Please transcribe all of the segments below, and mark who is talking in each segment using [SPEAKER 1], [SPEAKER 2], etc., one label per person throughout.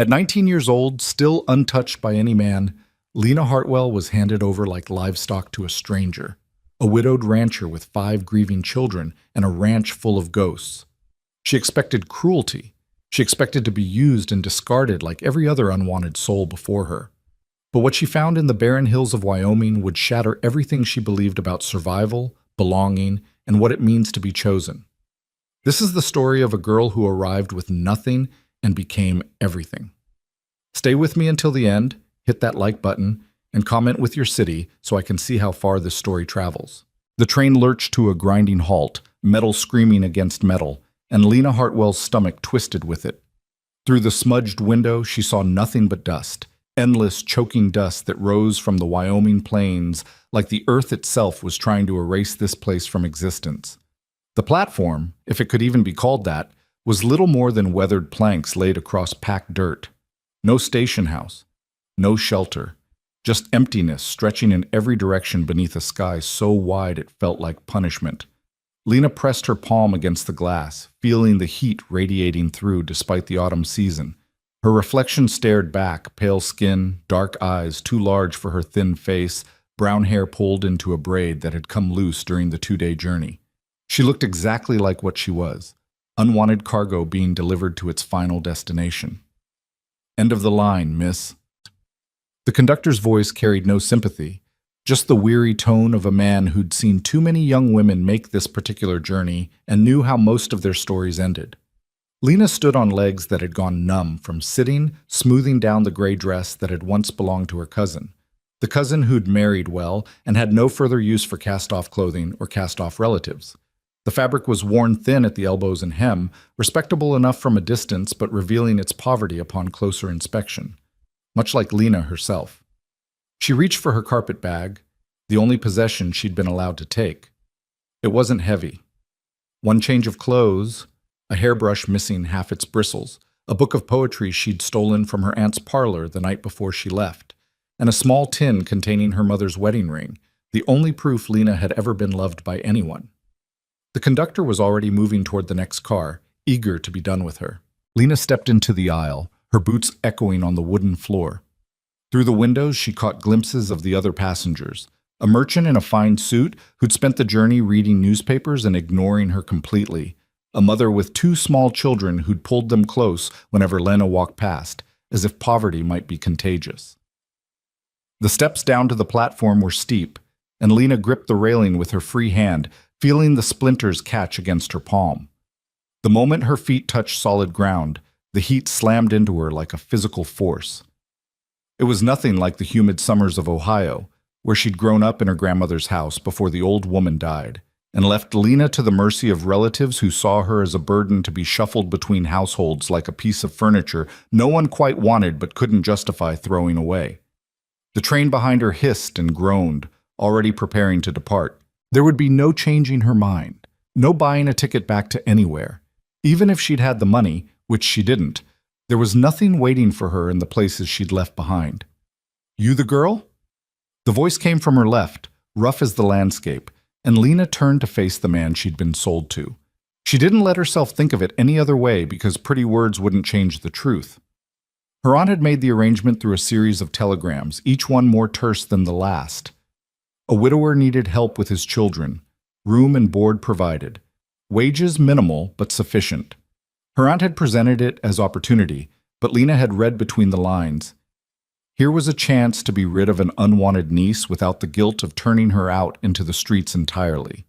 [SPEAKER 1] At 19 years old, still untouched by any man, Lena Hartwell was handed over like livestock to a stranger, a widowed rancher with 5 grieving children and a ranch full of ghosts. She expected cruelty. She expected to be used and discarded like every other unwanted soul before her. But what she found in the barren hills of Wyoming would shatter everything she believed about survival, belonging, and what it means to be chosen. This is the story of a girl who arrived with nothing and became everything. Stay with me until the end, hit that like button, and comment with your city so I can see how far this story travels. The train lurched to a grinding halt, metal screaming against metal, and Lena Hartwell's stomach twisted with it. Through the smudged window, she saw nothing but dust, endless choking dust that rose from the Wyoming plains like the earth itself was trying to erase this place from existence. The platform, if it could even be called that, was little more than weathered planks laid across packed dirt. No station house, no shelter, just emptiness stretching in every direction beneath a sky so wide it felt like punishment. Lena pressed her palm against the glass, feeling the heat radiating through despite the autumn season. Her reflection stared back, pale skin, dark eyes too large for her thin face, brown hair pulled into a braid that had come loose during the 2-day journey. She looked exactly like what she was, unwanted cargo being delivered to its final destination. "End of the line, miss." The conductor's voice carried no sympathy, just the weary tone of a man who'd seen too many young women make this particular journey and knew how most of their stories ended. Lena stood on legs that had gone numb from sitting, smoothing down the gray dress that had once belonged to her cousin, the cousin who'd married well and had no further use for cast-off clothing or cast-off relatives. The fabric was worn thin at the elbows and hem, respectable enough from a distance but revealing its poverty upon closer inspection, much like Lena herself. She reached for her carpet bag, the only possession she'd been allowed to take. It wasn't heavy. One change of clothes, a hairbrush missing half its bristles, a book of poetry she'd stolen from her aunt's parlor the night before she left, and a small tin containing her mother's wedding ring, the only proof Lena had ever been loved by anyone. The conductor was already moving toward the next car, eager to be done with her. Lena stepped into the aisle, her boots echoing on the wooden floor. Through the windows, she caught glimpses of the other passengers, a merchant in a fine suit who'd spent the journey reading newspapers and ignoring her completely, a mother with 2 small children who'd pulled them close whenever Lena walked past, as if poverty might be contagious. The steps down to the platform were steep, and Lena gripped the railing with her free hand, feeling the splinters catch against her palm. The moment her feet touched solid ground, the heat slammed into her like a physical force. It was nothing like the humid summers of Ohio, where she'd grown up in her grandmother's house before the old woman died, and left Lena to the mercy of relatives who saw her as a burden to be shuffled between households like a piece of furniture no one quite wanted but couldn't justify throwing away. The train behind her hissed and groaned, already preparing to depart. There would be no changing her mind, no buying a ticket back to anywhere. Even if she'd had the money, which she didn't, there was nothing waiting for her in the places she'd left behind. "You the girl?" The voice came from her left, rough as the landscape, and Lena turned to face the man she'd been sold to. She didn't let herself think of it any other way because pretty words wouldn't change the truth. Her aunt had made the arrangement through a series of telegrams, each one more terse than the last. A widower needed help with his children, room and board provided, wages minimal but sufficient. Her aunt had presented it as opportunity, but Lena had read between the lines. Here was a chance to be rid of an unwanted niece without the guilt of turning her out into the streets entirely.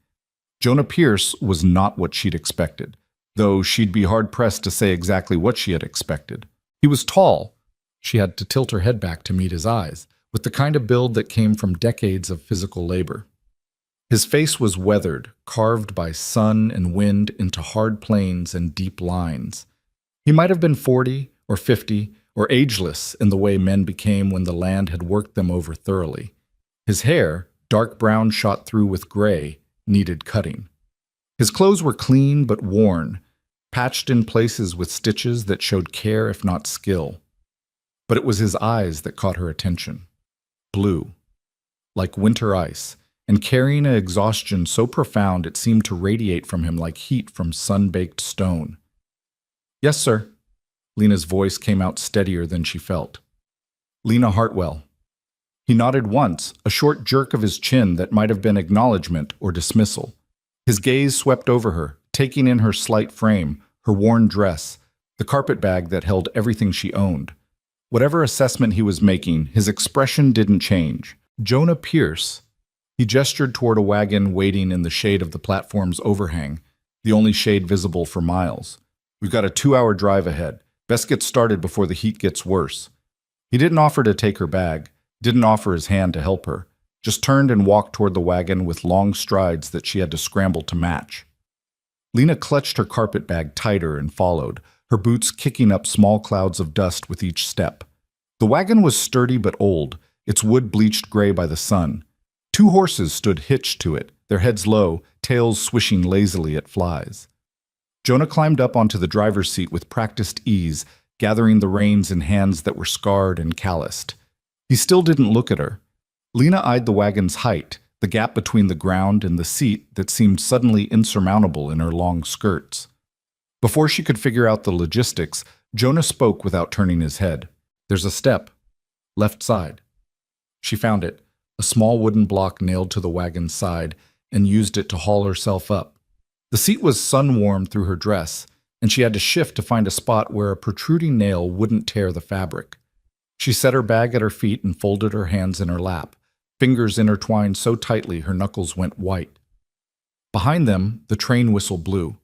[SPEAKER 1] Jonah Pierce was not what she'd expected, though she'd be hard-pressed to say exactly what she had expected. He was tall. She had to tilt her head back to meet his eyes, with the kind of build that came from decades of physical labor. His face was weathered, carved by sun and wind into hard planes and deep lines. He might have been 40 or 50 or ageless in the way men became when the land had worked them over thoroughly. His hair, dark brown shot through with gray, needed cutting. His clothes were clean but worn, patched in places with stitches that showed care if not skill. But it was his eyes that caught her attention. Blue, like winter ice, and carrying an exhaustion so profound it seemed to radiate from him like heat from sun-baked stone. "Yes, sir." Lena's voice came out steadier than she felt. Lena Hartwell. He nodded once, a short jerk of his chin that might have been acknowledgement or dismissal. His gaze swept over her, taking in her slight frame, her worn dress, the carpetbag that held everything she owned. Whatever assessment he was making, his expression didn't change. Jonah Pierce. He gestured toward a wagon waiting in the shade of the platform's overhang, the only shade visible for miles. We've got a 2-hour drive ahead. Best get started before the heat gets worse. He didn't offer to take her bag, didn't offer his hand to help her, just turned and walked toward the wagon with long strides that she had to scramble to match. Lena clutched her carpetbag tighter and followed, her boots kicking up small clouds of dust with each step. The wagon was sturdy but old, its wood bleached gray by the sun. 2 horses stood hitched to it, their heads low, tails swishing lazily at flies. Jonah climbed up onto the driver's seat with practiced ease, gathering the reins in hands that were scarred and calloused. He still didn't look at her. Lena eyed the wagon's height, the gap between the ground and the seat that seemed suddenly insurmountable in her long skirts. Before she could figure out the logistics, Jonah spoke without turning his head. There's a step. Left side. She found it, a small wooden block nailed to the wagon's side, and used it to haul herself up. The seat was sun-warmed through her dress, and she had to shift to find a spot where a protruding nail wouldn't tear the fabric. She set her bag at her feet and folded her hands in her lap, fingers intertwined so tightly her knuckles went white. Behind them, the train whistle blew,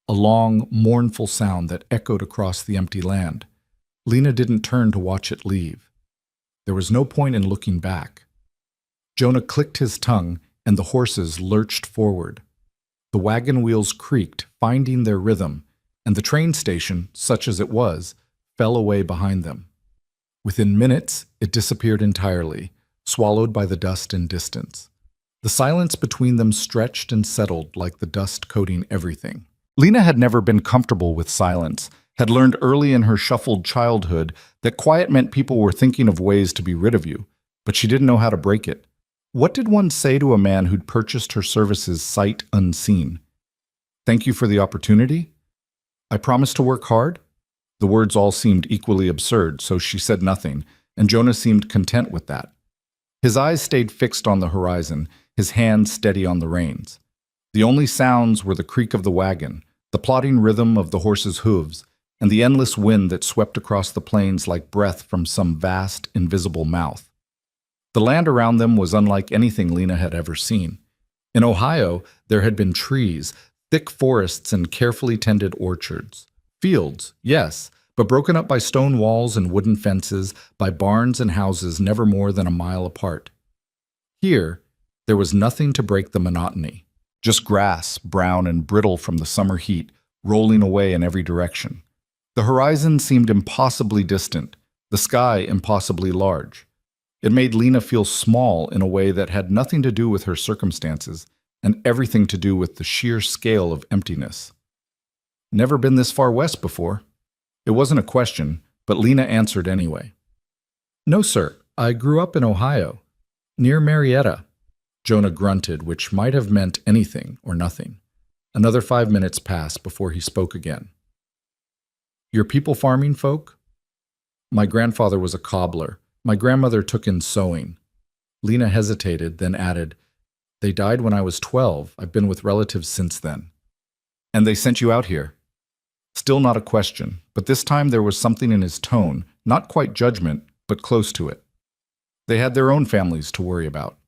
[SPEAKER 1] a long, mournful sound that echoed across the empty land. Lena didn't turn to watch it leave. There was no point in looking back. Jonah clicked his tongue, and the horses lurched forward. The wagon wheels creaked, finding their rhythm, and the train station, such as it was, fell away behind them. Within minutes, it disappeared entirely, swallowed by the dust and distance. The silence between them stretched and settled like the dust coating everything. Lena had never been comfortable with silence, had learned early in her shuffled childhood that quiet meant people were thinking of ways to be rid of you, but she didn't know how to break it. What did one say to a man who'd purchased her services sight unseen? Thank you for the opportunity? I promise to work hard? The words all seemed equally absurd, so she said nothing, and Jonah seemed content with that. His eyes stayed fixed on the horizon, his hands steady on the reins. The only sounds were the creak of the wagon, the plodding rhythm of the horses' hooves, and the endless wind that swept across the plains like breath from some vast, invisible mouth. The land around them was unlike anything Lena had ever seen. In Ohio, there had been trees, thick forests and carefully tended orchards. Fields, yes, but broken up by stone walls and wooden fences, by barns and houses never more than a mile apart. Here, there was nothing to break the monotony. Just grass, brown and brittle from the summer heat, rolling away in every direction. The horizon seemed impossibly distant, the sky impossibly large. It made Lena feel small in a way that had nothing to do with her circumstances and everything to do with the sheer scale of emptiness. Never been this far west before. It wasn't a question, but Lena answered anyway. No, sir. I grew up in Ohio, near Marietta. Jonah grunted, which might have meant anything or nothing. Another 5 minutes passed before he spoke again. Your people farming folk? My grandfather was a cobbler. My grandmother took in sewing. Lena hesitated, then added, They died when I was 12. I've been with relatives since then. And they sent you out here? Still not a question, but this time there was something in his tone, not quite judgment, but close to it. They had their own families to worry about.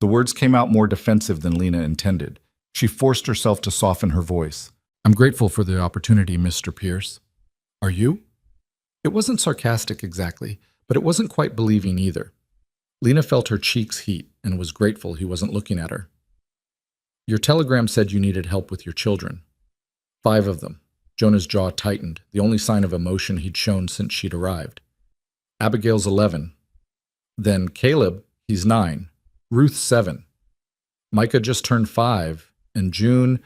[SPEAKER 1] The words came out more defensive than Lena intended. She forced herself to soften her voice. I'm grateful for the opportunity, Mr. Pierce. Are you? It wasn't sarcastic exactly, but it wasn't quite believing either. Lena felt her cheeks heat and was grateful he wasn't looking at her. Your telegram said you needed help with your children. 5 of them. Jonah's jaw tightened, the only sign of emotion he'd shown since she'd arrived. Abigail's 11. Then Caleb, he's 9. Ruth's 7. Micah just turned 5, and June...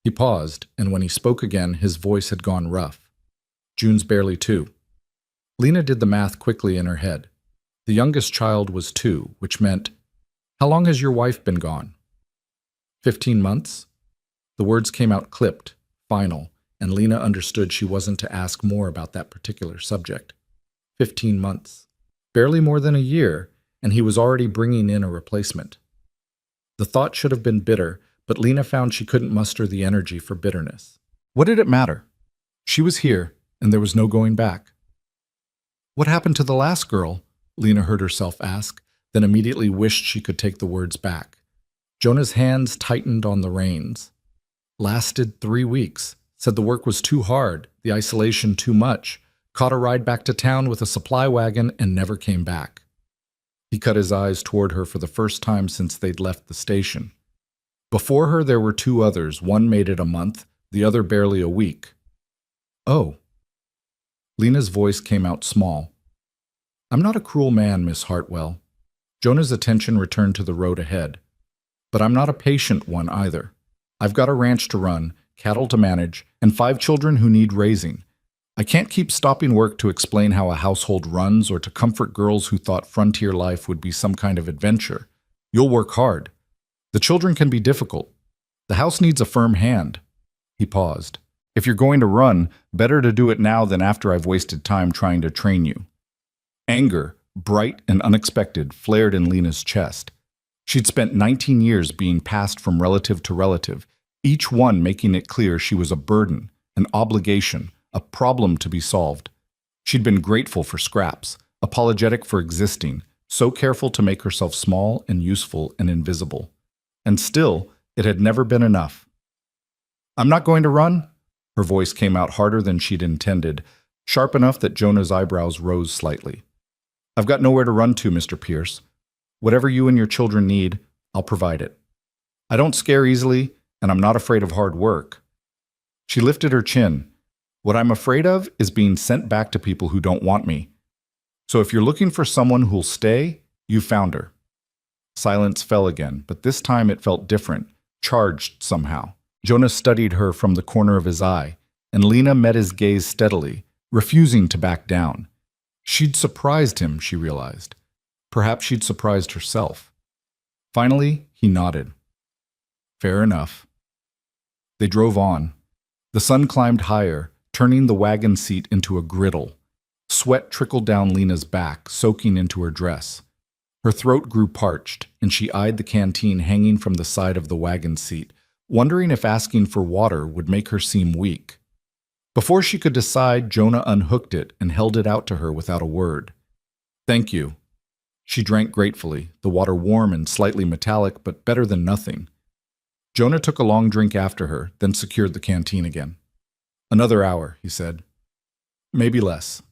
[SPEAKER 1] He paused, and when he spoke again, his voice had gone rough. June's barely 2. Lena did the math quickly in her head. The youngest child was 2, which meant, How long has your wife been gone? 15 months? The words came out clipped, final, and Lena understood she wasn't to ask more about that particular subject. 15 months. Barely more than a year, and he was already bringing in a replacement. The thought should have been bitter, but Lena found she couldn't muster the energy for bitterness. What did it matter? She was here, and there was no going back. What happened to the last girl? Lena heard herself ask, then immediately wished she could take the words back. Jonah's hands tightened on the reins. Lasted 3 weeks. Said the work was too hard, the isolation too much. Caught a ride back to town with a supply wagon and never came back. He cut his eyes toward her for the first time since they'd left the station. Before her there were 2 others, one made it a month, the other barely a week. Oh. Lena's voice came out small. I'm not a cruel man, Miss Hartwell. Jonah's attention returned to the road ahead. But I'm not a patient one either. I've got a ranch to run, cattle to manage, and 5 children who need raising. I can't keep stopping work to explain how a household runs or to comfort girls who thought frontier life would be some kind of adventure. You'll work hard. The children can be difficult. The house needs a firm hand. He paused. If you're going to run, better to do it now than after I've wasted time trying to train you. Anger, bright and unexpected, flared in Lena's chest. She'd spent 19 years being passed from relative to relative, each one making it clear she was a burden, an obligation, a problem to be solved. She'd been grateful for scraps, apologetic for existing, so careful to make herself small and useful and invisible. And still, it had never been enough. I'm not going to run? Her voice came out harder than she'd intended, sharp enough that Jonah's eyebrows rose slightly. I've got nowhere to run to, Mr. Pierce. Whatever you and your children need, I'll provide it. I don't scare easily, and I'm not afraid of hard work. She lifted her chin. What I'm afraid of is being sent back to people who don't want me. So if you're looking for someone who'll stay, you've found her. Silence fell again, but this time it felt different, charged somehow. Jonah studied her from the corner of his eye, and Lena met his gaze steadily, refusing to back down. She'd surprised him, she realized. Perhaps she'd surprised herself. Finally, he nodded. Fair enough. They drove on. The sun climbed higher, turning the wagon seat into a griddle. Sweat trickled down Lena's back, soaking into her dress. Her throat grew parched, and she eyed the canteen hanging from the side of the wagon seat, wondering if asking for water would make her seem weak. Before she could decide, Jonah unhooked it and held it out to her without a word. Thank you. She drank gratefully, the water warm and slightly metallic, but better than nothing. Jonah took a long drink after her, then secured the canteen again. Another hour, he said. Maybe less.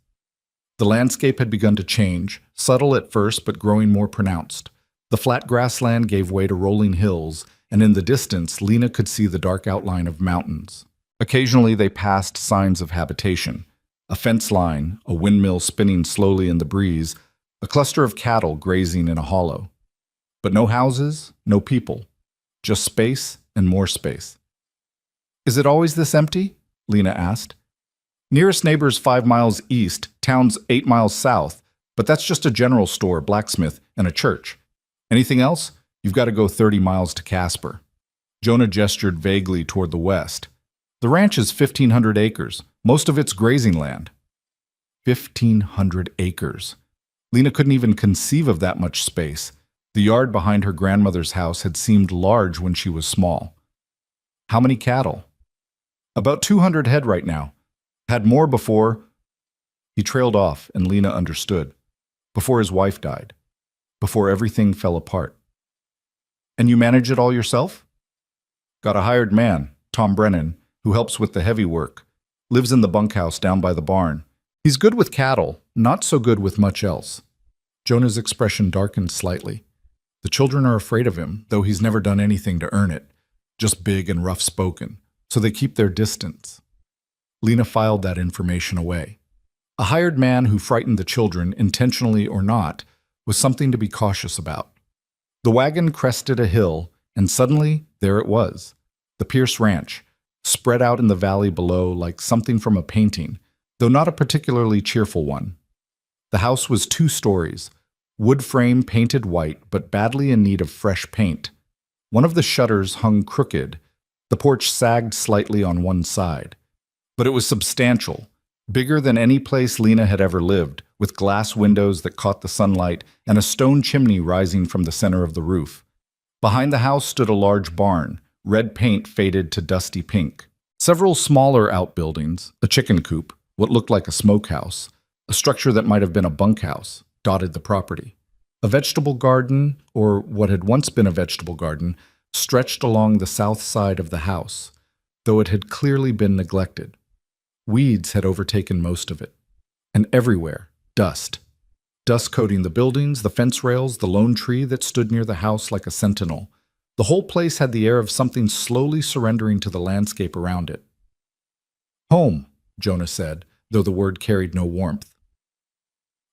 [SPEAKER 1] The landscape had begun to change, subtle at first but growing more pronounced. The flat grassland gave way to rolling hills, and in the distance Lena could see the dark outline of mountains. Occasionally they passed signs of habitation. A fence line, a windmill spinning slowly in the breeze, a cluster of cattle grazing in a hollow. But no houses, no people. Just space and more space. Is it always this empty? Lena asked. Nearest neighbor's 5 miles east, town's 8 miles south, but that's just a general store, blacksmith, and a church. Anything else? You've got to go 30 miles to Casper. Jonah gestured vaguely toward the west. The ranch is 1,500 acres. Most of it's grazing land. 1,500 acres. Lena couldn't even conceive of that much space. The yard behind her grandmother's house had seemed large when she was small. How many cattle? About 200 head right now. Had more before. He trailed off, and Lena understood. Before his wife died. Before everything fell apart. And you manage it all yourself? Got a hired man, Tom Brennan, who helps with the heavy work. Lives in the bunkhouse down by the barn. He's good with cattle, not so good with much else. Jonah's expression darkened slightly. The children are afraid of him, though he's never done anything to earn it. Just big and rough-spoken, so they keep their distance. Lena filed that information away. A hired man who frightened the children, intentionally or not, was something to be cautious about. The wagon crested a hill, and suddenly there it was. The Pierce Ranch, spread out in the valley below like something from a painting, though not a particularly cheerful one. The house was 2 stories, wood frame painted white but badly in need of fresh paint. One of the shutters hung crooked. The porch sagged slightly on one side. But it was substantial, bigger than any place Lena had ever lived, with glass windows that caught the sunlight and a stone chimney rising from the center of the roof. Behind the house stood a large barn, red paint faded to dusty pink. Several smaller outbuildings, a chicken coop, what looked like a smokehouse, a structure that might have been a bunkhouse, dotted the property. A vegetable garden, or what had once been a vegetable garden, stretched along the south side of the house, though it had clearly been neglected. Weeds had overtaken most of it. And everywhere, dust. Dust coating the buildings, the fence rails, the lone tree that stood near the house like a sentinel. The whole place had the air of something slowly surrendering to the landscape around it. "Home," Jonah said, though the word carried no warmth.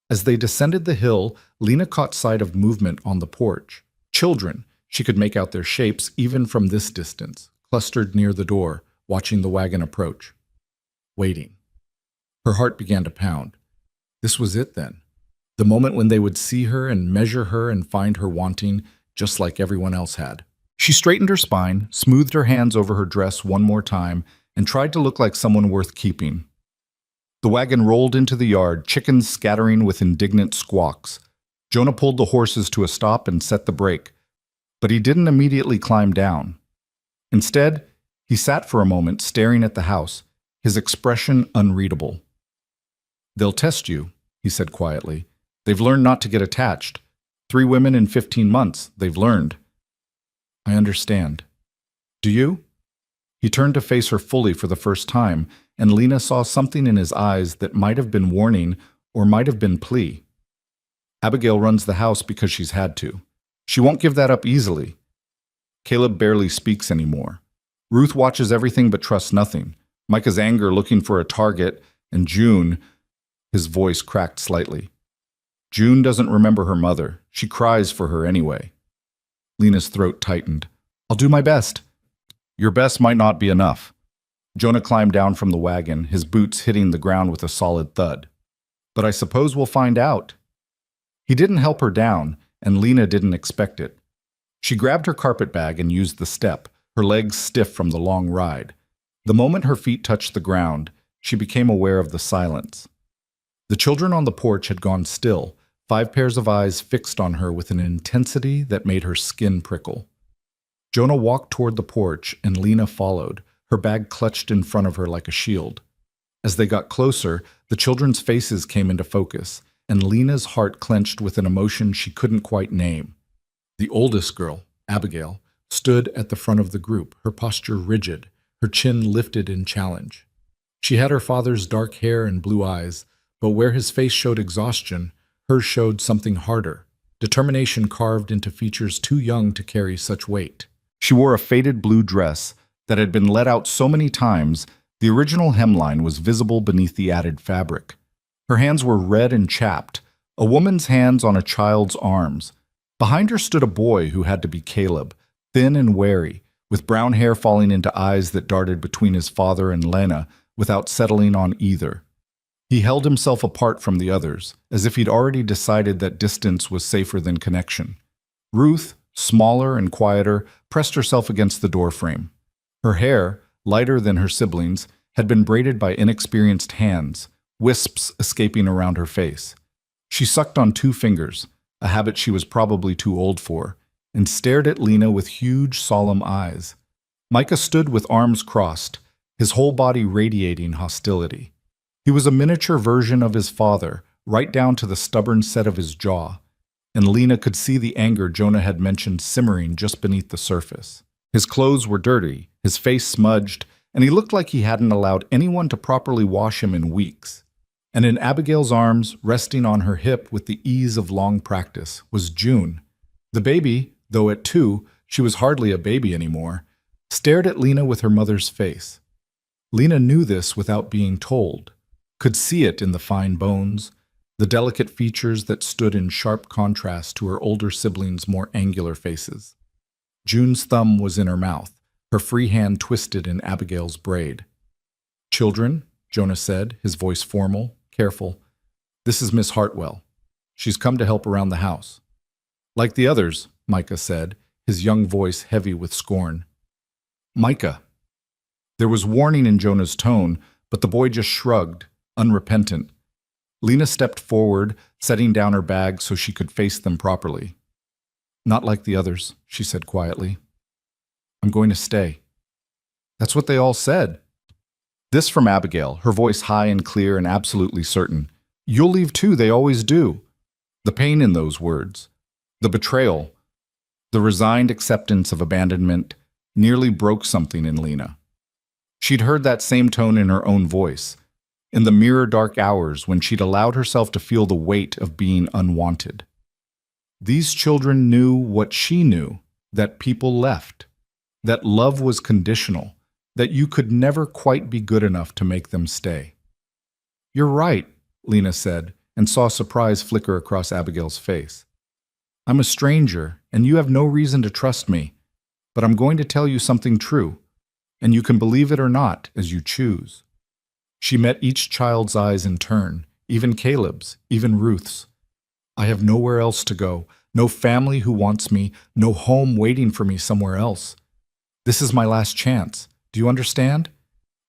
[SPEAKER 1] As they descended the hill, Lena caught sight of movement on the porch. Children, she could make out their shapes even from this distance, clustered near the door, watching the wagon approach. Waiting. Her heart began to pound. This was it then. The moment when they would see her and measure her and find her wanting, just like everyone else had. She straightened her spine, smoothed her hands over her dress one more time, and tried to look like someone worth keeping. The wagon rolled into the yard, chickens scattering with indignant squawks. Jonah pulled the horses to a stop and set the brake, but he didn't immediately climb down. Instead, he sat for a moment staring at the house, his expression unreadable. "They'll test you," he said quietly. "They've learned not to get attached. 3 women in 15 months, they've learned." "I understand. Do you?" He turned to face her fully for the first time, and Lena saw something in his eyes that might have been warning or might have been plea. "Abigail runs the house because she's had to. She won't give that up easily. Caleb barely speaks anymore. Ruth watches everything but trusts nothing. Micah's anger looking for a target, and June," his voice cracked slightly. "June doesn't remember her mother. She cries for her anyway." Lena's throat tightened. "I'll do my best." "Your best might not be enough." Jonah climbed down from the wagon, his boots hitting the ground with a solid thud. "But I suppose we'll find out." He didn't help her down, and Lena didn't expect it. She grabbed her carpet bag and used the step, her legs stiff from the long ride. The moment her feet touched the ground, she became aware of the silence. The children on the porch had gone still, 5 pairs of eyes fixed on her with an intensity that made her skin prickle. Jonah walked toward the porch, and Lena followed, her bag clutched in front of her like a shield. As they got closer, the children's faces came into focus, and Lena's heart clenched with an emotion she couldn't quite name. The oldest girl, Abigail, stood at the front of the group, her posture rigid, her chin lifted in challenge. She had her father's dark hair and blue eyes, but where his face showed exhaustion, hers showed something harder, determination carved into features too young to carry such weight. She wore a faded blue dress that had been let out so many times, the original hemline was visible beneath the added fabric. Her hands were red and chapped, a woman's hands on a child's arms. Behind her stood a boy who had to be Caleb, thin and wary, with brown hair falling into eyes that darted between his father and Lena without settling on either. He held himself apart from the others, as if he'd already decided that distance was safer than connection. Ruth, smaller and quieter, pressed herself against the doorframe. Her hair, lighter than her siblings, had been braided by inexperienced hands, wisps escaping around her face. She sucked on 2 fingers, a habit she was probably too old for, and stared at Lena with huge, solemn eyes. Micah stood with arms crossed, his whole body radiating hostility. He was a miniature version of his father, right down to the stubborn set of his jaw, and Lena could see the anger Jonah had mentioned simmering just beneath the surface. His clothes were dirty, his face smudged, and he looked like he hadn't allowed anyone to properly wash him in weeks. And in Abigail's arms, resting on her hip with the ease of long practice, was June. The baby, though at 2, she was hardly a baby anymore, stared at Lena with her mother's face. Lena knew this without being told, could see it in the fine bones, the delicate features that stood in sharp contrast to her older siblings' more angular faces. June's thumb was in her mouth, her free hand twisted in Abigail's braid. "Children," Jonah said, his voice formal, careful, "this is Miss Hartwell. She's come to help around the house." "Like the others," Micah said, his young voice heavy with scorn. "Micah." There was warning in Jonah's tone, But the boy just shrugged, unrepentant. Lena stepped forward, setting down her bag so she could face them properly. "Not like the others," she said quietly. "I'm going to stay." "That's what they all said." This from Abigail, her voice high and clear and absolutely certain. "You'll leave too, they always do." The pain in those words, the betrayal, the resigned acceptance of abandonment nearly broke something in Lena. She'd heard that same tone in her own voice, in the mirror dark hours when she'd allowed herself to feel the weight of being unwanted. These children knew what she knew, that people left, that love was conditional, that you could never quite be good enough to make them stay. "You're right," Lena said, and saw surprise flicker across Abigail's face. "I'm a stranger, and you have no reason to trust me, but I'm going to tell you something true, and you can believe it or not as you choose." She met each child's eyes in turn, even Caleb's, even Ruth's. "I have nowhere else to go, no family who wants me, no home waiting for me somewhere else. This is my last chance. Do you understand?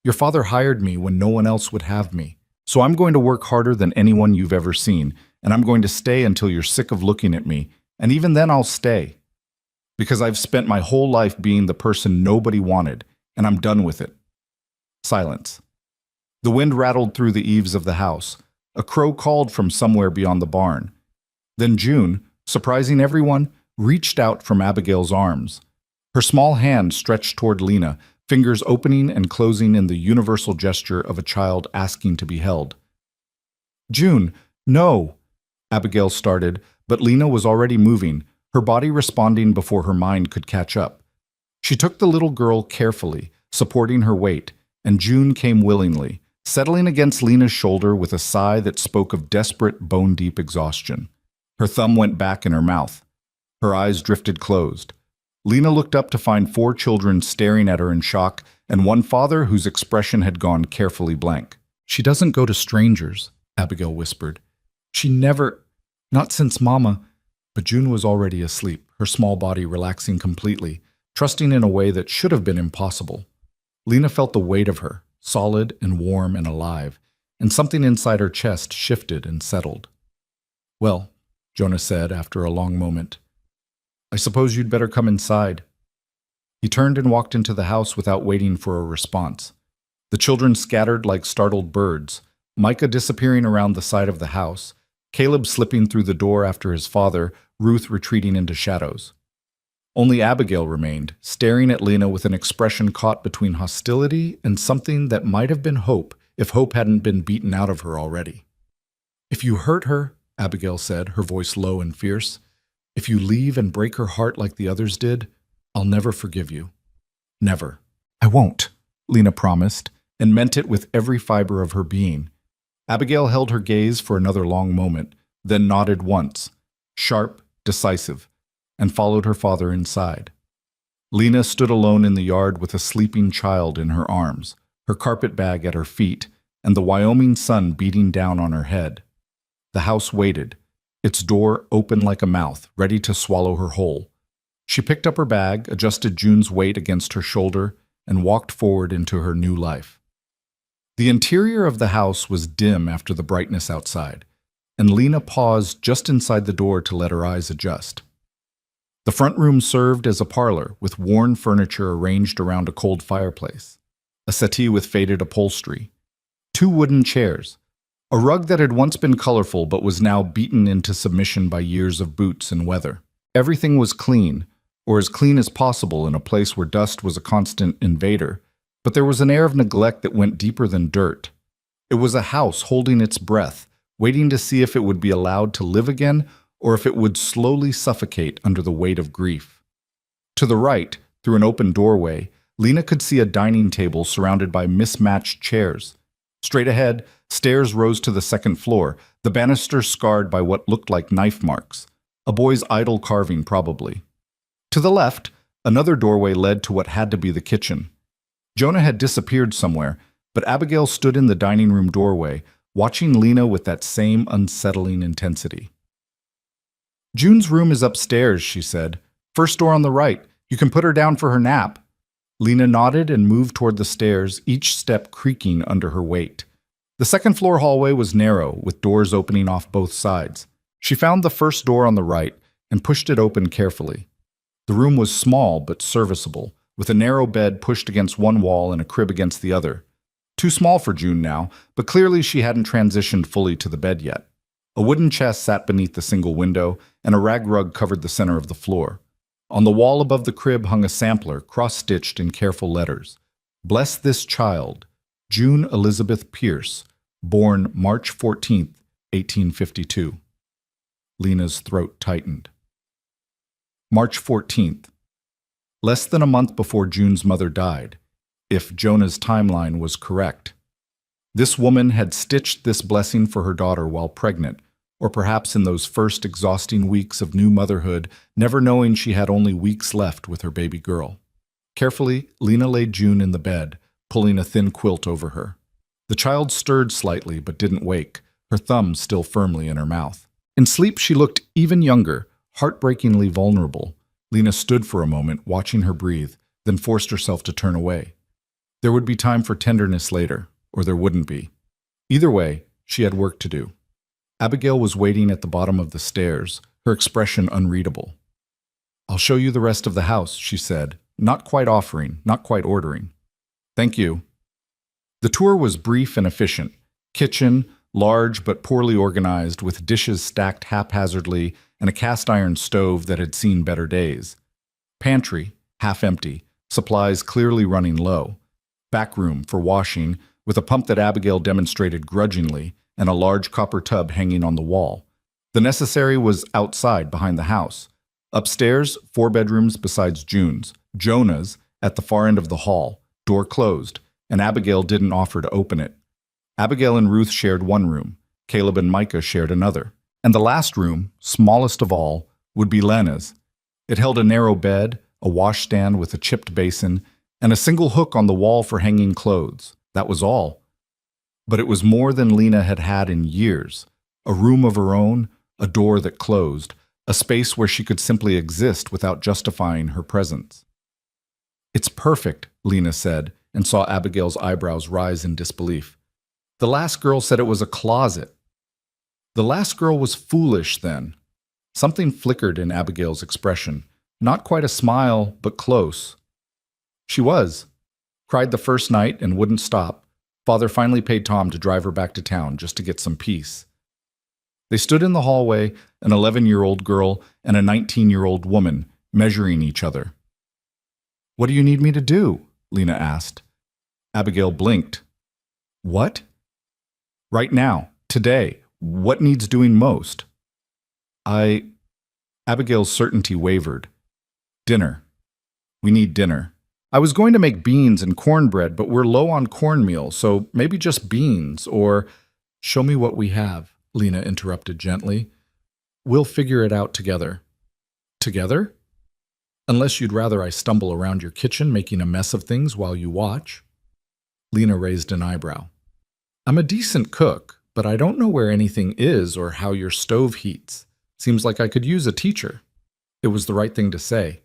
[SPEAKER 1] Your father hired me when no one else would have me. So I'm going to work harder than anyone you've ever seen, and I'm going to stay until you're sick of looking at me, and even then I'll stay. Because I've spent my whole life being the person nobody wanted, and I'm done with it." Silence. The wind rattled through the eaves of the house. A crow called from somewhere beyond the barn. Then June, surprising everyone, reached out from Abigail's arms. Her small hand stretched toward Lena, fingers opening and closing in the universal gesture of a child asking to be held. "June, no!" Abigail started, but Lena was already moving, her body responding before her mind could catch up. She took the little girl carefully, supporting her weight, and June came willingly, settling against Lena's shoulder with a sigh that spoke of desperate, bone-deep exhaustion. Her thumb went back in her mouth. Her eyes drifted closed. Lena looked up to find 4 children staring at her in shock, and one father whose expression had gone carefully blank. "She doesn't go to strangers," Abigail whispered. "She never, not since Mama." But June was already asleep, her small body relaxing completely, trusting in a way that should have been impossible. Lena felt the weight of her, solid and warm and alive, and something inside her chest shifted and settled. "Well," Jonah said after a long moment, "I suppose you'd better come inside." He turned and walked into the house without waiting for a response. The children scattered like startled birds, Micah disappearing around the side of the house, Caleb slipping through the door after his father, Ruth retreating into shadows. Only Abigail remained, staring at Lena with an expression caught between hostility and something that might have been hope if hope hadn't been beaten out of her already. "If you hurt her," Abigail said, her voice low and fierce, "if you leave and break her heart like the others did, I'll never forgive you. Never." "I won't," Lena promised, and meant it with every fiber of her being. Abigail held her gaze for another long moment, then nodded once, sharp, decisive, and followed her father inside. Lena stood alone in the yard with a sleeping child in her arms, her carpet bag at her feet, and the Wyoming sun beating down on her head. The house waited, its door open like a mouth, ready to swallow her whole. She picked up her bag, adjusted June's weight against her shoulder, and walked forward into her new life. The interior of the house was dim after the brightness outside, and Lena paused just inside the door to let her eyes adjust. The front room served as a parlor, with worn furniture arranged around a cold fireplace, a settee with faded upholstery, 2 wooden chairs, a rug that had once been colorful but was now beaten into submission by years of boots and weather. Everything was clean, or as clean as possible in a place where dust was a constant invader, but there was an air of neglect that went deeper than dirt. It was a house holding its breath, waiting to see if it would be allowed to live again or if it would slowly suffocate under the weight of grief. To the right, through an open doorway, Lena could see a dining table surrounded by mismatched chairs. Straight ahead, stairs rose to the 2nd floor, the banister scarred by what looked like knife marks, a boy's idle carving probably. To the left, another doorway led to what had to be the kitchen. Jonah had disappeared somewhere, but Abigail stood in the dining room doorway, watching Lena with that same unsettling intensity. "June's room is upstairs," she said. "First door on the right. You can put her down for her nap." Lena nodded and moved toward the stairs, each step creaking under her weight. The second-floor hallway was narrow, with doors opening off both sides. She found the first door on the right and pushed it open carefully. The room was small but serviceable, with a narrow bed pushed against one wall and a crib against the other. Too small for June now, but clearly she hadn't transitioned fully to the bed yet. A wooden chest sat beneath the single window, and a rag rug covered the center of the floor. On the wall above the crib hung a sampler, cross-stitched in careful letters. "Bless this child, June Elizabeth Pierce, born March 14th, 1852. Lena's throat tightened. March 14th. Less than a month before June's mother died, if Jonah's timeline was correct. This woman had stitched this blessing for her daughter while pregnant, or perhaps in those first exhausting weeks of new motherhood, never knowing she had only weeks left with her baby girl. Carefully, Lena laid June in the bed, pulling a thin quilt over her. The child stirred slightly but didn't wake, her thumb still firmly in her mouth. In sleep, she looked even younger, heartbreakingly vulnerable. Lena stood for a moment, watching her breathe, then forced herself to turn away. There would be time for tenderness later, or there wouldn't be. Either way, she had work to do. Abigail was waiting at the bottom of the stairs, her expression unreadable. "I'll show you the rest of the house," she said, not quite offering, not quite ordering. "Thank you." The tour was brief and efficient. Kitchen, large but poorly organized, with dishes stacked haphazardly and a cast-iron stove that had seen better days. Pantry, half empty, supplies clearly running low. Back room for washing, with a pump that Abigail demonstrated grudgingly, and a large copper tub hanging on the wall. The necessary was outside, behind the house. Upstairs, 4 bedrooms besides June's. Jonah's, at the far end of the hall, door closed, and Abigail didn't offer to open it. Abigail and Ruth shared one room. Caleb and Micah shared another. And the last room, smallest of all, would be Lena's. It held a narrow bed, a washstand with a chipped basin, and a single hook on the wall for hanging clothes. That was all. But it was more than Lena had had in years. A room of her own, a door that closed, a space where she could simply exist without justifying her presence. "It's perfect," Lena said, and saw Abigail's eyebrows rise in disbelief. "The last girl said it was a closet." The last girl was foolish then. Something flickered in Abigail's expression. Not quite a smile, but close. She was. Cried the first night and wouldn't stop. Father finally paid Tom to drive her back to town just to get some peace. They stood in the hallway, an 11-year-old girl and a 19-year-old woman, measuring each other. "What do you need me to do?" Lena asked. Abigail blinked. "What?" "Right now, today, what needs doing most?" Abigail's certainty wavered. "Dinner. We need dinner. I was going to make beans and cornbread, but we're low on cornmeal, so maybe just beans, or—" "Show me what we have," Lena interrupted gently. "We'll figure it out together." "Together? Unless you'd rather I stumble around your kitchen making a mess of things while you watch." Lena raised an eyebrow. "I'm a decent cook, but I don't know where anything is or how your stove heats. Seems like I could use a teacher." It was the right thing to say.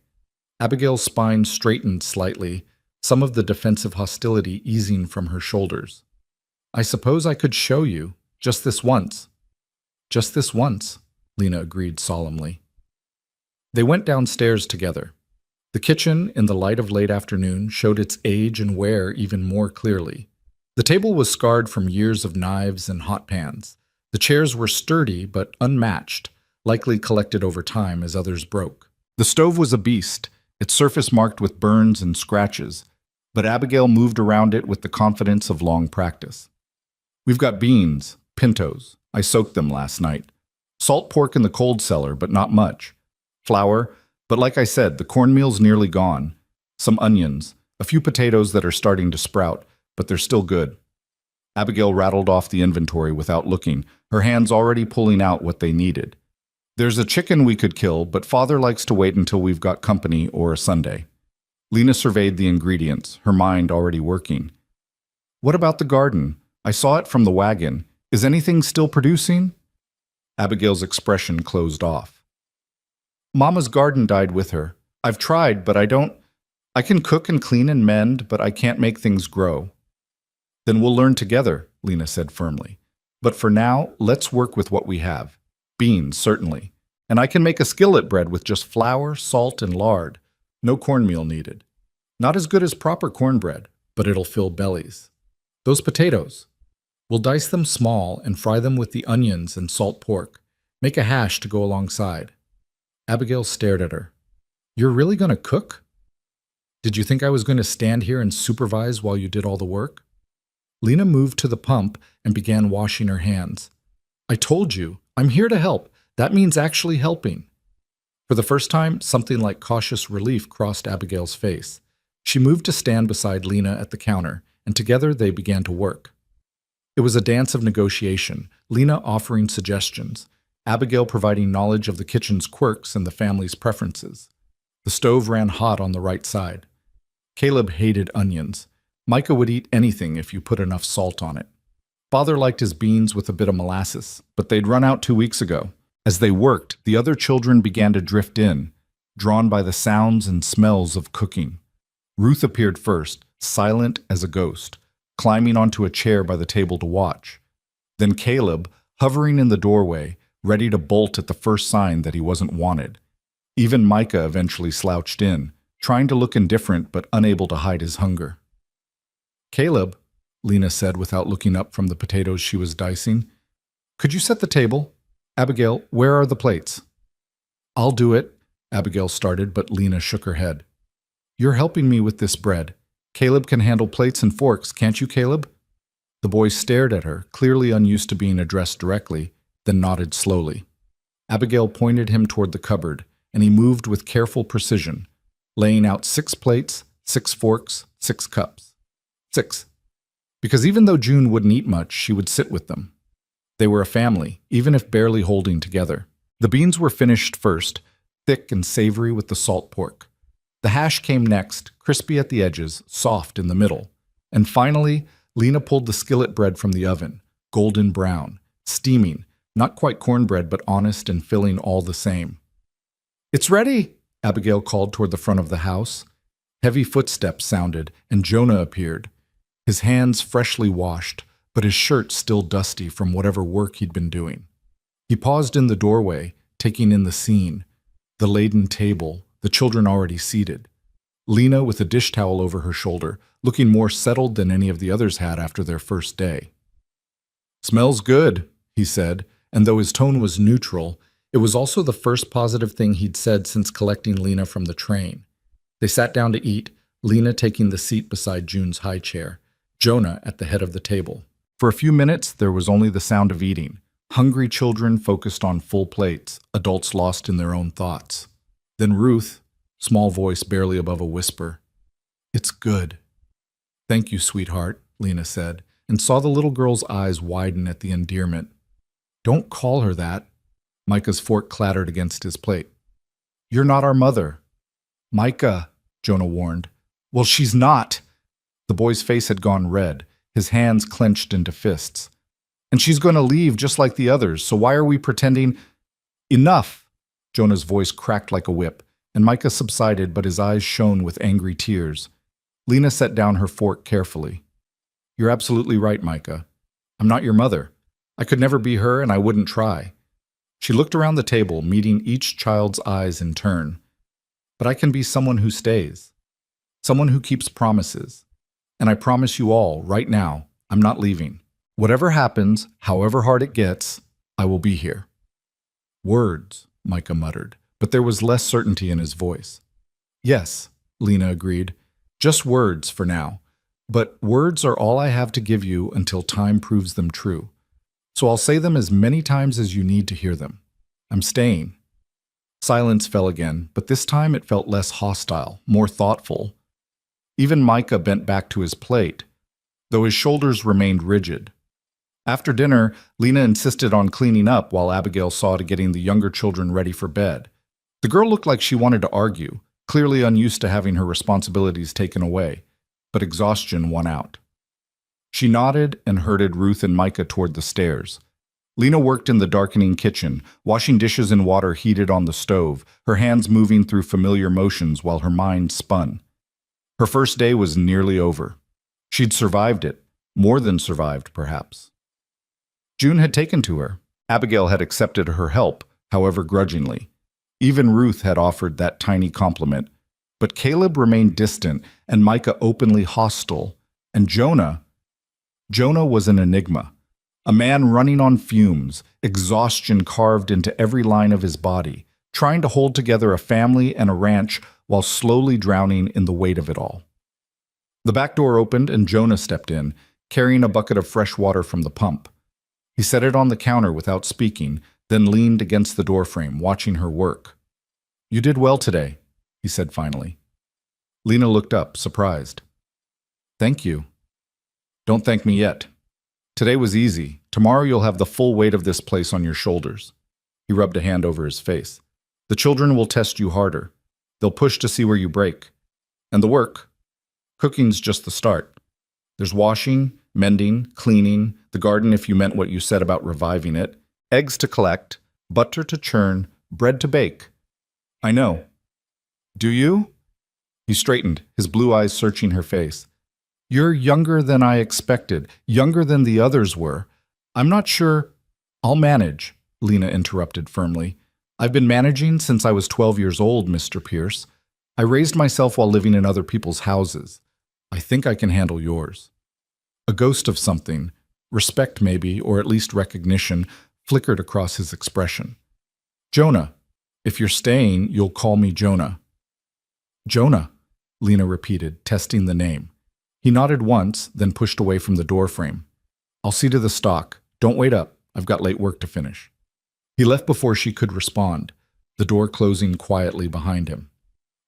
[SPEAKER 1] Abigail's spine straightened slightly, some of the defensive hostility easing from her shoulders. "I suppose I could show you, just this once." "Just this once," Lena agreed solemnly. They went downstairs together. The kitchen, in the light of late afternoon, showed its age and wear even more clearly. The table was scarred from years of knives and hot pans. The chairs were sturdy but unmatched, likely collected over time as others broke. The stove was a beast, its surface marked with burns and scratches, but Abigail moved around it with the confidence of long practice. "We've got beans, pintos. I soaked them last night. Salt pork in the cold cellar, but not much. Flour, but like I said, the cornmeal's nearly gone. Some onions, a few potatoes that are starting to sprout, but they're still good." Abigail rattled off the inventory without looking, her hands already pulling out what they needed. "There's a chicken we could kill, but Father likes to wait until we've got company or a Sunday." Lena surveyed the ingredients, her mind already working. "What about the garden? I saw it from the wagon. Is anything still producing?" Abigail's expression closed off. "Mama's garden died with her. I've tried, but I I can cook and clean and mend, but I can't make things grow. Then we'll learn together, Lena said firmly. But for now, let's work with what we have. Beans, certainly. And I can make a skillet bread with just flour, salt, and lard. No cornmeal needed. Not as good as proper cornbread, but it'll fill bellies. Those potatoes. We'll dice them small and fry them with the onions and salt pork. Make a hash to go alongside. Abigail stared at her. You're really going to cook? Did you think I was going to stand here and supervise while you did all the work? Lena moved to the pump and began washing her hands. I told you, I'm here to help. That means actually helping. For the first time, something like cautious relief crossed Abigail's face. She moved to stand beside Lena at the counter, and together they began to work. It was a dance of negotiation, Lena offering suggestions, Abigail providing knowledge of the kitchen's quirks and the family's preferences. The stove ran hot on the right side. Caleb hated onions. Micah would eat anything if you put enough salt on it. Father liked his beans with a bit of molasses, but they'd run out 2 weeks ago. As they worked, the other children began to drift in, drawn by the sounds and smells of cooking. Ruth appeared first, silent as a ghost, climbing onto a chair by the table to watch. Then Caleb, hovering in the doorway, ready to bolt at the first sign that he wasn't wanted. Even Micah eventually slouched in, trying to look indifferent but unable to hide his hunger. Caleb, Lena said without looking up from the potatoes she was dicing, could you set the table? Abigail, where are the plates? I'll do it, Abigail started, but Lena shook her head. You're helping me with this bread. Caleb can handle plates and forks, can't you, Caleb? The boy stared at her, clearly unused to being addressed directly, then nodded slowly. Abigail pointed him toward the cupboard, and he moved with careful precision, laying out 6 plates, 6 forks, 6 cups. 6. Because even though June wouldn't eat much, she would sit with them. They were a family, even if barely holding together. The beans were finished first, thick and savory with the salt pork. The hash came next, crispy at the edges, soft in the middle. And finally, Lena pulled the skillet bread from the oven, golden brown, steaming, not quite cornbread but honest and filling all the same. It's ready, Abigail called toward the front of the house. Heavy footsteps sounded, and Jonah appeared, his hands freshly washed, but his shirt still dusty from whatever work he'd been doing. He paused in the doorway, taking in the scene, the laden table, the children already seated. Lena with a dish towel over her shoulder, looking more settled than any of the others had after their first day. Smells good, he said, and though his tone was neutral, it was also the first positive thing he'd said since collecting Lena from the train. They sat down to eat, Lena taking the seat beside June's high chair, Jonah at the head of the table. For a few minutes, there was only the sound of eating. Hungry children focused on full plates, adults lost in their own thoughts. Then Ruth, small voice barely above a whisper, "It's good." "Thank you, sweetheart," Lena said, and saw the little girl's eyes widen at the endearment. "Don't call her that." Micah's fork clattered against his plate. "You're not our mother." "Micah," Jonah warned. "Well, she's not." The boy's face had gone red, his hands clenched into fists. "And she's going to leave just like the others, so why are we pretending—" "Enough!" Jonah's voice cracked like a whip, and Micah subsided, but his eyes shone with angry tears. Lena set down her fork carefully. "You're absolutely right, Micah. I'm not your mother. I could never be her, and I wouldn't try." She looked around the table, meeting each child's eyes in turn. "But I can be someone who stays. Someone who keeps promises. And I promise you all, right now, I'm not leaving. Whatever happens, however hard it gets, I will be here." "Words," Micah muttered, but there was less certainty in his voice. "Yes," Lena agreed. "Just words for now. But words are all I have to give you until time proves them true. So I'll say them as many times as you need to hear them. I'm staying." Silence fell again, but this time it felt less hostile, more thoughtful. Even Micah bent back to his plate, though his shoulders remained rigid. After dinner, Lena insisted on cleaning up while Abigail saw to getting the younger children ready for bed. The girl looked like she wanted to argue, clearly unused to having her responsibilities taken away, but exhaustion won out. She nodded and herded Ruth and Micah toward the stairs. Lena worked in the darkening kitchen, washing dishes in water heated on the stove, her hands moving through familiar motions while her mind spun. Her first day was nearly over. She'd survived it, more than survived, perhaps. June had taken to her. Abigail had accepted her help, however grudgingly. Even Ruth had offered that tiny compliment. But Caleb remained distant, and Micah openly hostile. And Jonah was an enigma. A man running on fumes, exhaustion carved into every line of his body, trying to hold together a family and a ranch while slowly drowning in the weight of it all. The back door opened and Jonah stepped in, carrying a bucket of fresh water from the pump. He set it on the counter without speaking, then leaned against the doorframe, watching her work. "You did well today," he said finally. Lena looked up, surprised. "Thank you." "Don't thank me yet. Today was easy. Tomorrow you'll have the full weight of this place on your shoulders." He rubbed a hand over his face. "The children will test you harder. They'll push to see where you break. And the work? Cooking's just the start. There's washing, mending, cleaning, the garden if you meant what you said about reviving it, eggs to collect, butter to churn, bread to bake." "I know." "Do you?" He straightened, his blue eyes searching her face. "You're younger than I expected, younger than the others were. I'm not sure—" "I'll manage," Lena interrupted firmly. "I've been managing since I was 12 years old, Mr. Pierce. I raised myself while living in other people's houses. I think I can handle yours." A ghost of something, respect maybe, or at least recognition, flickered across his expression. "Jonah. If you're staying, you'll call me Jonah." "Jonah," Lena repeated, testing the name. He nodded once, then pushed away from the doorframe. "I'll see to the stock. Don't wait up. I've got late work to finish." He left before she could respond, the door closing quietly behind him.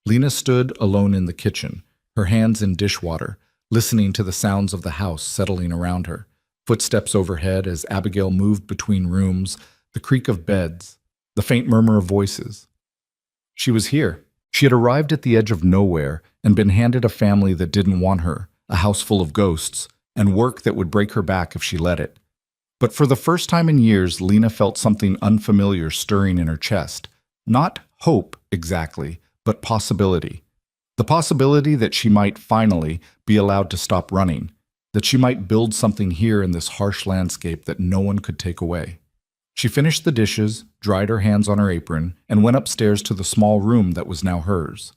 [SPEAKER 1] Lena stood alone in the kitchen, her hands in dishwater, listening to the sounds of the house settling around her. Footsteps overhead as Abigail moved between rooms, the creak of beds, the faint murmur of voices. She was here. She had arrived at the edge of nowhere and been handed a family that didn't want her, a house full of ghosts, and work that would break her back if she let it. But for the first time in years, Lena felt something unfamiliar stirring in her chest. Not hope, exactly, but possibility. The possibility that she might finally be allowed to stop running, that she might build something here in this harsh landscape that no one could take away. She finished the dishes, dried her hands on her apron, and went upstairs to the small room that was now hers.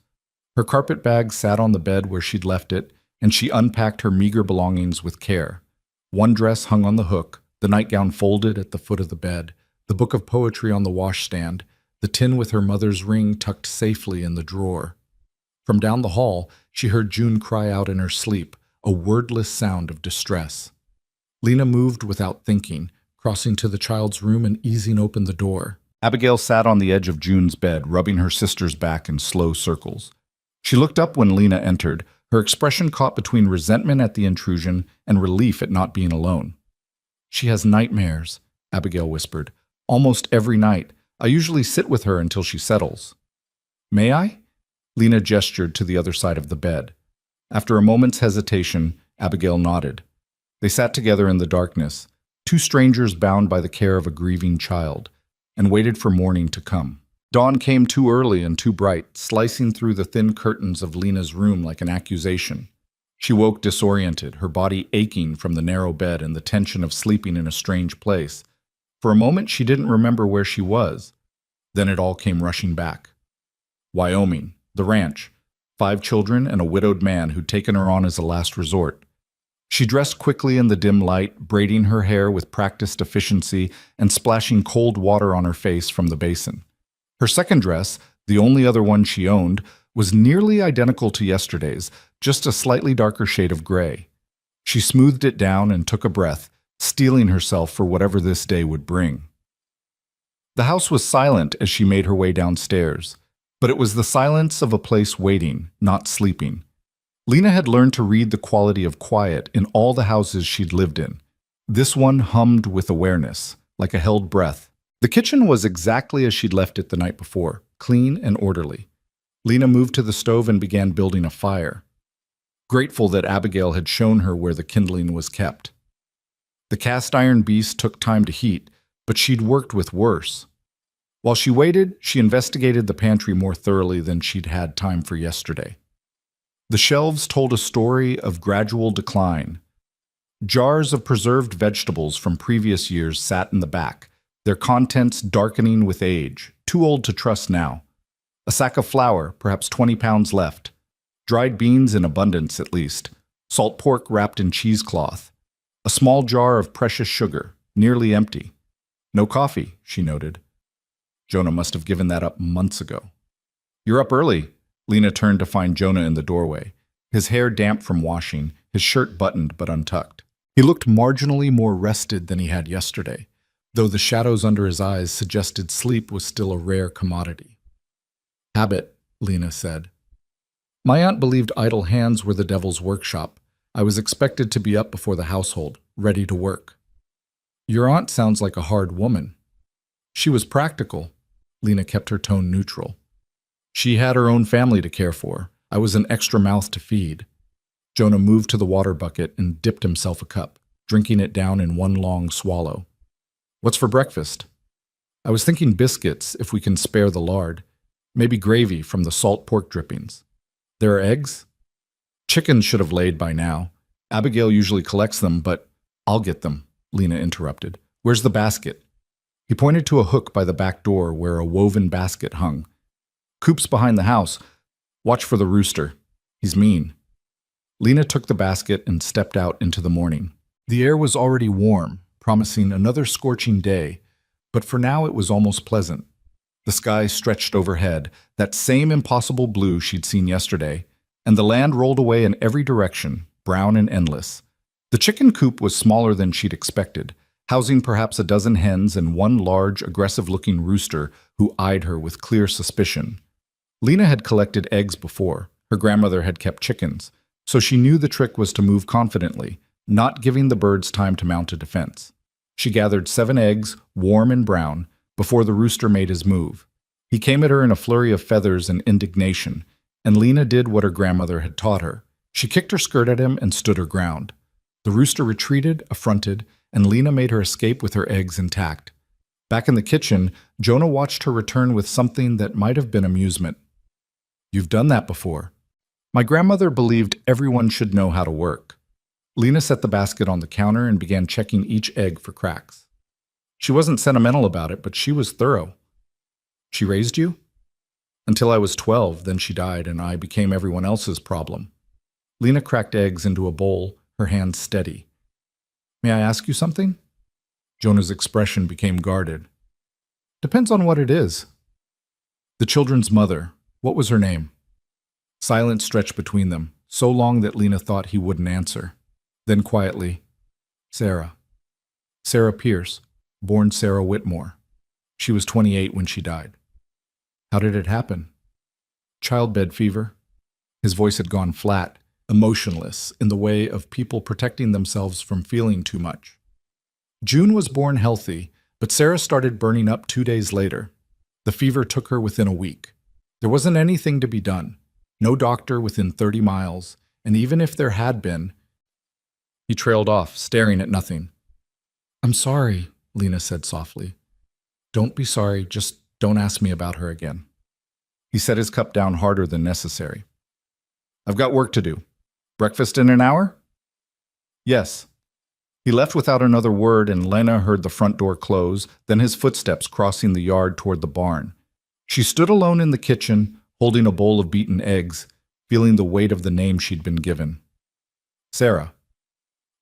[SPEAKER 1] Her carpet bag sat on the bed where she'd left it, and she unpacked her meager belongings with care. One dress hung on the hook, the nightgown folded at the foot of the bed, the book of poetry on the washstand, the tin with her mother's ring tucked safely in the drawer. From down the hall, she heard June cry out in her sleep, a wordless sound of distress. Lena moved without thinking, crossing to the child's room and easing open the door. Abigail sat on the edge of June's bed, rubbing her sister's back in slow circles. She looked up when Lena entered, her expression caught between resentment at the intrusion and relief at not being alone. "She has nightmares," Abigail whispered. "Almost every night. I usually sit with her until she settles." "May I?" Lena gestured to the other side of the bed. After a moment's hesitation, Abigail nodded. They sat together in the darkness, two strangers bound by the care of a grieving child, and waited for morning to come. Dawn came too early and too bright, slicing through the thin curtains of Lena's room like an accusation. She woke disoriented, her body aching from the narrow bed and the tension of sleeping in a strange place. For a moment, she didn't remember where she was. Then it all came rushing back. Wyoming, the ranch, 5 children and a widowed man who'd taken her on as a last resort. She dressed quickly in the dim light, braiding her hair with practiced efficiency and splashing cold water on her face from the basin. Her second dress, the only other one she owned, was nearly identical to yesterday's, just a slightly darker shade of gray. She smoothed it down and took a breath, steeling herself for whatever this day would bring. The house was silent as she made her way downstairs, but it was the silence of a place waiting, not sleeping. Lena had learned to read the quality of quiet in all the houses she'd lived in. This one hummed with awareness, like a held breath. The kitchen was exactly as she'd left it the night before, clean and orderly. Lena moved to the stove and began building a fire, grateful that Abigail had shown her where the kindling was kept. The cast-iron beast took time to heat, but she'd worked with worse. While she waited, she investigated the pantry more thoroughly than she'd had time for yesterday. The shelves told a story of gradual decline. Jars of preserved vegetables from previous years sat in the back, their contents darkening with age, too old to trust now. A sack of flour, perhaps 20 pounds left. Dried beans in abundance, at least. Salt pork wrapped in cheesecloth. A small jar of precious sugar, nearly empty. No coffee, she noted. Jonah must have given that up months ago. You're up early. Lena turned to find Jonah in the doorway, his hair damp from washing, his shirt buttoned but untucked. He looked marginally more rested than he had yesterday, though the shadows under his eyes suggested sleep was still a rare commodity. Habit, Lena said. My aunt believed idle hands were the devil's workshop. I was expected to be up before the household, ready to work. Your aunt sounds like a hard woman. She was practical. Lena kept her tone neutral. She had her own family to care for. I was an extra mouth to feed. Jonah moved to the water bucket and dipped himself a cup, drinking it down in one long swallow. What's for breakfast? I was thinking biscuits, if we can spare the lard. Maybe gravy from the salt pork drippings. There are eggs? Chickens should have laid by now. Abigail usually collects them, but I'll get them, Lena interrupted. Where's the basket? He pointed to a hook by the back door where a woven basket hung. Coop's behind the house. Watch for the rooster. He's mean. Lena took the basket and stepped out into the morning. The air was already warm, promising another scorching day, but for now it was almost pleasant. The sky stretched overhead, that same impossible blue she'd seen yesterday, and the land rolled away in every direction, brown and endless. The chicken coop was smaller than she'd expected, housing perhaps a dozen hens and one large, aggressive-looking rooster who eyed her with clear suspicion. Lena had collected eggs before. Her grandmother had kept chickens, so she knew the trick was to move confidently, not giving the birds time to mount a defense. She gathered 7 eggs, warm and brown, before the rooster made his move. He came at her in a flurry of feathers and indignation, and Lena did what her grandmother had taught her. She kicked her skirt at him and stood her ground. The rooster retreated, affronted, and Lena made her escape with her eggs intact. Back in the kitchen, Jonah watched her return with something that might have been amusement. You've done that before. My grandmother believed everyone should know how to work. Lena set the basket on the counter and began checking each egg for cracks. She wasn't sentimental about it, but she was thorough. She raised you? Until I was 12, then she died, and I became everyone else's problem. Lena cracked eggs into a bowl, her hands steady. May I ask you something? Jonah's expression became guarded. Depends on what it is. The children's mother, what was her name? Silence stretched between them, so long that Lena thought he wouldn't answer. Then quietly, Sarah. Sarah Pierce, born Sarah Whitmore. She was 28 when she died. How did it happen? Childbed fever. His voice had gone flat, emotionless, in the way of people protecting themselves from feeling too much. June was born healthy, but Sarah started burning up 2 days later. The fever took her within a week. There wasn't anything to be done. No doctor within 30 miles, and even if there had been... He trailed off, staring at nothing. I'm sorry, Lena said softly. Don't be sorry, just don't ask me about her again. He set his cup down harder than necessary. I've got work to do. Breakfast in an hour? Yes. He left without another word, and Lena heard the front door close, then his footsteps crossing the yard toward the barn. She stood alone in the kitchen, holding a bowl of beaten eggs, feeling the weight of the name she'd been given. Sarah.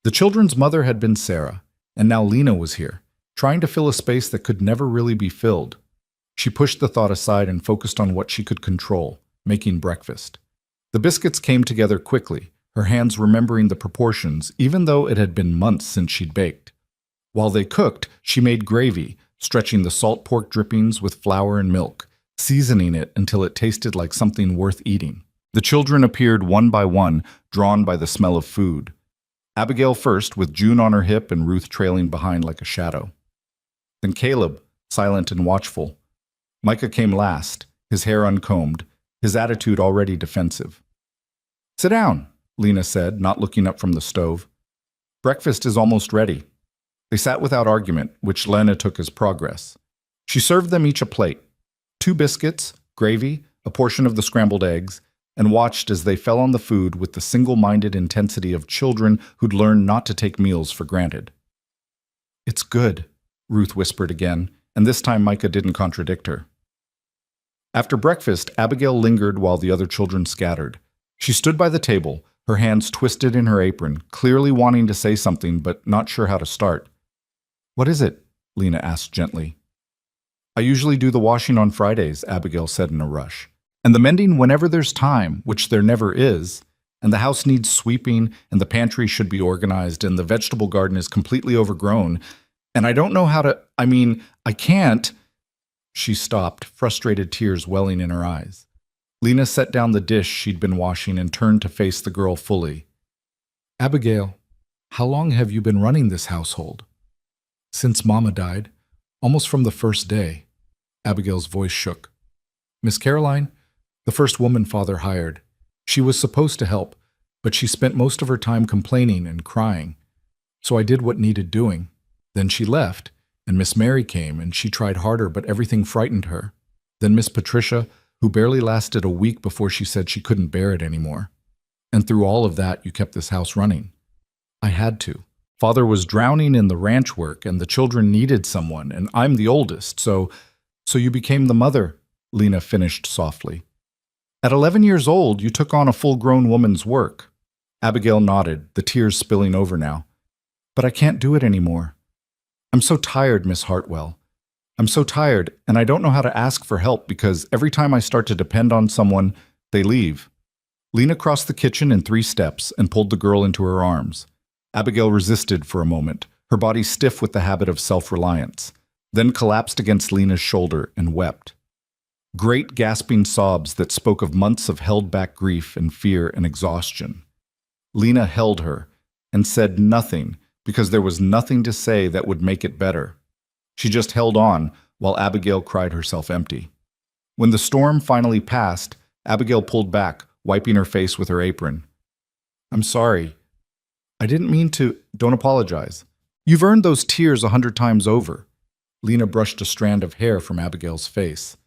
[SPEAKER 1] The children's mother had been Sarah, and now Lena was here, trying to fill a space that could never really be filled. She pushed the thought aside and focused on what she could control, making breakfast. The biscuits came together quickly, her hands remembering the proportions, even though it had been months since she'd baked. While they cooked, she made gravy, stretching the salt pork drippings with flour and milk, seasoning it until it tasted like something worth eating. The children appeared one by one, drawn by the smell of food. Abigail first, with June on her hip and Ruth trailing behind like a shadow. Then Caleb, silent and watchful. Micah came last, his hair uncombed, his attitude already defensive. Sit down, Lena said, not looking up from the stove. Breakfast is almost ready. They sat without argument, which Lena took as progress. She served them each a plate. 2 biscuits, gravy, a portion of the scrambled eggs, and watched as they fell on the food with the single-minded intensity of children who'd learned not to take meals for granted. "It's good," Ruth whispered again, and this time Micah didn't contradict her. After breakfast, Abigail lingered while the other children scattered. She stood by the table, her hands twisted in her apron, clearly wanting to say something but not sure how to start. "What is it?" Lena asked gently. "I usually do the washing on Fridays," Abigail said in a rush. "And the mending whenever there's time, which there never is. And the house needs sweeping, and the pantry should be organized, and the vegetable garden is completely overgrown. And I don't know how to, I can't." She stopped, frustrated tears welling in her eyes. Lena set down the dish she'd been washing and turned to face the girl fully. "Abigail, how long have you been running this household?" "Since Mama died, almost from the first day." Abigail's voice shook. "Miss Caroline, the first woman Father hired. She was supposed to help, but she spent most of her time complaining and crying. So I did what needed doing. Then she left, and Miss Mary came, and she tried harder, but everything frightened her. Then Miss Patricia, who barely lasted a week before she said she couldn't bear it anymore. And through all of that, you kept this house running." "I had to. Father was drowning in the ranch work, and the children needed someone, and I'm the oldest, so you became the mother," Lena finished softly. "At 11 years old, you took on a full-grown woman's work." Abigail nodded, the tears spilling over now. "But I can't do it anymore. I'm so tired, Miss Hartwell. I'm so tired, and I don't know how to ask for help because every time I start to depend on someone, they leave." Lena crossed the kitchen in 3 steps and pulled the girl into her arms. Abigail resisted for a moment, her body stiff with the habit of self-reliance, then collapsed against Lena's shoulder and wept. Great gasping sobs that spoke of months of held-back grief and fear and exhaustion. Lena held her and said nothing because there was nothing to say that would make it better. She just held on while Abigail cried herself empty. When the storm finally passed, Abigail pulled back, wiping her face with her apron. "I'm sorry. I didn't mean to. Don't apologize. You've earned those tears 100 times over." Lena brushed a strand of hair from Abigail's face.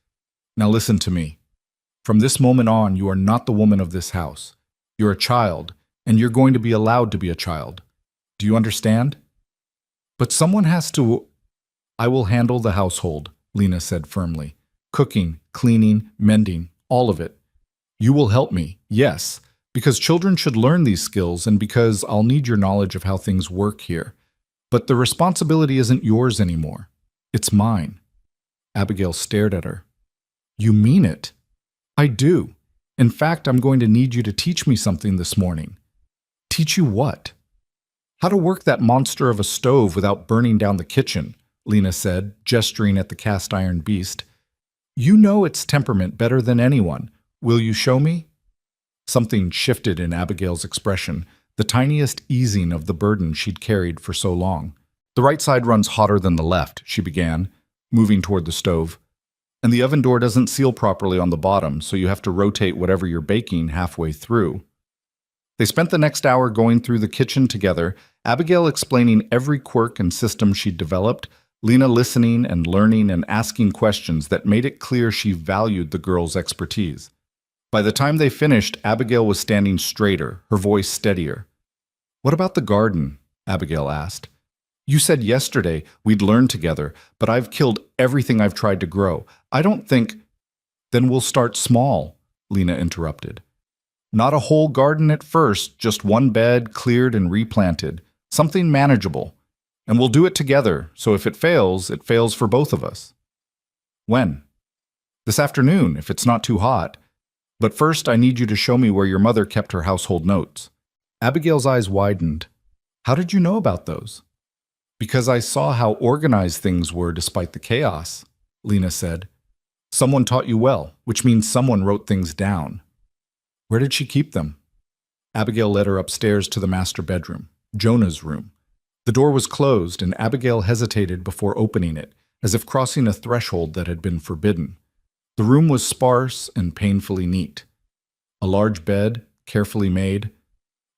[SPEAKER 1] "Now listen to me. From this moment on, you are not the woman of this house. You're a child, and you're going to be allowed to be a child. Do you understand? But someone has to." "I will handle the household," Lena said firmly. "Cooking, cleaning, mending, all of it. You will help me, yes, because children should learn these skills and because I'll need your knowledge of how things work here. But the responsibility isn't yours anymore. It's mine." Abigail stared at her. "You mean it?" "I do. In fact, I'm going to need you to teach me something this morning." "Teach you what?" "How to work that monster of a stove without burning down the kitchen," Lena said, gesturing at the cast-iron beast. "You know its temperament better than anyone. Will you show me?" Something shifted in Abigail's expression, the tiniest easing of the burden she'd carried for so long. "The right side runs hotter than the left," she began, moving toward the stove. "And the oven door doesn't seal properly on the bottom, so you have to rotate whatever you're baking halfway through." They spent the next hour going through the kitchen together, Abigail explaining every quirk and system she'd developed, Lena listening and learning and asking questions that made it clear she valued the girl's expertise. By the time they finished, Abigail was standing straighter, her voice steadier. "What about the garden?" Abigail asked. "You said yesterday we'd learn together, but I've killed everything I've tried to grow. I don't think—" "Then we'll start small," Lena interrupted. "Not a whole garden at first, just one bed cleared and replanted. Something manageable. And we'll do it together, so if it fails for both of us." "When?" "This afternoon, if it's not too hot. But first I need you to show me where your mother kept her household notes." Abigail's eyes widened. "How did you know about those?" "Because I saw how organized things were despite the chaos," Lena said. "Someone taught you well, which means someone wrote things down." "Where did she keep them?" Abigail led her upstairs to the master bedroom, Jonah's room. The door was closed, and Abigail hesitated before opening it, as if crossing a threshold that had been forbidden. The room was sparse and painfully neat. A large bed, carefully made,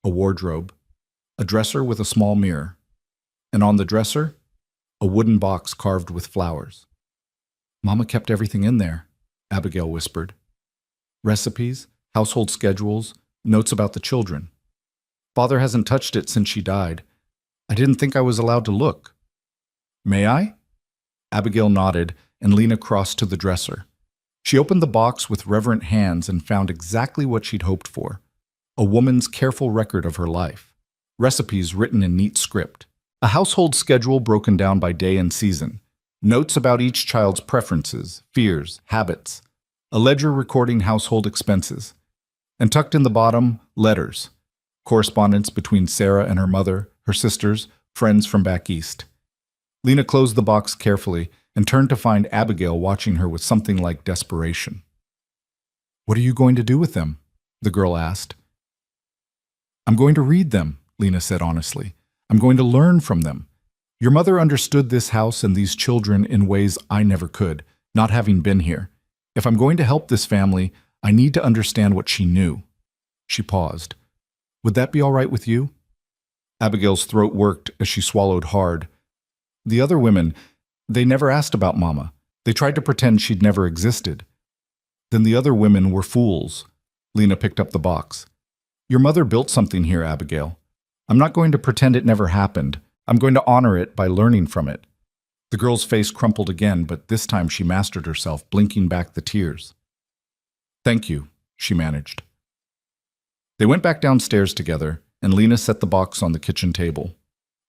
[SPEAKER 1] a wardrobe, a dresser with a small mirror, and on the dresser, a wooden box carved with flowers. "Mama kept everything in there," Abigail whispered. "Recipes, household schedules, notes about the children. Father hasn't touched it since she died. I didn't think I was allowed to look. May I? Abigail nodded, and Lena crossed to the dresser. She opened the box with reverent hands and found exactly what she'd hoped for: a woman's careful record of her life, recipes written in neat script, a household schedule broken down by day and season, notes about each child's preferences, fears, habits, a ledger recording household expenses, and tucked in the bottom, letters, correspondence between Sarah and her mother, her sisters, friends from back east. Lena closed the box carefully and turned to find Abigail watching her with something like desperation. "What are you going to do with them?" the girl asked. "I'm going to read them," Lena said honestly. "I'm going to learn from them. Your mother understood this house and these children in ways I never could, not having been here. If I'm going to help this family, I need to understand what she knew." She paused. "Would that be all right with you?" Abigail's throat worked as she swallowed hard. The other women, they never asked about Mama. They tried to pretend she'd never existed. Then the other women were fools. Lena picked up the box. "Your mother built something here, Abigail. I'm not going to pretend it never happened. I'm going to honor it by learning from it." The girl's face crumpled again, but this time she mastered herself, blinking back the tears. "Thank you," she managed. They went back downstairs together, and Lena set the box on the kitchen table.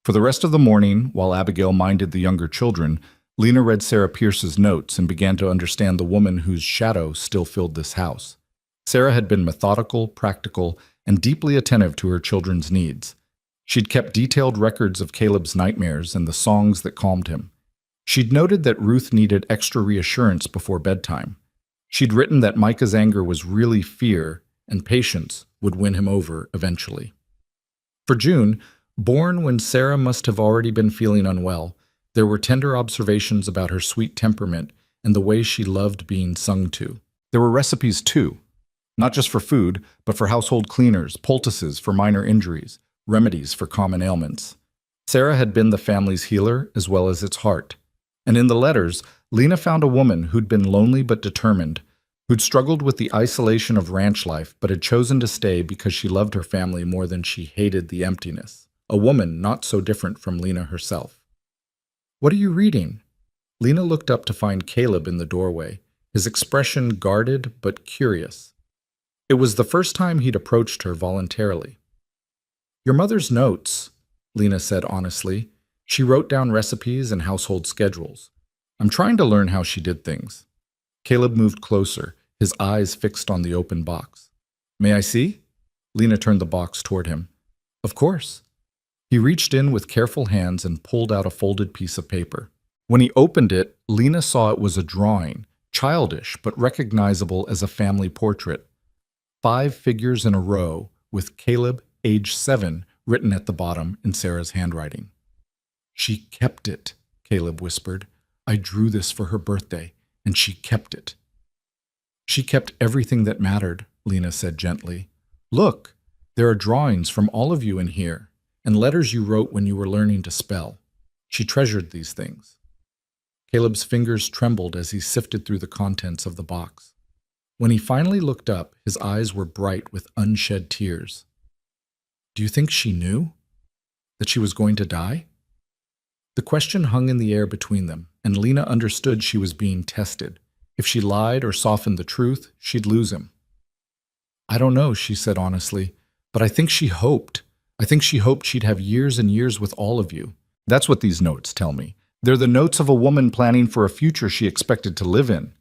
[SPEAKER 1] For the rest of the morning, while Abigail minded the younger children, Lena read Sarah Pierce's notes and began to understand the woman whose shadow still filled this house. Sarah had been methodical, practical, and deeply attentive to her children's needs. She'd kept detailed records of Caleb's nightmares and the songs that calmed him. She'd noted that Ruth needed extra reassurance before bedtime. She'd written that Micah's anger was really fear, and patience would win him over eventually. For June, born when Sarah must have already been feeling unwell, there were tender observations about her sweet temperament and the way she loved being sung to. There were recipes too, not just for food, but for household cleaners, poultices for minor injuries, remedies for common ailments. Sarah had been the family's healer as well as its heart. And in the letters, Lena found a woman who'd been lonely but determined, who'd struggled with the isolation of ranch life but had chosen to stay because she loved her family more than she hated the emptiness. A woman not so different from Lena herself. "What are you reading?" Lena looked up to find Caleb in the doorway, his expression guarded but curious. It was the first time he'd approached her voluntarily. "Your mother's notes," Lena said honestly. "She wrote down recipes and household schedules. I'm trying to learn how she did things." Caleb moved closer, his eyes fixed on the open box. "May I see?" Lena turned the box toward him. "Of course." He reached in with careful hands and pulled out a folded piece of paper. When he opened it, Lena saw it was a drawing, childish but recognizable as a family portrait. 5 figures in a row, with Caleb, age 7, written at the bottom in Sarah's handwriting. "She kept it," Caleb whispered. "I drew this for her birthday, and she kept it." "She kept everything that mattered," Lena said gently. "Look, there are drawings from all of you in here, and letters you wrote when you were learning to spell. She treasured these things." Caleb's fingers trembled as he sifted through the contents of the box. When he finally looked up, his eyes were bright with unshed tears. "Do you think she knew? That she was going to die?" The question hung in the air between them, and Lena understood she was being tested. If she lied or softened the truth, she'd lose him. "I don't know," she said honestly, "but I think she hoped. I think she hoped she'd have years and years with all of you. That's what these notes tell me. They're the notes of a woman planning for a future she expected to live in."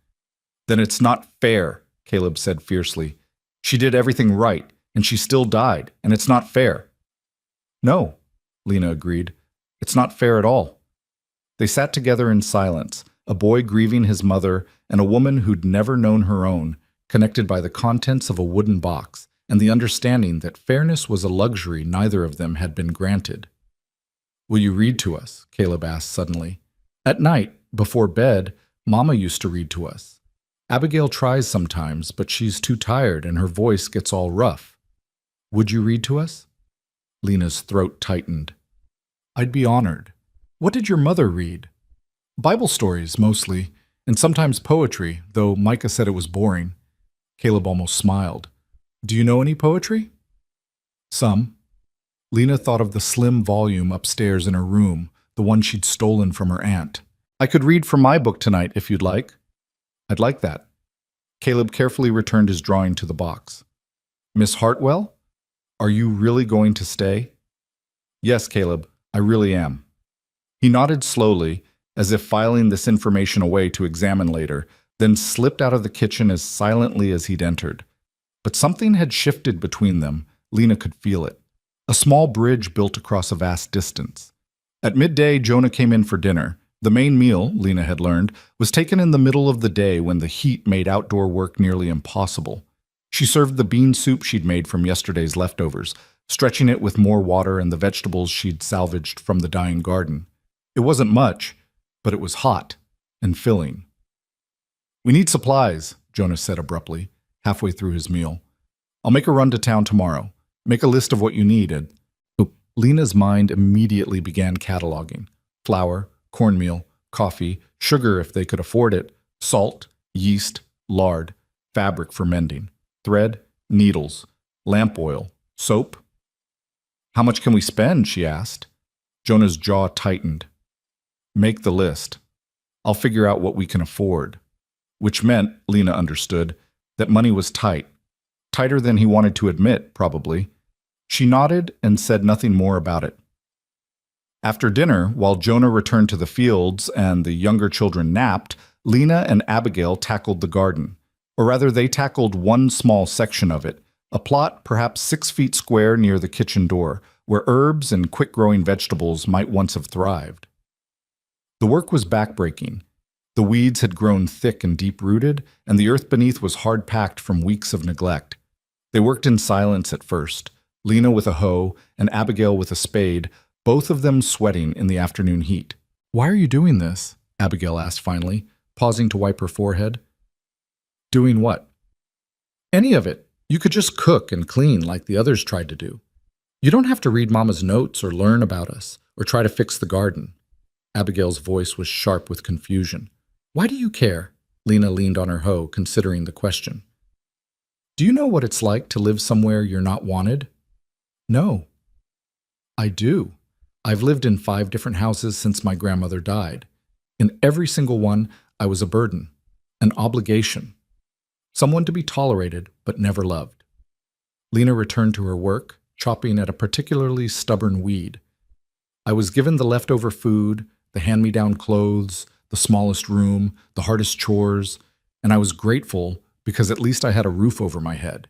[SPEAKER 1] "Then it's not fair," Caleb said fiercely. "She did everything right, and she still died, and it's not fair." "No," Lena agreed. "It's not fair at all." They sat together in silence, a boy grieving his mother and a woman who'd never known her own, connected by the contents of a wooden box, and the understanding that fairness was a luxury neither of them had been granted. "Will you read to us?" Caleb asked suddenly. "At night, before bed, Mama used to read to us. Abigail tries sometimes, but she's too tired and her voice gets all rough. Would you read to us?" Lena's throat tightened. "I'd be honored. What did your mother read?" "Bible stories, mostly, and sometimes poetry, though Micah said it was boring." Caleb almost smiled. Do you know any poetry? Some. Lena thought of the slim volume upstairs in her room, the one she'd stolen from her aunt. I could read from my book tonight if you'd like. I'd like that. Caleb carefully returned his drawing to the box. Miss Hartwell, are you really going to stay? Yes, Caleb, I really am. He nodded slowly, as if filing this information away to examine later, then slipped out of the kitchen as silently as he'd entered. But something had shifted between them. Lena could feel it. A small bridge built across a vast distance. At midday, Jonah came in for dinner. The main meal, Lena had learned, was taken in the middle of the day when the heat made outdoor work nearly impossible. She served the bean soup she'd made from yesterday's leftovers, stretching it with more water and the vegetables she'd salvaged from the dying garden. It wasn't much, but it was hot and filling. We need supplies, Jonah said abruptly, halfway through his meal. I'll make a run to town tomorrow. Make a list of what you need and... Lena's mind immediately began cataloging. Flour, cornmeal, coffee, sugar if they could afford it, salt, yeast, lard, fabric for mending, thread, needles, lamp oil, soap. How much can we spend? She asked. Jonah's jaw tightened. Make the list. I'll figure out what we can afford. Which meant, Lena understood, that money was tight. Tighter than he wanted to admit, probably. She nodded and said nothing more about it. After dinner, while Jonah returned to the fields and the younger children napped, Lena and Abigail tackled the garden. Or rather, they tackled one small section of it, a plot perhaps 6 feet square near the kitchen door, where herbs and quick-growing vegetables might once have thrived. The work was backbreaking. The weeds had grown thick and deep-rooted, and the earth beneath was hard-packed from weeks of neglect. They worked in silence at first, Lena with a hoe and Abigail with a spade, both of them sweating in the afternoon heat. Why are you doing this? Abigail asked finally, pausing to wipe her forehead. Doing what? Any of it. You could just cook and clean like the others tried to do. You don't have to read Mama's notes or learn about us or try to fix the garden. Abigail's voice was sharp with confusion. Why do you care? Lena leaned on her hoe, considering the question. Do you know what it's like to live somewhere you're not wanted? No. I do. I've lived in 5 different houses since my grandmother died. In every single one, I was a burden, an obligation, someone to be tolerated but never loved. Lena returned to her work, chopping at a particularly stubborn weed. I was given the leftover food, the hand-me-down clothes, the smallest room, the hardest chores, and I was grateful because at least I had a roof over my head.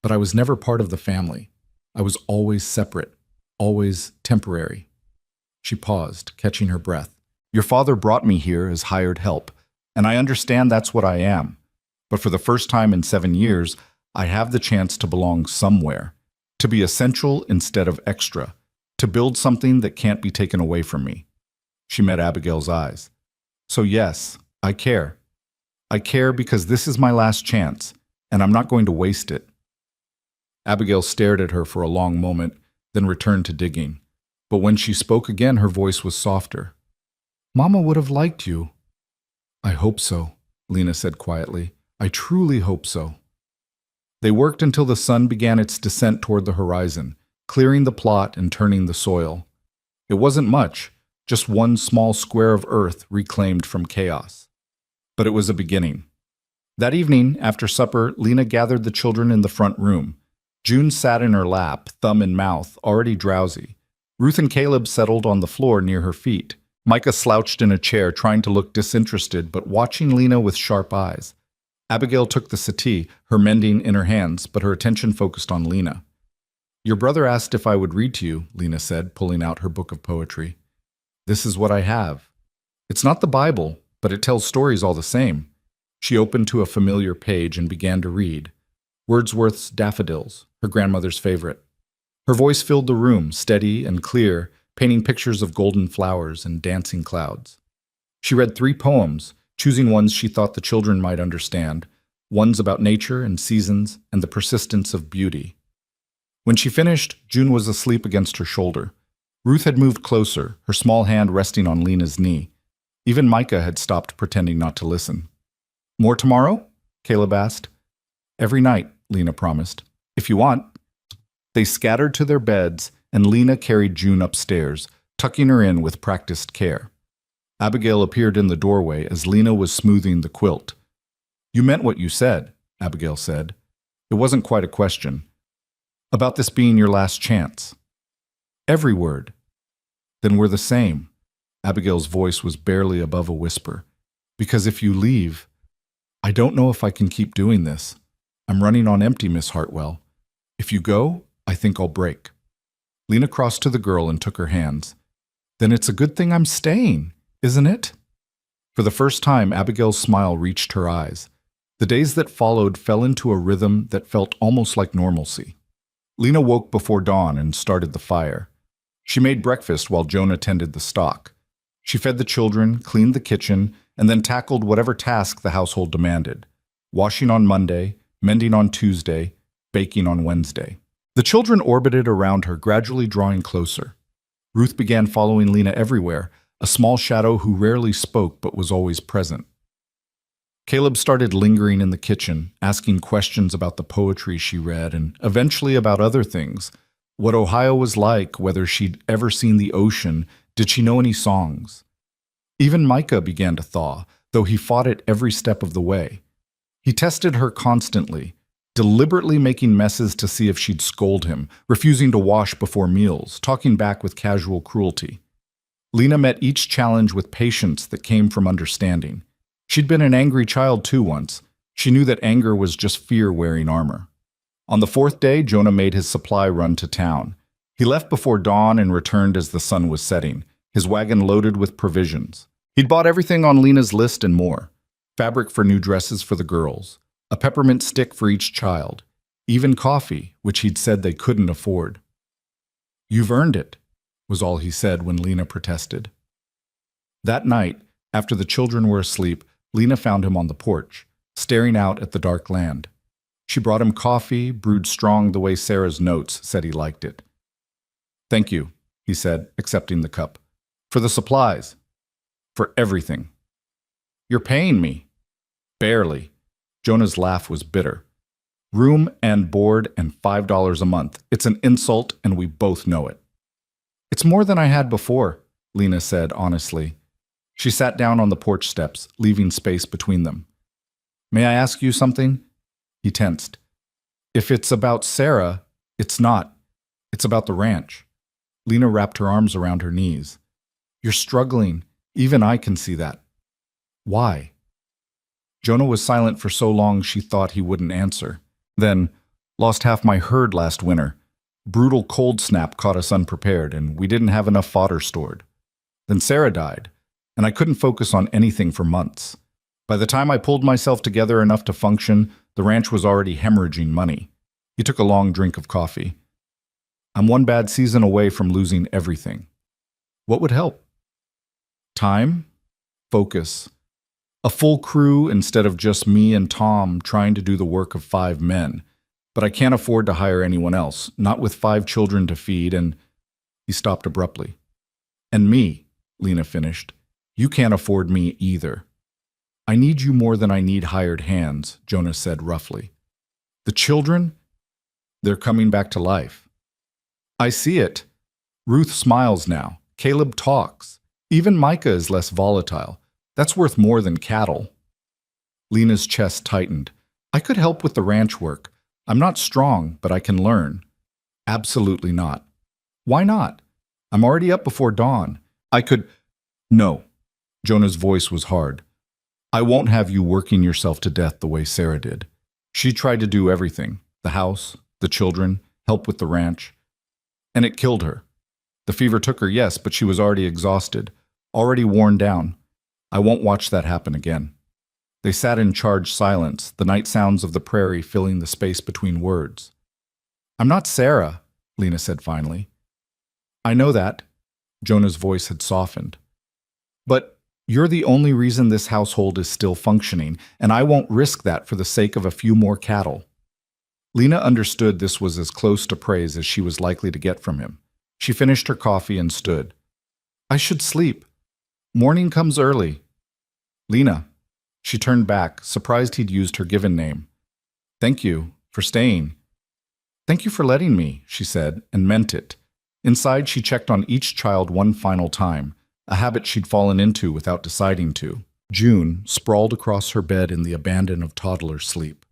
[SPEAKER 1] But I was never part of the family. I was always separate, always temporary. She paused, catching her breath. Your father brought me here as hired help, and I understand that's what I am. But for the first time in 7 years, I have the chance to belong somewhere, to be essential instead of extra, to build something that can't be taken away from me. She met Abigail's eyes. So yes, I care. I care because this is my last chance, and I'm not going to waste it. Abigail stared at her for a long moment, then returned to digging. But when she spoke again, her voice was softer. Mama would have liked you. I hope so, Lena said quietly. I truly hope so. They worked until the sun began its descent toward the horizon, clearing the plot and turning the soil. It wasn't much, just one small square of earth reclaimed from chaos. But it was a beginning. That evening, after supper, Lena gathered the children in the front room. June sat in her lap, thumb in mouth, already drowsy. Ruth and Caleb settled on the floor near her feet. Micah slouched in a chair, trying to look disinterested, but watching Lena with sharp eyes. Abigail took the settee, her mending in her hands, but her attention focused on Lena. Your brother asked if I would read to you, Lena said, pulling out her book of poetry. This is what I have. It's not the Bible, but it tells stories all the same. She opened to a familiar page and began to read. Wordsworth's Daffodils, her grandmother's favorite. Her voice filled the room, steady and clear, painting pictures of golden flowers and dancing clouds. She read 3 poems, choosing ones she thought the children might understand, ones about nature and seasons and the persistence of beauty. When she finished, June was asleep against her shoulder. Ruth had moved closer, her small hand resting on Lena's knee. Even Micah had stopped pretending not to listen. More tomorrow? Caleb asked. Every night, Lena promised. If you want. They scattered to their beds, and Lena carried June upstairs, tucking her in with practiced care. Abigail appeared in the doorway as Lena was smoothing the quilt. You meant what you said, Abigail said. It wasn't quite a question. About this being your last chance. Every word. Then we're the same. Abigail's voice was barely above a whisper. Because if you leave, I don't know if I can keep doing this. I'm running on empty, Miss Hartwell. If you go, I think I'll break. Lena crossed to the girl and took her hands. Then it's a good thing I'm staying, isn't it? For the first time, Abigail's smile reached her eyes. The days that followed fell into a rhythm that felt almost like normalcy. Lena woke before dawn and started the fire. She made breakfast while Jonah tended the stock. She fed the children, cleaned the kitchen, and then tackled whatever task the household demanded. Washing on Monday, mending on Tuesday, baking on Wednesday. The children orbited around her, gradually drawing closer. Ruth began following Lena everywhere, a small shadow who rarely spoke but was always present. Caleb started lingering in the kitchen, asking questions about the poetry she read and eventually about other things. What Ohio was like, whether she'd ever seen the ocean, did she know any songs? Even Micah began to thaw, though he fought it every step of the way. He tested her constantly, deliberately making messes to see if she'd scold him, refusing to wash before meals, talking back with casual cruelty. Lena met each challenge with patience that came from understanding. She'd been an angry child too once. She knew that anger was just fear wearing armor. On the fourth day, Jonah made his supply run to town. He left before dawn and returned as the sun was setting, his wagon loaded with provisions. He'd bought everything on Lena's list and more. Fabric for new dresses for the girls, a peppermint stick for each child, even coffee, which he'd said they couldn't afford. You've earned it, was all he said when Lena protested. That night, after the children were asleep, Lena found him on the porch, staring out at the dark land. She brought him coffee, brewed strong the way Sarah's notes said he liked it. Thank you, he said, accepting the cup. For the supplies. For everything. You're paying me. Barely. Jonah's laugh was bitter. Room and board and $5 a month. It's an insult and we both know it. It's more than I had before, Lena said honestly. She sat down on the porch steps, leaving space between them. May I ask you something? He tensed. If it's about Sarah, it's not. It's about the ranch. Lena wrapped her arms around her knees. You're struggling. Even I can see that. Why? Jonah was silent for so long she thought he wouldn't answer. Then, lost half my herd last winter. Brutal cold snap caught us unprepared, and we didn't have enough fodder stored. Then Sarah died, and I couldn't focus on anything for months. By the time I pulled myself together enough to function, the ranch was already hemorrhaging money. He took a long drink of coffee. I'm one bad season away from losing everything. What would help? Time? Focus. A full crew instead of just me and Tom trying to do the work of 5 men. But I can't afford to hire anyone else, not with 5 children to feed, and... He stopped abruptly. And me, Lena finished. You can't afford me either. I need you more than I need hired hands, Jonah said roughly. The children? They're coming back to life. I see it. Ruth smiles now. Caleb talks. Even Micah is less volatile. That's worth more than cattle. Lena's chest tightened. I could help with the ranch work. I'm not strong, but I can learn. Absolutely not. Why not? I'm already up before dawn. I could... No. Jonah's voice was hard. I won't have you working yourself to death the way Sarah did. She tried to do everything. The house, the children, help with the ranch. And it killed her. The fever took her, yes, but she was already exhausted, already worn down. I won't watch that happen again. They sat in charged silence, the night sounds of the prairie filling the space between words. I'm not Sarah, Lena said finally. I know that. Jonah's voice had softened. But you're the only reason this household is still functioning, and I won't risk that for the sake of a few more cattle. Lena understood this was as close to praise as she was likely to get from him. She finished her coffee and stood. I should sleep. Morning comes early. Lena. She turned back, surprised he'd used her given name. Thank you for staying. "Thank you for letting me," she said, and meant it. Inside, she checked on each child one final time, a habit she'd fallen into without deciding to. June sprawled across her bed in the abandon of toddler sleep.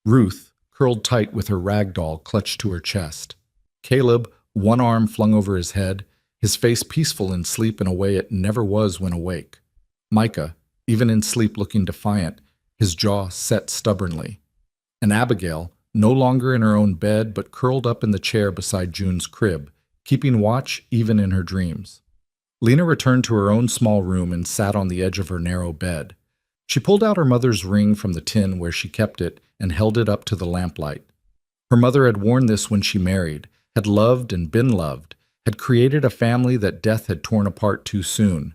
[SPEAKER 1] Ruth, curled tight with her rag doll clutched to her chest. Caleb, one arm flung over his head, his face peaceful in sleep in a way it never was when awake. Micah, even in sleep looking defiant, his jaw set stubbornly. And Abigail, no longer in her own bed but curled up in the chair beside June's crib, keeping watch even in her dreams. Lena returned to her own small room and sat on the edge of her narrow bed. She pulled out her mother's ring from the tin where she kept it and held it up to the lamplight. Her mother had worn this when she married, had loved and been loved, had created a family that death had torn apart too soon.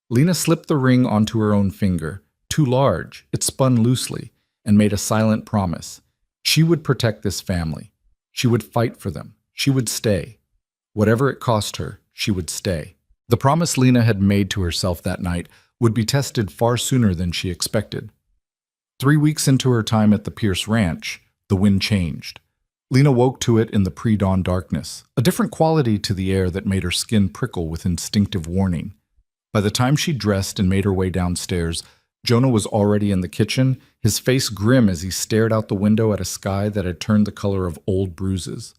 [SPEAKER 1] Lena slipped the ring onto her own finger. Too large, it spun loosely, and made a silent promise. She would protect this family. She would fight for them. She would stay. Whatever it cost her, she would stay. The promise Lena had made to herself that night would be tested far sooner than she expected. 3 weeks into her time at the Pierce Ranch, the wind changed. Lena woke to it in the pre-dawn darkness, a different quality to the air that made her skin prickle with instinctive warning. By the time she dressed and made her way downstairs, Jonah was already in the kitchen, his face grim as he stared out the window at a sky that had turned the color of old bruises.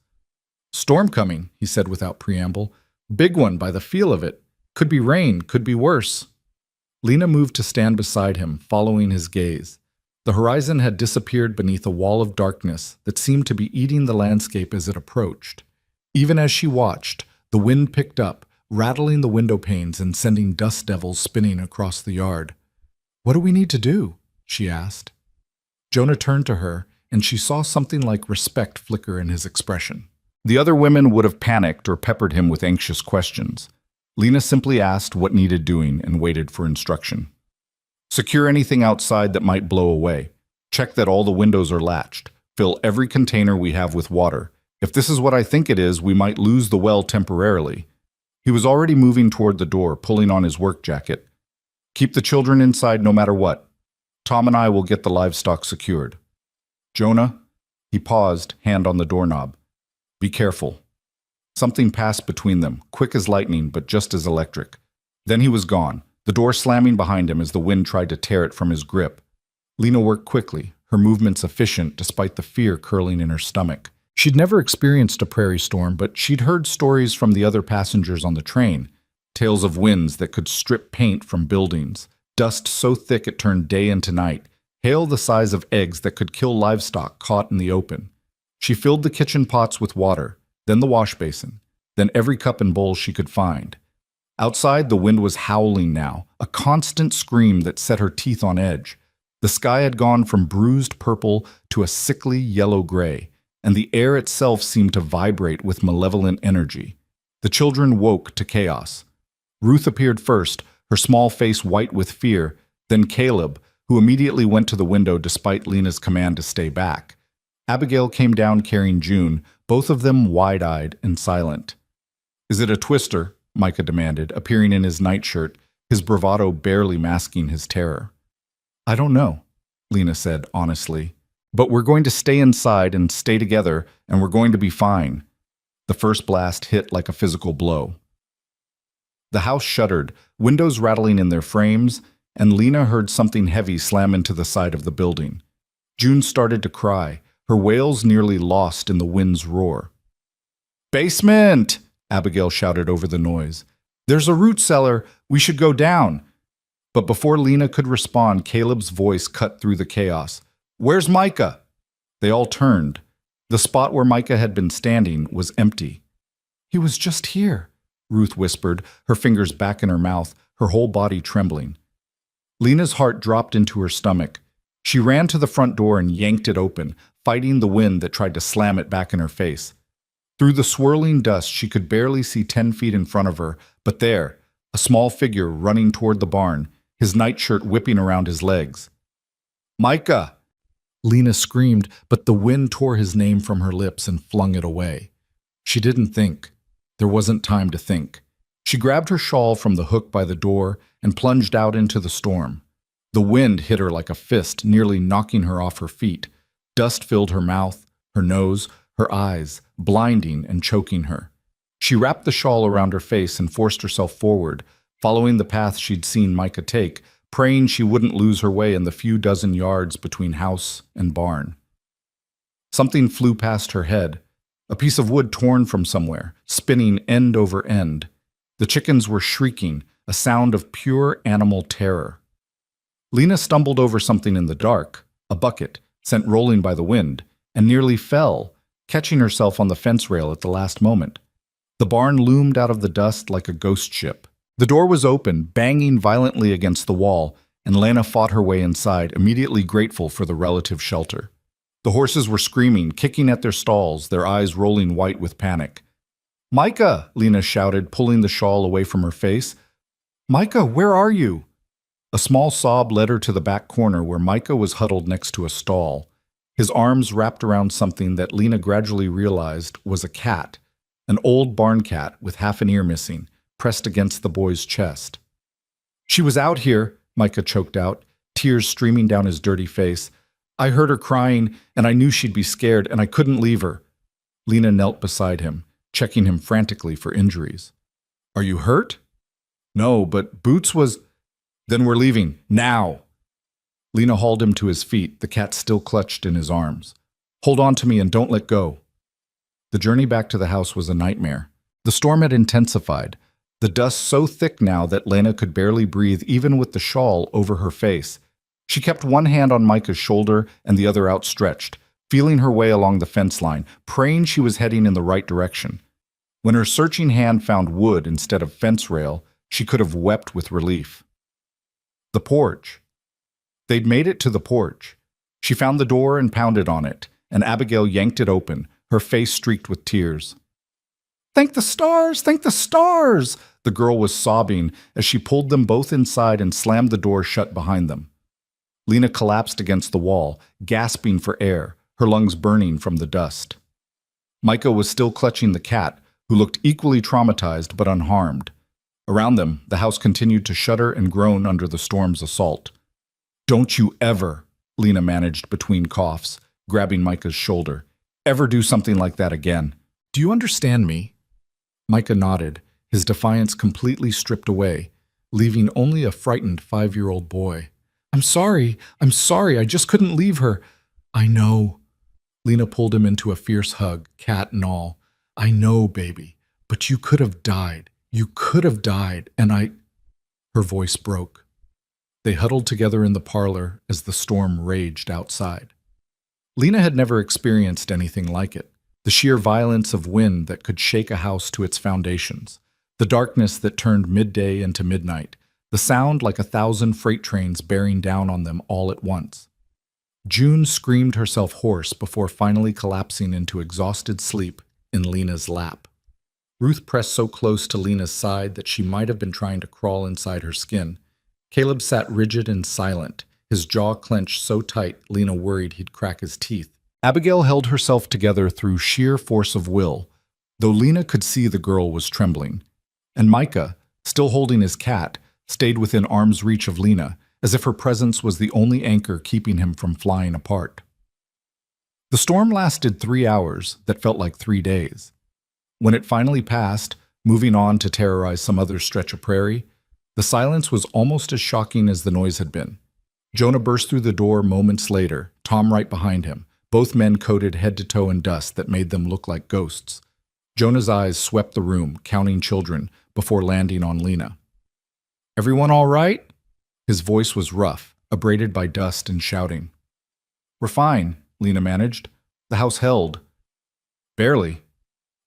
[SPEAKER 1] "Storm coming," he said without preamble. "Big one by the feel of it. Could be rain, could be worse." Lena moved to stand beside him, following his gaze. The horizon had disappeared beneath a wall of darkness that seemed to be eating the landscape as it approached. Even as she watched, the wind picked up, rattling the window panes and sending dust devils spinning across the yard. "What do we need to do?" she asked. Jonah turned to her, and she saw something like respect flicker in his expression. The other women would have panicked or peppered him with anxious questions. Lena simply asked what needed doing and waited for instruction. "Secure anything outside that might blow away. Check that all the windows are latched. Fill every container we have with water. If this is what I think it is, we might lose the well temporarily." He was already moving toward the door, pulling on his work jacket. "Keep the children inside no matter what. Tom and I will get the livestock secured." "Jonah?" He paused, hand on the doorknob. "Be careful." Something passed between them, quick as lightning but just as electric. Then he was gone, the door slamming behind him as the wind tried to tear it from his grip. Lena worked quickly, her movements efficient despite the fear curling in her stomach. She'd never experienced a prairie storm, but she'd heard stories from the other passengers on the train, tales of winds that could strip paint from buildings, dust so thick it turned day into night, hail the size of eggs that could kill livestock caught in the open. She filled the kitchen pots with water, then the wash basin, then every cup and bowl she could find. Outside, the wind was howling now, a constant scream that set her teeth on edge. The sky had gone from bruised purple to a sickly yellow-gray, and the air itself seemed to vibrate with malevolent energy. The children woke to chaos. Ruth appeared first, her small face white with fear, then Caleb, who immediately went to the window despite Lena's command to stay back. Abigail came down carrying June, both of them wide-eyed and silent. "Is it a twister?" Micah demanded, appearing in his nightshirt, his bravado barely masking his terror. "I don't know," Lena said honestly. "But we're going to stay inside and stay together, and we're going to be fine." The first blast hit like a physical blow. The house shuddered, windows rattling in their frames, and Lena heard something heavy slam into the side of the building. June started to cry, her wails nearly lost in the wind's roar. "Basement!" Abigail shouted over the noise. "There's a root cellar. We should go down." But before Lena could respond, Caleb's voice cut through the chaos. "Where's Micah?" They all turned. The spot where Micah had been standing was empty. "He was just here," Ruth whispered, her fingers back in her mouth, her whole body trembling. Lena's heart dropped into her stomach. She ran to the front door and yanked it open, fighting the wind that tried to slam it back in her face. Through the swirling dust, she could barely see 10 feet in front of her, but there, a small figure running toward the barn, his nightshirt whipping around his legs. "Micah!" Lena screamed, but the wind tore his name from her lips and flung it away. She didn't think. There wasn't time to think. She grabbed her shawl from the hook by the door and plunged out into the storm. The wind hit her like a fist, nearly knocking her off her feet. Dust filled her mouth, her nose, her eyes blinding and choking her. She wrapped the shawl around her face and forced herself forward, following the path she'd seen Micah take, praying she wouldn't lose her way in the few dozen yards between house and barn. Something flew past her head, a piece of wood torn from somewhere, spinning end over end. The chickens were shrieking, a sound of pure animal terror. Lena stumbled over something in the dark, a bucket, sent rolling by the wind, and nearly fell, catching herself on the fence rail at the last moment. The barn loomed out of the dust like a ghost ship. The door was open, banging violently against the wall, and Lena fought her way inside, immediately grateful for the relative shelter. The horses were screaming, kicking at their stalls, their eyes rolling white with panic. "Micah!" Lena shouted, pulling the shawl away from her face. "Micah, where are you?" A small sob led her to the back corner where Micah was huddled next to a stall, his arms wrapped around something that Lena gradually realized was a cat, an old barn cat with half an ear missing, pressed against the boy's chest. "She was out here," Micah choked out, tears streaming down his dirty face. "I heard her crying, and I knew she'd be scared, and I couldn't leave her." Lena knelt beside him, checking him frantically for injuries. "Are you hurt?" "No, but Boots was—" "Then we're leaving, now!" Lena hauled him to his feet, the cat still clutched in his arms. "Hold on to me and don't let go." The journey back to the house was a nightmare. The storm had intensified, the dust so thick now that Lena could barely breathe even with the shawl over her face. She kept one hand on Micah's shoulder and the other outstretched, feeling her way along the fence line, praying she was heading in the right direction. When her searching hand found wood instead of fence rail, she could have wept with relief. The porch. They'd made it to the porch. She found the door and pounded on it, and Abigail yanked it open, her face streaked with tears. "Thank the stars! Thank the stars!" The girl was sobbing as she pulled them both inside and slammed the door shut behind them. Lena collapsed against the wall, gasping for air, her lungs burning from the dust. Micah was still clutching the cat, who looked equally traumatized but unharmed. Around them, the house continued to shudder and groan under the storm's assault. "Don't you ever," Lena managed between coughs, grabbing Micah's shoulder, "ever do something like that again. Do you understand me?" Micah nodded, his defiance completely stripped away, leaving only a frightened 5-year-old boy. I'm sorry, I just couldn't leave her." "I know." Lena pulled him into a fierce hug, cat and all. "I know, baby, but you could have died. You could have died, and I—" Her voice broke. They huddled together in the parlor as the storm raged outside. Lena had never experienced anything like it. The sheer violence of wind that could shake a house to its foundations, the darkness that turned midday into midnight, the sound like 1,000 freight trains bearing down on them all at once. June screamed herself hoarse before finally collapsing into exhausted sleep in Lena's lap. Ruth pressed so close to Lena's side that she might have been trying to crawl inside her skin. Caleb sat rigid and silent, his jaw clenched so tight Lena worried he'd crack his teeth. Abigail held herself together through sheer force of will, though Lena could see the girl was trembling. And Micah, still holding his cat, stayed within arm's reach of Lena, as if her presence was the only anchor keeping him from flying apart. The storm lasted 3 hours that felt like 3 days. When it finally passed, moving on to terrorize some other stretch of prairie, the silence was almost as shocking as the noise had been. Jonah burst through the door moments later, Tom right behind him, both men coated head to toe in dust that made them look like ghosts. Jonah's eyes swept the room, counting children, before landing on Lena. "Everyone all right?" His voice was rough, abraded by dust and shouting. "We're fine," Lena managed. "The house held." "Barely."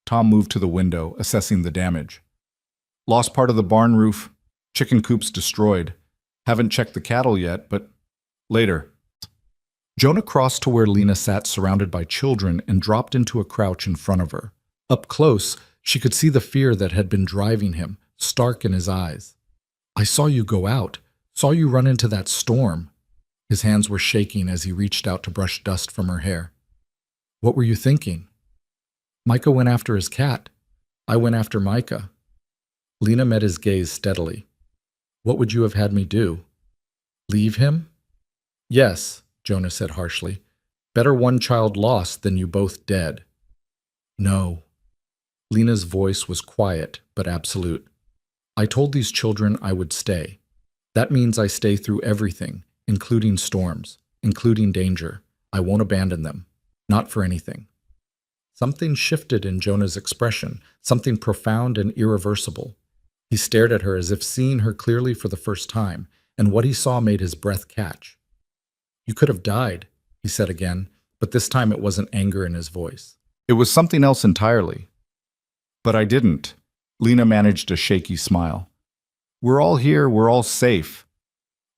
[SPEAKER 1] Tom moved to the window, assessing the damage. "Lost part of the barn roof. Chicken coops destroyed. Haven't checked the cattle yet, but later." Jonah crossed to where Lena sat surrounded by children and dropped into a crouch in front of her. Up close, she could see the fear that had been driving him, stark in his eyes. "I saw you go out, saw you run into that storm." His hands were shaking as he reached out to brush dust from her hair. "What were you thinking?" "Micah went after his cat. I went after Micah." Lena met his gaze steadily. "What would you have had me do? Leave him?" "Yes," Jonah said harshly. "Better one child lost than you both dead." No. Lena's voice was quiet but absolute. I told these children I would stay. That means I stay through everything, including storms, including danger. I won't abandon them. Not for anything. Something shifted in Jonah's expression, something profound and irreversible. He stared at her as if seeing her clearly for the first time, and what he saw made his breath catch. You could have died, he said again, but this time it wasn't anger in his voice. It was something else entirely. But I didn't. Lena managed a shaky smile. We're all here, we're all safe.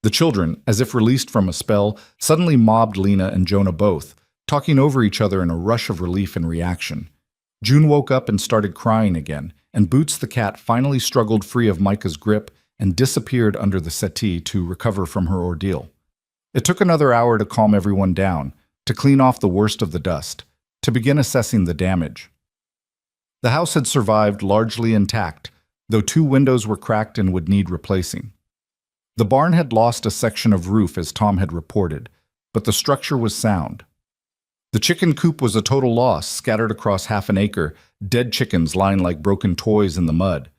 [SPEAKER 1] The children, as if released from a spell, suddenly mobbed Lena and Jonah both, talking over each other in a rush of relief and reaction. June woke up and started crying again, and Boots the cat finally struggled free of Micah's grip and disappeared under the settee to recover from her ordeal. It took another hour to calm everyone down, to clean off the worst of the dust, to begin assessing the damage. The house had survived largely intact, though 2 windows were cracked and would need replacing. The barn had lost a section of roof, as Tom had reported, but the structure was sound. The chicken coop was a total loss, scattered across half an acre, dead chickens lying like broken toys in the mud.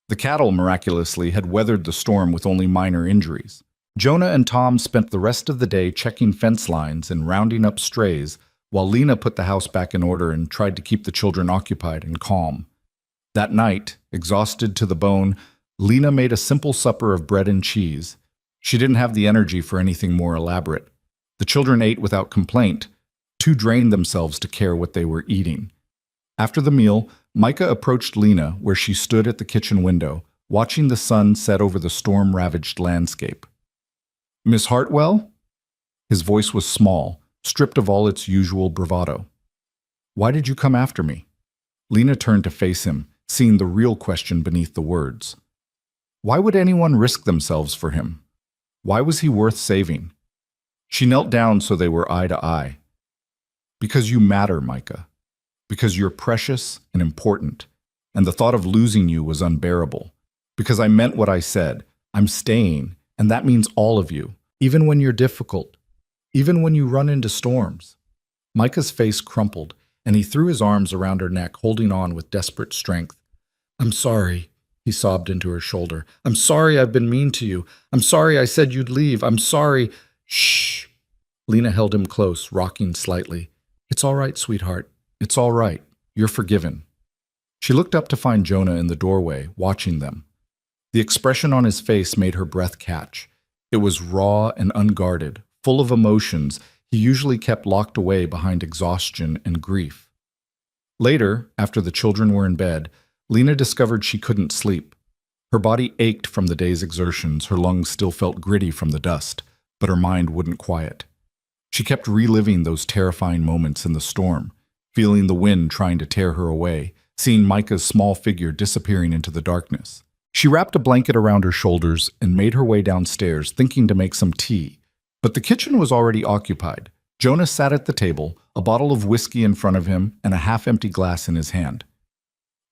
[SPEAKER 1] The cattle, miraculously, had weathered the storm with only minor injuries. Jonah and Tom spent the rest of the day checking fence lines and rounding up strays, while Lena put the house back in order and tried to keep the children occupied and calm. That night, exhausted to the bone, Lena made a simple supper of bread and cheese. She didn't have the energy for anything more elaborate. The children ate without complaint, too drained themselves to care what they were eating. After the meal, Micah approached Lena where she stood at the kitchen window, watching the sun set over the storm-ravaged landscape. Miss Hartwell? His voice was small, stripped of all its usual bravado. Why did you come after me? Lena turned to face him, seeing the real question beneath the words. Why would anyone risk themselves for him? Why was he worth saving? She knelt down so they were eye to eye. Because you matter, Micah. Because you're precious and important, and the thought of losing you was unbearable. Because I meant what I said. I'm staying, and that means all of you, even when you're difficult, even when you run into storms. Micah's face crumpled, and he threw his arms around her neck, holding on with desperate strength. I'm sorry, he sobbed into her shoulder. I'm sorry I've been mean to you. I'm sorry I said you'd leave. I'm sorry. Shh. Lena held him close, rocking slightly. It's all right, sweetheart. It's all right. You're forgiven. She looked up to find Jonah in the doorway, watching them. The expression on his face made her breath catch. It was raw and unguarded, full of emotions he usually kept locked away behind exhaustion and grief. Later, after the children were in bed, Lena discovered she couldn't sleep. Her body ached from the day's exertions, her lungs still felt gritty from the dust, but her mind wouldn't quiet. She kept reliving those terrifying moments in the storm, feeling the wind trying to tear her away, seeing Micah's small figure disappearing into the darkness. She wrapped a blanket around her shoulders and made her way downstairs, thinking to make some tea. But the kitchen was already occupied. Jonah sat at the table, a bottle of whiskey in front of him and a half-empty glass in his hand.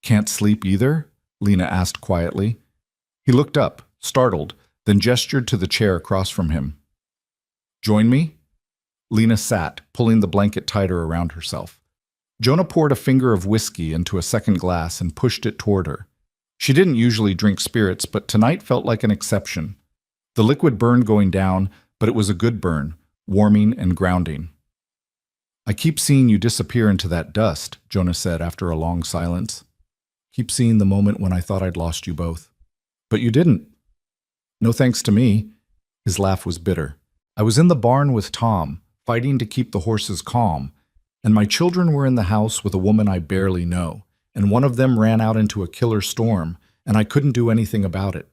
[SPEAKER 1] Can't sleep either? Lena asked quietly. He looked up, startled, then gestured to the chair across from him. Join me? Lena sat, pulling the blanket tighter around herself. Jonah poured a finger of whiskey into a second glass and pushed it toward her. She didn't usually drink spirits, but tonight felt like an exception. The liquid burned going down, but it was a good burn, warming and grounding. I keep seeing you disappear into that dust, Jonah said after a long silence. Keep seeing the moment when I thought I'd lost you both. But you didn't. No thanks to me. His laugh was bitter. I was in the barn with Tom, fighting to keep the horses calm, and my children were in the house with a woman I barely know, and one of them ran out into a killer storm, and I couldn't do anything about it.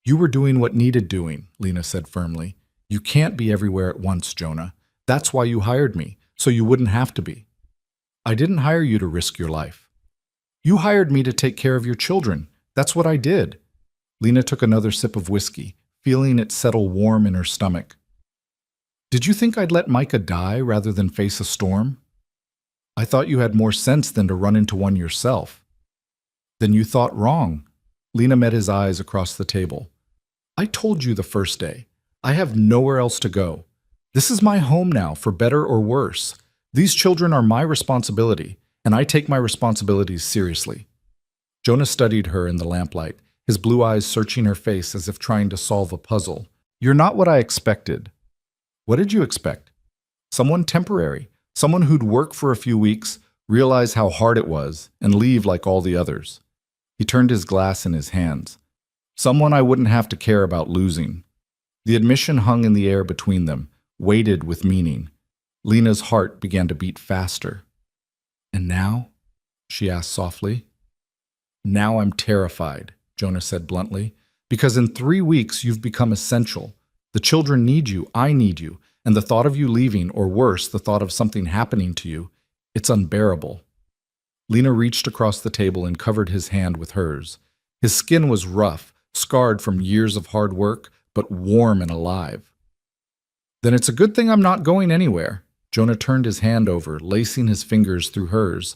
[SPEAKER 1] You were doing what needed doing, Lena said firmly. You can't be everywhere at once, Jonah. That's why you hired me, so you wouldn't have to be. I didn't hire you to risk your life. You hired me to take care of your children. That's what I did. Lena took another sip of whiskey, feeling it settle warm in her stomach. Did you think I'd let Micah die rather than face a storm? I thought you had more sense than to run into one yourself. Then you thought wrong. Lena met his eyes across the table. I told you the first day. I have nowhere else to go. This is my home now, for better or worse. These children are my responsibility, and I take my responsibilities seriously." Jonah studied her in the lamplight, his blue eyes searching her face as if trying to solve a puzzle. "You're not what I expected." "What did you expect?" "Someone temporary, someone who'd work for a few weeks, realize how hard it was, and leave like all the others." He turned his glass in his hands. "Someone I wouldn't have to care about losing." The admission hung in the air between them, weighted with meaning. Lena's heart began to beat faster. "And now?" she asked softly. "Now I'm terrified," Jonah said bluntly, "because in 3 weeks you've become essential. The children need you, I need you, and the thought of you leaving, or worse, the thought of something happening to you, it's unbearable." Lena reached across the table and covered his hand with hers. His skin was rough, scarred from years of hard work, but warm and alive. "Then it's a good thing I'm not going anywhere." Jonah turned his hand over, lacing his fingers through hers.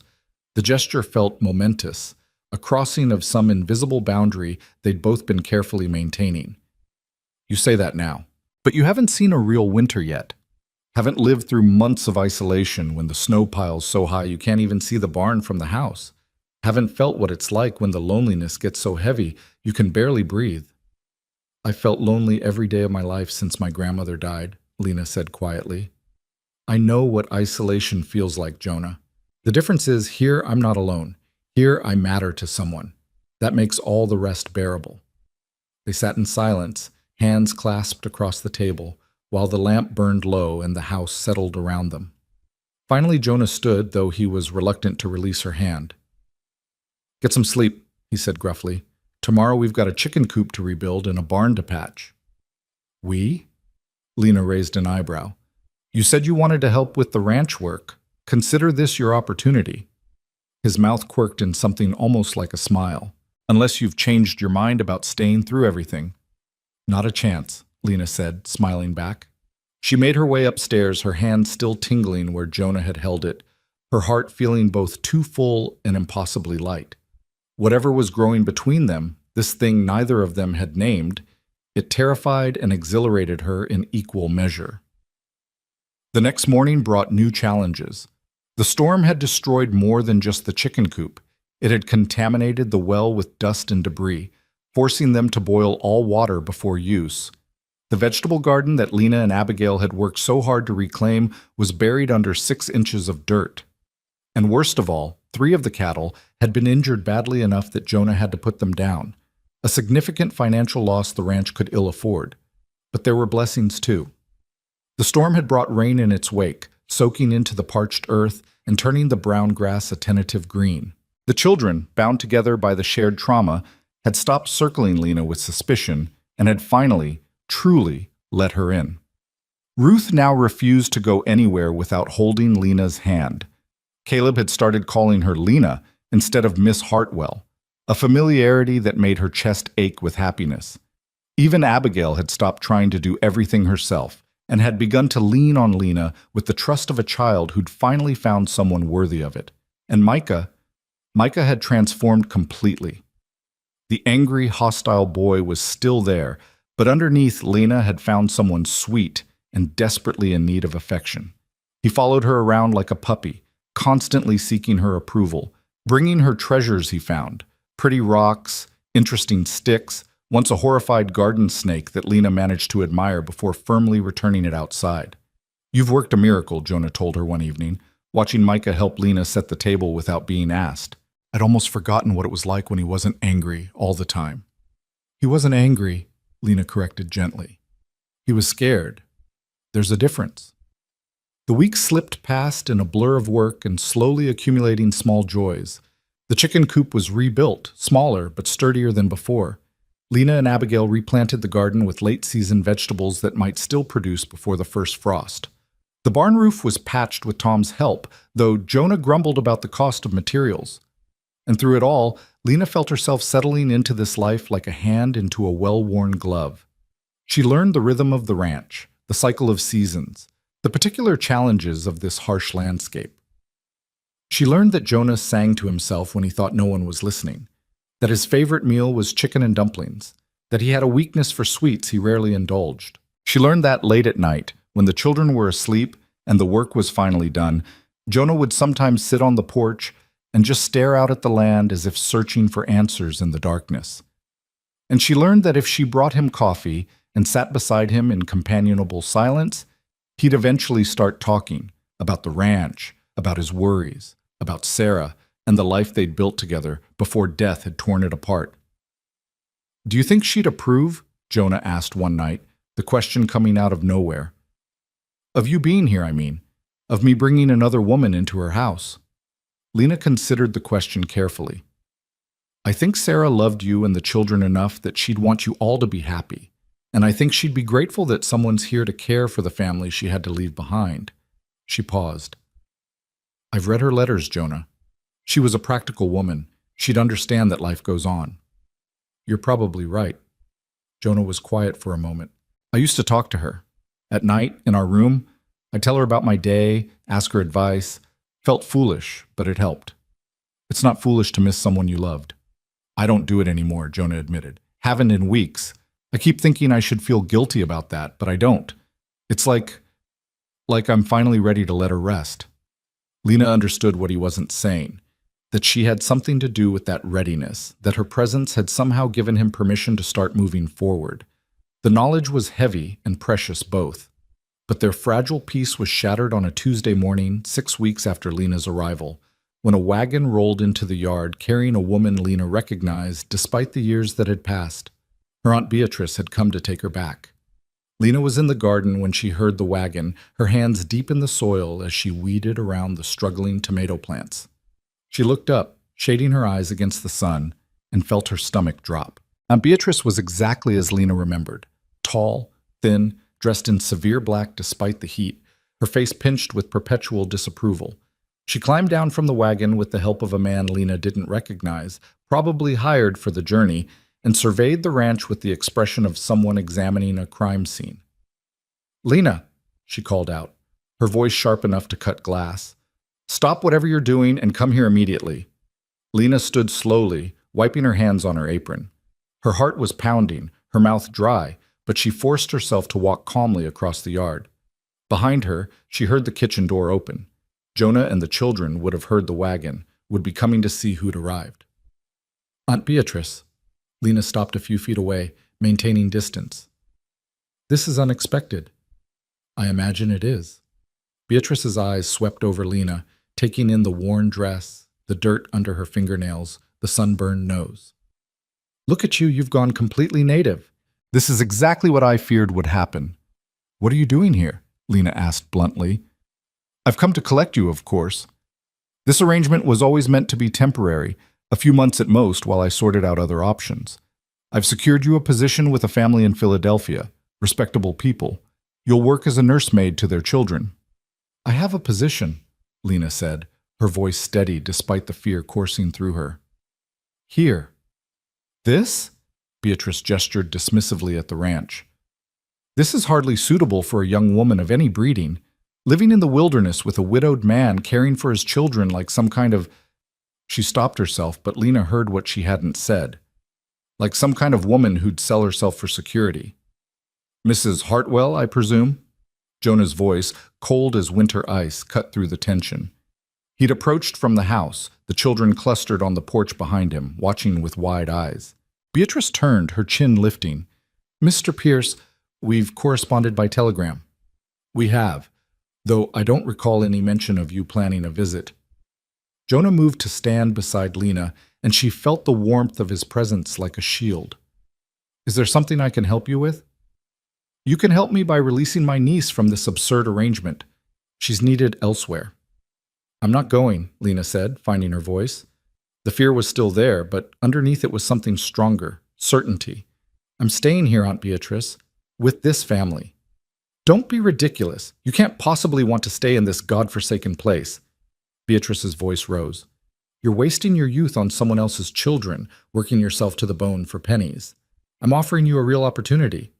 [SPEAKER 1] The gesture felt momentous, a crossing of some invisible boundary they'd both been carefully maintaining. "You say that now, but you haven't seen a real winter yet. Haven't lived through months of isolation when the snow pile's so high you can't even see the barn from the house. Haven't felt what it's like when the loneliness gets so heavy you can barely breathe." "I felt lonely every day of my life since my grandmother died," Lena said quietly. "I know what isolation feels like, Jonah. The difference is here I'm not alone. Here I matter to someone. That makes all the rest bearable." They sat in silence, hands clasped across the table, while the lamp burned low and the house settled around them. Finally Jonah stood, though he was reluctant to release her hand. "Get some sleep," he said gruffly. "Tomorrow we've got a chicken coop to rebuild and a barn to patch." "We?" Lena raised an eyebrow. "You said you wanted to help with the ranch work. Consider this your opportunity." His mouth quirked in something almost like a smile. "Unless you've changed your mind about staying through everything." "Not a chance," Lena said, smiling back. She made her way upstairs, her hand still tingling where Jonah had held it, her heart feeling both too full and impossibly light. Whatever was growing between them, this thing neither of them had named, it terrified and exhilarated her in equal measure. The next morning brought new challenges. The storm had destroyed more than just the chicken coop. It had contaminated the well with dust and debris, forcing them to boil all water before use. The vegetable garden that Lena and Abigail had worked so hard to reclaim was buried under 6 inches of dirt. And worst of all, 3 of the cattle had been injured badly enough that Jonah had to put them down, a significant financial loss the ranch could ill afford. But there were blessings too. The storm had brought rain in its wake, soaking into the parched earth and turning the brown grass a tentative green. The children, bound together by the shared trauma, had stopped circling Lena with suspicion and had finally, truly, let her in. Ruth now refused to go anywhere without holding Lena's hand. Caleb had started calling her Lena instead of Miss Hartwell, a familiarity that made her chest ache with happiness. Even Abigail had stopped trying to do everything herself and had begun to lean on Lena with the trust of a child who'd finally found someone worthy of it. And Micah had transformed completely. The angry, hostile boy was still there, but underneath Lena had found someone sweet and desperately in need of affection. He followed her around like a puppy, constantly seeking her approval, bringing her treasures he found, pretty rocks, interesting sticks, once a horrified garden snake that Lena managed to admire before firmly returning it outside. "You've worked a miracle," Jonah told her one evening, watching Micah help Lena set the table without being asked. "I'd almost forgotten what it was like when he wasn't angry all the time." "He wasn't angry," Lena corrected gently. "He was scared. There's a difference." The weeks slipped past in a blur of work and slowly accumulating small joys. The chicken coop was rebuilt, smaller but sturdier than before. Lena and Abigail replanted the garden with late-season vegetables that might still produce before the first frost. The barn roof was patched with Tom's help, though Jonah grumbled about the cost of materials. And through it all, Lena felt herself settling into this life like a hand into a well-worn glove. She learned the rhythm of the ranch, the cycle of seasons, the particular challenges of this harsh landscape. She learned that Jonah sang to himself when he thought no one was listening, that his favorite meal was chicken and dumplings, that he had a weakness for sweets he rarely indulged. She learned that late at night, when the children were asleep and the work was finally done, Jonah would sometimes sit on the porch and just stare out at the land as if searching for answers in the darkness. And she learned that if she brought him coffee and sat beside him in companionable silence, he'd eventually start talking about the ranch, about his worries, about Sarah, and the life they'd built together before death had torn it apart. "Do you think she'd approve?" Jonah asked one night, the question coming out of nowhere. "Of you being here, I mean. Of me bringing another woman into her house." Lena considered the question carefully. "I think Sarah loved you and the children enough that she'd want you all to be happy. And I think she'd be grateful that someone's here to care for the family she had to leave behind." She paused. "I've read her letters, Jonah. She was a practical woman. She'd understand that life goes on." "You're probably right." Jonah was quiet for a moment. "I used to talk to her. At night, in our room, I'd tell her about my day, ask her advice. Felt foolish, but it helped. It's not foolish to miss someone you loved." "I don't do it anymore," Jonah admitted. "Haven't in weeks. I keep thinking I should feel guilty about that, but I don't. It's like I'm finally ready to let her rest." Lena understood what he wasn't saying, that she had something to do with that readiness, that her presence had somehow given him permission to start moving forward. The knowledge was heavy and precious both. But their fragile peace was shattered on a Tuesday morning, 6 weeks after Lena's arrival, when a wagon rolled into the yard carrying a woman Lena recognized despite the years that had passed. Her Aunt Beatrice had come to take her back. Lena was in the garden when she heard the wagon, her hands deep in the soil as she weeded around the struggling tomato plants. She looked up, shading her eyes against the sun, and felt her stomach drop. Aunt Beatrice was exactly as Lena remembered. Tall, thin, dressed in severe black despite the heat, her face pinched with perpetual disapproval. She climbed down from the wagon with the help of a man Lena didn't recognize, probably hired for the journey, and surveyed the ranch with the expression of someone examining a crime scene. "Lena," she called out, her voice sharp enough to cut glass. "Stop whatever you're doing and come here immediately." Lena stood slowly, wiping her hands on her apron. Her heart was pounding, her mouth dry, but she forced herself to walk calmly across the yard. Behind her, she heard the kitchen door open. Jonah and the children would have heard the wagon, would be coming to see who'd arrived. "Aunt Beatrice." Lena stopped a few feet away, maintaining distance. "This is unexpected." "I imagine it is." Beatrice's eyes swept over Lena, taking in the worn dress, the dirt under her fingernails, the sunburned nose. "Look at you, you've gone completely native." "This is exactly what I feared would happen." "What are you doing here?" Lena asked bluntly. "I've come to collect you, of course. This arrangement was always meant to be temporary, a few months at most while I sorted out other options. I've secured you a position with a family in Philadelphia, respectable people. You'll work as a nursemaid to their children." "I have a position," Lena said, her voice steady despite the fear coursing through her. "Here." "This?" Beatrice gestured dismissively at the ranch. "This is hardly suitable for a young woman of any breeding, living in the wilderness with a widowed man caring for his children like some kind of—" She stopped herself, but Lena heard what she hadn't said. "Like some kind of woman who'd sell herself for security." "Mrs. Hartwell, I presume?" Jonah's voice, cold as winter ice, cut through the tension. He'd approached from the house, the children clustered on the porch behind him, watching with wide eyes. Beatrice turned, her chin lifting. "Mr. Pierce, we've corresponded by telegram." "We have, though I don't recall any mention of you planning a visit." Jonah moved to stand beside Lena, and she felt the warmth of his presence like a shield. "Is there something I can help you with?" "You can help me by releasing my niece from this absurd arrangement. She's needed elsewhere." "I'm not going," Lena said, finding her voice. The fear was still there, but underneath it was something stronger, certainty. "I'm staying here, Aunt Beatrice, with this family." "Don't be ridiculous. You can't possibly want to stay in this godforsaken place." Beatrice's voice rose. "You're wasting your youth on someone else's children, working yourself to the bone for pennies. I'm offering you a real opportunity."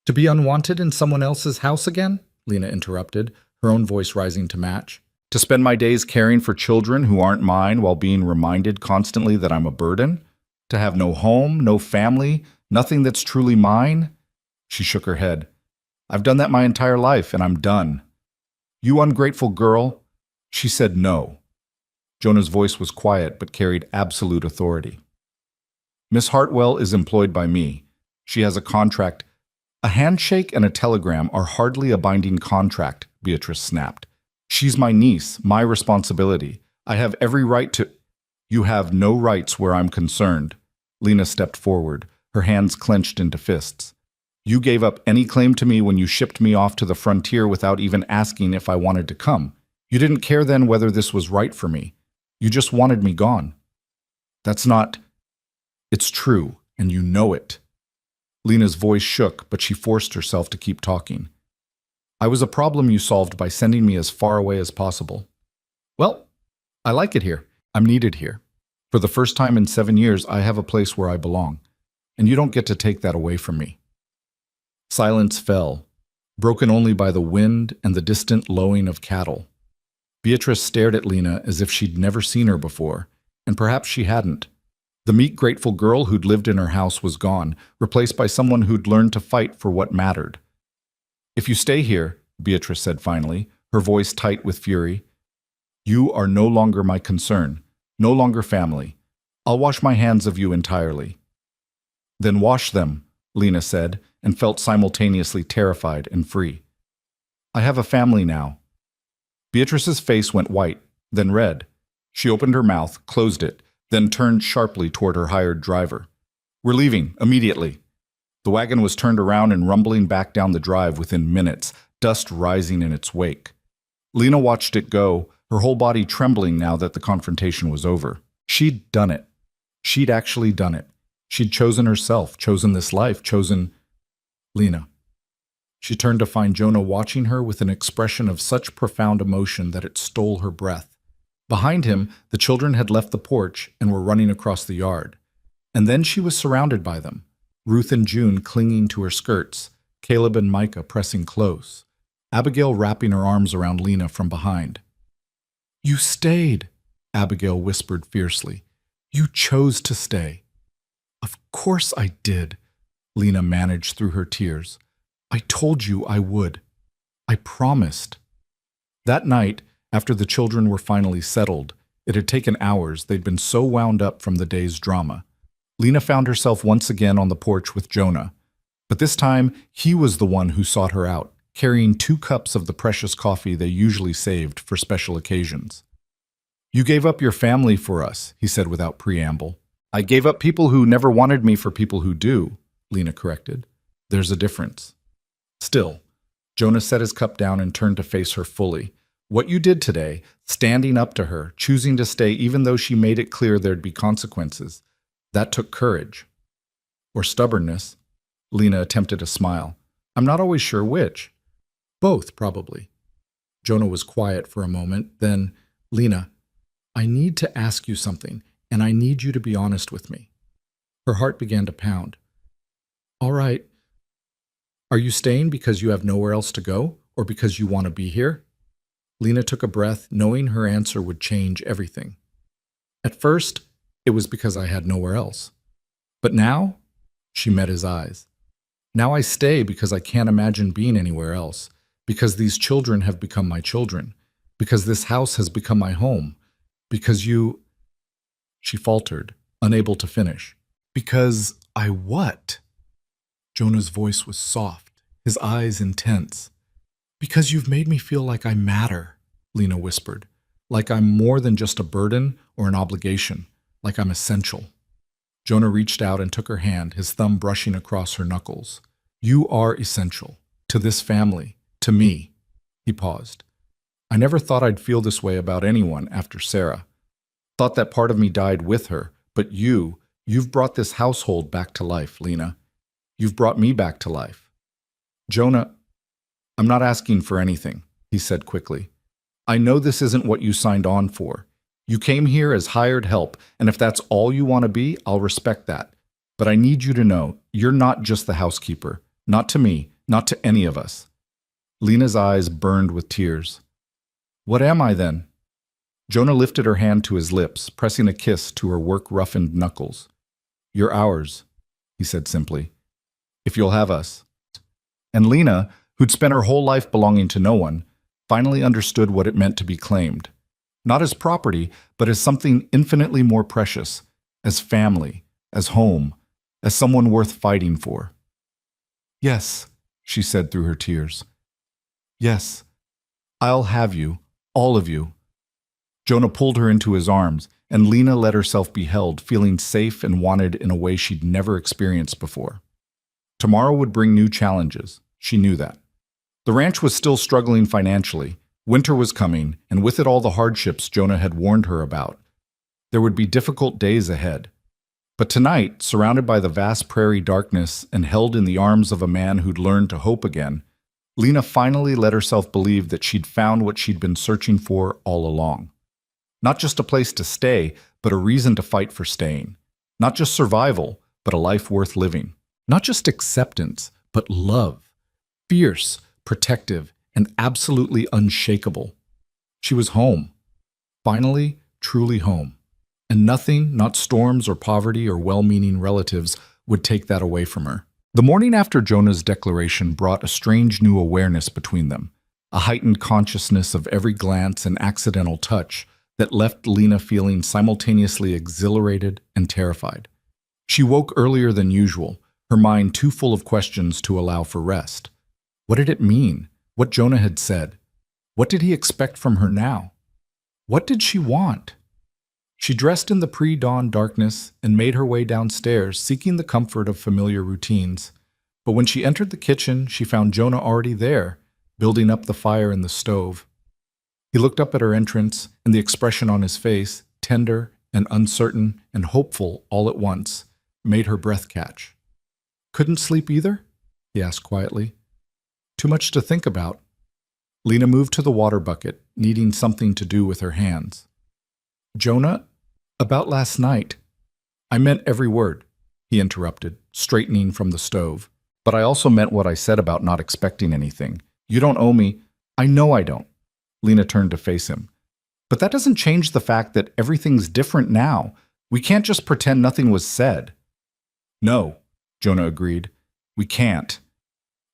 [SPEAKER 1] "To be unwanted in someone else's house again?" Lena interrupted, her own voice rising to match. "To spend my days caring for children who aren't mine while being reminded constantly that I'm a burden? To have no home, no family, nothing that's truly mine?" She shook her head. "I've done that my entire life, and I'm done." "You ungrateful girl." She said no. Jonah's voice was quiet but carried absolute authority. Miss Hartwell is employed by me. She has a contract. A handshake and a telegram are hardly a binding contract, Beatrice snapped. She's my niece, my responsibility. I have every right to— You have no rights where I'm concerned. Lena stepped forward, her hands clenched into fists. You gave up any claim to me when you shipped me off to the frontier without even asking if I wanted to come. You didn't care then whether this was right for me. You just wanted me gone. That's not— It's true, and you know it. Lena's voice shook, but she forced herself to keep talking. I was a problem you solved by sending me as far away as possible. Well, I like it here. I'm needed here. For the first time in 7 years, I have a place where I belong, and you don't get to take that away from me. Silence fell, broken only by the wind and the distant lowing of cattle. Beatrice stared at Lena as if she'd never seen her before, and perhaps she hadn't. The meek, grateful girl who'd lived in her house was gone, replaced by someone who'd learned to fight for what mattered. If you stay here, Beatrice said finally, her voice tight with fury, you are no longer my concern, no longer family. I'll wash my hands of you entirely. Then wash them, Lena said, and felt simultaneously terrified and free. I have a family now. Beatrice's face went white, then red. She opened her mouth, closed it, then turned sharply toward her hired driver. We're leaving, immediately. The wagon was turned around and rumbling back down the drive within minutes, dust rising in its wake. Lena watched it go, her whole body trembling now that the confrontation was over. She'd done it. She'd actually done it. She'd chosen herself, chosen this life, chosen Lena. She turned to find Jonah watching her with an expression of such profound emotion that it stole her breath. Behind him, the children had left the porch and were running across the yard. And then she was surrounded by them, Ruth and June clinging to her skirts, Caleb and Micah pressing close, Abigail wrapping her arms around Lena from behind. You stayed, Abigail whispered fiercely. You chose to stay. Of course I did, Lena managed through her tears. I told you I would. I promised. That night, after the children were finally settled, it had taken hours, they'd been so wound up from the day's drama. Lena found herself once again on the porch with Jonah. But this time, he was the one who sought her out, carrying 2 cups of the precious coffee they usually saved for special occasions. You gave up your family for us, he said without preamble. I gave up people who never wanted me for people who do, Lena corrected. There's a difference. Still, Jonah set his cup down and turned to face her fully. What you did today, standing up to her, choosing to stay even though she made it clear there'd be consequences, that took courage. Or stubbornness. Lena attempted a smile. I'm not always sure which. Both, probably. Jonah was quiet for a moment, then, Lena, I need to ask you something, and I need you to be honest with me. Her heart began to pound. All right. Are you staying because you have nowhere else to go, or because you want to be here? Lena took a breath, knowing her answer would change everything. At first, it was because I had nowhere else. But now, she met his eyes. Now I stay because I can't imagine being anywhere else, because these children have become my children, because this house has become my home, because you— She faltered, unable to finish. Because I what? Jonah's voice was soft, his eyes intense. Because you've made me feel like I matter, Lena whispered. Like I'm more than just a burden or an obligation, like I'm essential. Jonah reached out and took her hand, his thumb brushing across her knuckles. You are essential. To this family. To me. He paused. I never thought I'd feel this way about anyone after Sarah. Thought that part of me died with her, but you've brought this household back to life, Lena. You've brought me back to life. Jonah, I'm not asking for anything, he said quickly. I know this isn't what you signed on for. You came here as hired help, and if that's all you want to be, I'll respect that. But I need you to know, you're not just the housekeeper. Not to me, not to any of us. Lena's eyes burned with tears. What am I then? Jonah lifted her hand to his lips, pressing a kiss to her work-roughened knuckles. You're ours, he said simply. If you'll have us. And Lena, who'd spent her whole life belonging to no one, finally understood what it meant to be claimed. not as property, but as something infinitely more precious, as family, as home, as someone worth fighting for. Yes, she said through her tears. Yes, I'll have you, all of you. Jonah pulled her into his arms, and Lena let herself be held, feeling safe and wanted in a way she'd never experienced before. Tomorrow would bring new challenges. She knew that. The ranch was still struggling financially. Winter was coming, and with it all the hardships Jonah had warned her about. There would be difficult days ahead. But tonight, surrounded by the vast prairie darkness and held in the arms of a man who'd learned to hope again, Lena finally let herself believe that she'd found what she'd been searching for all along. Not just a place to stay, but a reason to fight for staying. Not just survival, but a life worth living. Not just acceptance, but love. Fierce, protective, and absolutely unshakable. She was home. Finally, truly home. And nothing, not storms or poverty or well-meaning relatives, would take that away from her. The morning after Jonah's declaration brought a strange new awareness between them, a heightened consciousness of every glance and accidental touch that left Lena feeling simultaneously exhilarated and terrified. She woke earlier than usual, her mind too full of questions to allow for rest. What did it mean? What Jonah had said? What did he expect from her now? What did she want? She dressed in the pre-dawn darkness and made her way downstairs, seeking the comfort of familiar routines. But when she entered the kitchen, she found Jonah already there, building up the fire in the stove. He looked up at her entrance, and the expression on his face, tender and uncertain and hopeful all at once, made her breath catch. "Couldn't sleep either?" he asked quietly. "Too much to think about." Lena moved to the water bucket, needing something to do with her hands. "Jonah, about last night." "I meant every word," he interrupted, straightening from the stove. "But I also meant what I said about not expecting anything. You don't owe me." "I know I don't." Lena turned to face him. "But that doesn't change the fact that everything's different now. We can't just pretend nothing was said." "No," Jonah agreed. "We can't."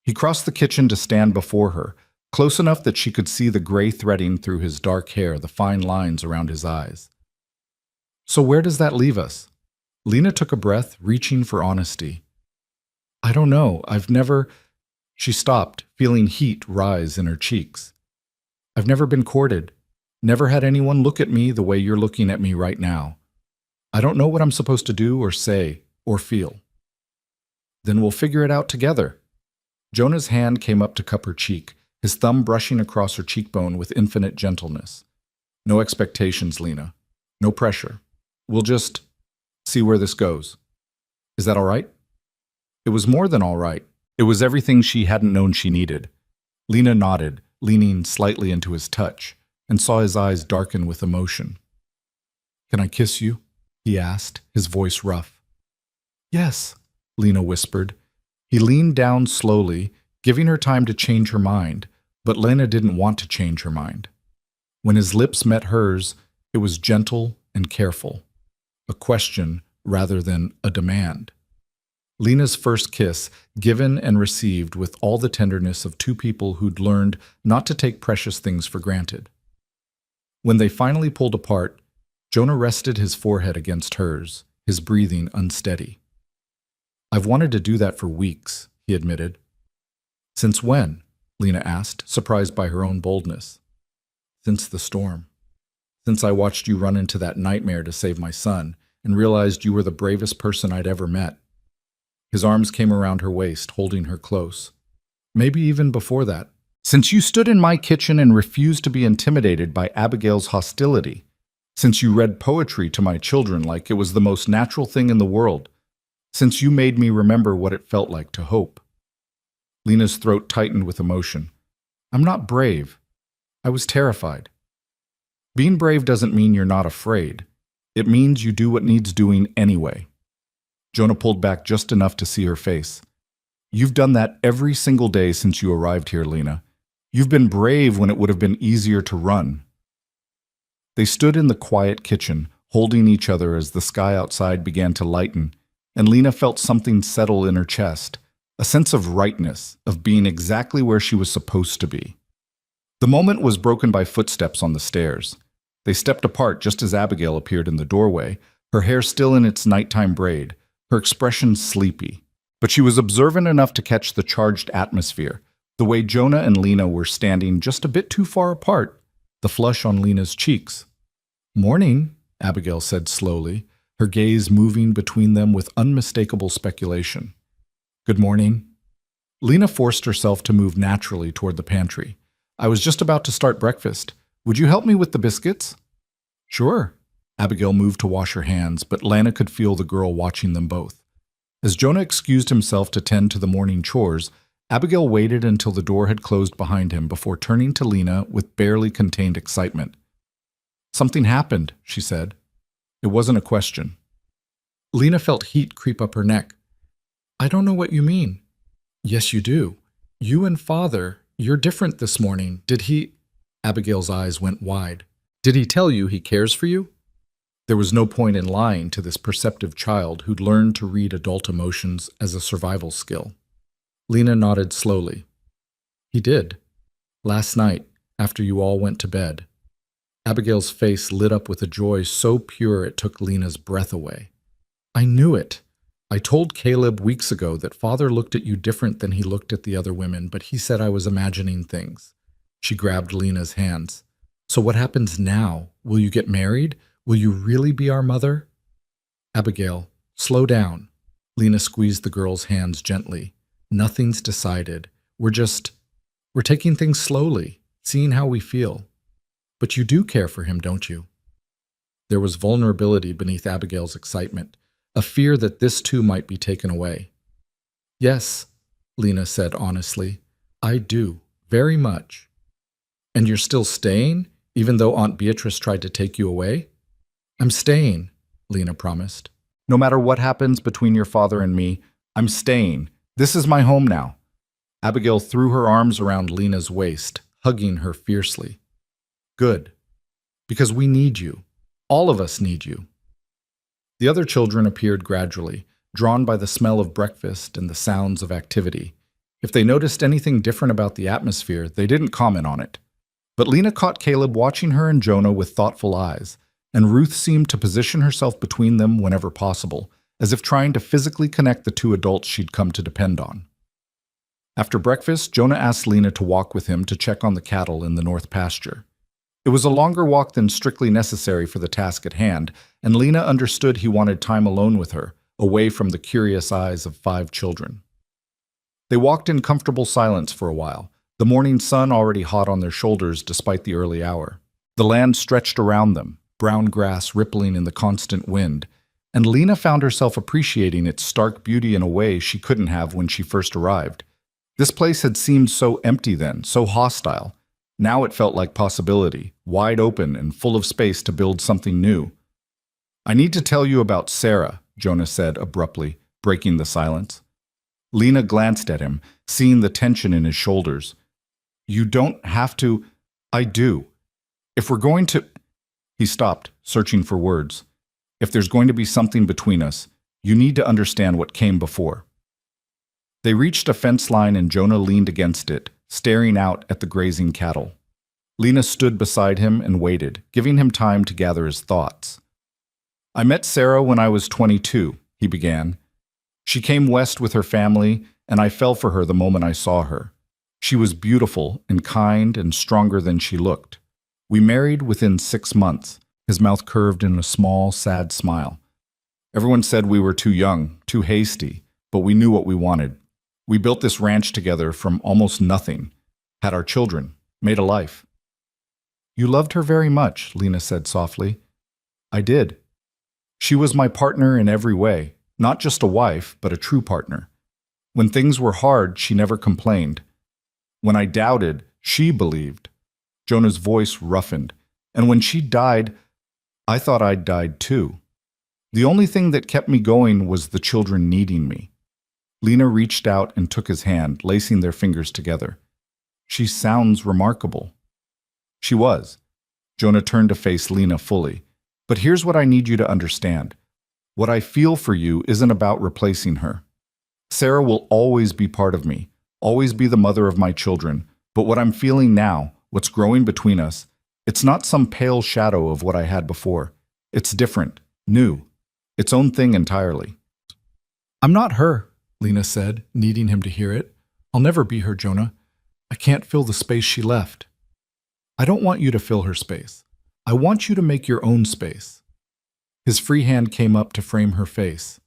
[SPEAKER 1] He crossed the kitchen to stand before her, close enough that she could see the gray threading through his dark hair, the fine lines around his eyes. "So where does that leave us?" Lena took a breath, reaching for honesty. "I don't know. I've never—" She stopped, feeling heat rise in her cheeks. "I've never been courted. Never had anyone look at me the way you're looking at me right now. I don't know what I'm supposed to do or say or feel." "Then we'll figure it out together." Jonah's hand came up to cup her cheek, his thumb brushing across her cheekbone with infinite gentleness. "No expectations, Lena. No pressure. We'll just see where this goes. Is that all right?" It was more than all right. It was everything she hadn't known she needed. Lena nodded, leaning slightly into his touch, and saw his eyes darken with emotion. "Can I kiss you?" he asked, his voice rough. "Yes," Lena whispered. He leaned down slowly, giving her time to change her mind, but Lena didn't want to change her mind. When his lips met hers, it was gentle and careful, a question rather than a demand. Lena's first kiss, given and received with all the tenderness of two people who'd learned not to take precious things for granted. When they finally pulled apart, Jonah rested his forehead against hers, his breathing unsteady. "I've wanted to do that for weeks," he admitted. "Since when?" Lena asked, surprised by her own boldness. "Since the storm. Since I watched you run into that nightmare to save my son and realized you were the bravest person I'd ever met." His arms came around her waist, holding her close. "Maybe even before that. Since you stood in my kitchen and refused to be intimidated by Abigail's hostility. Since you read poetry to my children like it was the most natural thing in the world. Since you made me remember what it felt like to hope." Lena's throat tightened with emotion. "I'm not brave. I was terrified." "Being brave doesn't mean you're not afraid. It means you do what needs doing anyway." Jonah pulled back just enough to see her face. "You've done that every single day since you arrived here, Lena. You've been brave when it would have been easier to run." They stood in the quiet kitchen, holding each other as the sky outside began to lighten, and Lena felt something settle in her chest, a sense of rightness, of being exactly where she was supposed to be. The moment was broken by footsteps on the stairs. They stepped apart just as Abigail appeared in the doorway, her hair still in its nighttime braid, her expression sleepy. But she was observant enough to catch the charged atmosphere, the way Jonah and Lena were standing just a bit too far apart, the flush on Lena's cheeks. "Morning," Abigail said slowly, her gaze moving between them with unmistakable speculation. "Good morning." Lena forced herself to move naturally toward the pantry. "I was just about to start breakfast. Would you help me with the biscuits?" "Sure." Abigail moved to wash her hands, but Lana could feel the girl watching them both. As Jonah excused himself to tend to the morning chores, Abigail waited until the door had closed behind him before turning to Lena with barely contained excitement. "Something happened," she said. It wasn't a question. Lena felt heat creep up her neck. "I don't know what you mean." "Yes, you do. You and Father, you're different this morning. Did he—" Abigail's eyes went wide. "Did he tell you he cares for you?" There was no point in lying to this perceptive child who'd learned to read adult emotions as a survival skill. Lena nodded slowly. "He did. Last night, after you all went to bed." Abigail's face lit up with a joy so pure it took Lena's breath away. "I knew it. I told Caleb weeks ago that Father looked at you different than he looked at the other women, but he said I was imagining things." She grabbed Lena's hands. "So what happens now? Will you get married? Will you really be our mother?" "Abigail, slow down." Lena squeezed the girl's hands gently. "Nothing's decided. We're taking things slowly, seeing how we feel. But you do care for him, don't you?" There was vulnerability beneath Abigail's excitement, a fear that this too might be taken away. "Yes," Lena said honestly. "I do, very much." "And you're still staying, even though Aunt Beatrice tried to take you away?" "I'm staying," Lena promised. "No matter what happens between your father and me, I'm staying. This is my home now." Abigail threw her arms around Lena's waist, hugging her fiercely. "Good. Because we need you. All of us need you." The other children appeared gradually, drawn by the smell of breakfast and the sounds of activity. If they noticed anything different about the atmosphere, they didn't comment on it. But Lena caught Caleb watching her and Jonah with thoughtful eyes, and Ruth seemed to position herself between them whenever possible, as if trying to physically connect the two adults she'd come to depend on. After breakfast, Jonah asked Lena to walk with him to check on the cattle in the north pasture. It was a longer walk than strictly necessary for the task at hand, and Lena understood he wanted time alone with her, away from the curious eyes of 5 children. They walked in comfortable silence for a while, the morning sun already hot on their shoulders despite the early hour. The land stretched around them, brown grass rippling in the constant wind, and Lena found herself appreciating its stark beauty in a way she couldn't have when she first arrived. This place had seemed so empty then, so hostile. Now it felt like possibility, wide open and full of space to build something new. "I need to tell you about Sarah," Jonah said abruptly, breaking the silence. Lena glanced at him, seeing the tension in his shoulders. "You don't have to—" "I do. If we're going to—" He stopped, searching for words. "If there's going to be something between us, you need to understand what came before." They reached a fence line and Jonah leaned against it, staring out at the grazing cattle. Lena stood beside him and waited, giving him time to gather his thoughts. "I met Sarah when I was 22, he began. "She came west with her family, and I fell for her the moment I saw her. She was beautiful and kind and stronger than she looked. We married within 6 months." His mouth curved in a small, sad smile. "Everyone said we were too young, too hasty, but we knew what we wanted. We built this ranch together from almost nothing, had our children, made a life." "You loved her very much," Lena said softly. "I did. She was my partner in every way, not just a wife, but a true partner. When things were hard, she never complained. When I doubted, she believed." Jonah's voice roughened. "And when she died, I thought I'd died too. The only thing that kept me going was the children needing me." Lena reached out and took his hand, lacing their fingers together. "She sounds remarkable." She was. Jonah turned to face Lena fully. "But here's what I need you to understand. What I feel for you isn't about replacing her. Sarah will always be part of me, always be the mother of my children, but what I'm feeling now, what's growing between us, It's not some pale shadow of what I had before. It's different, new, its own thing entirely. I'm not her, Lena said, needing him to hear it. I'll never be her, Jonah. I can't fill the space she left. I don't want you to fill her space. I want you to make your own space. His free hand came up to frame her face.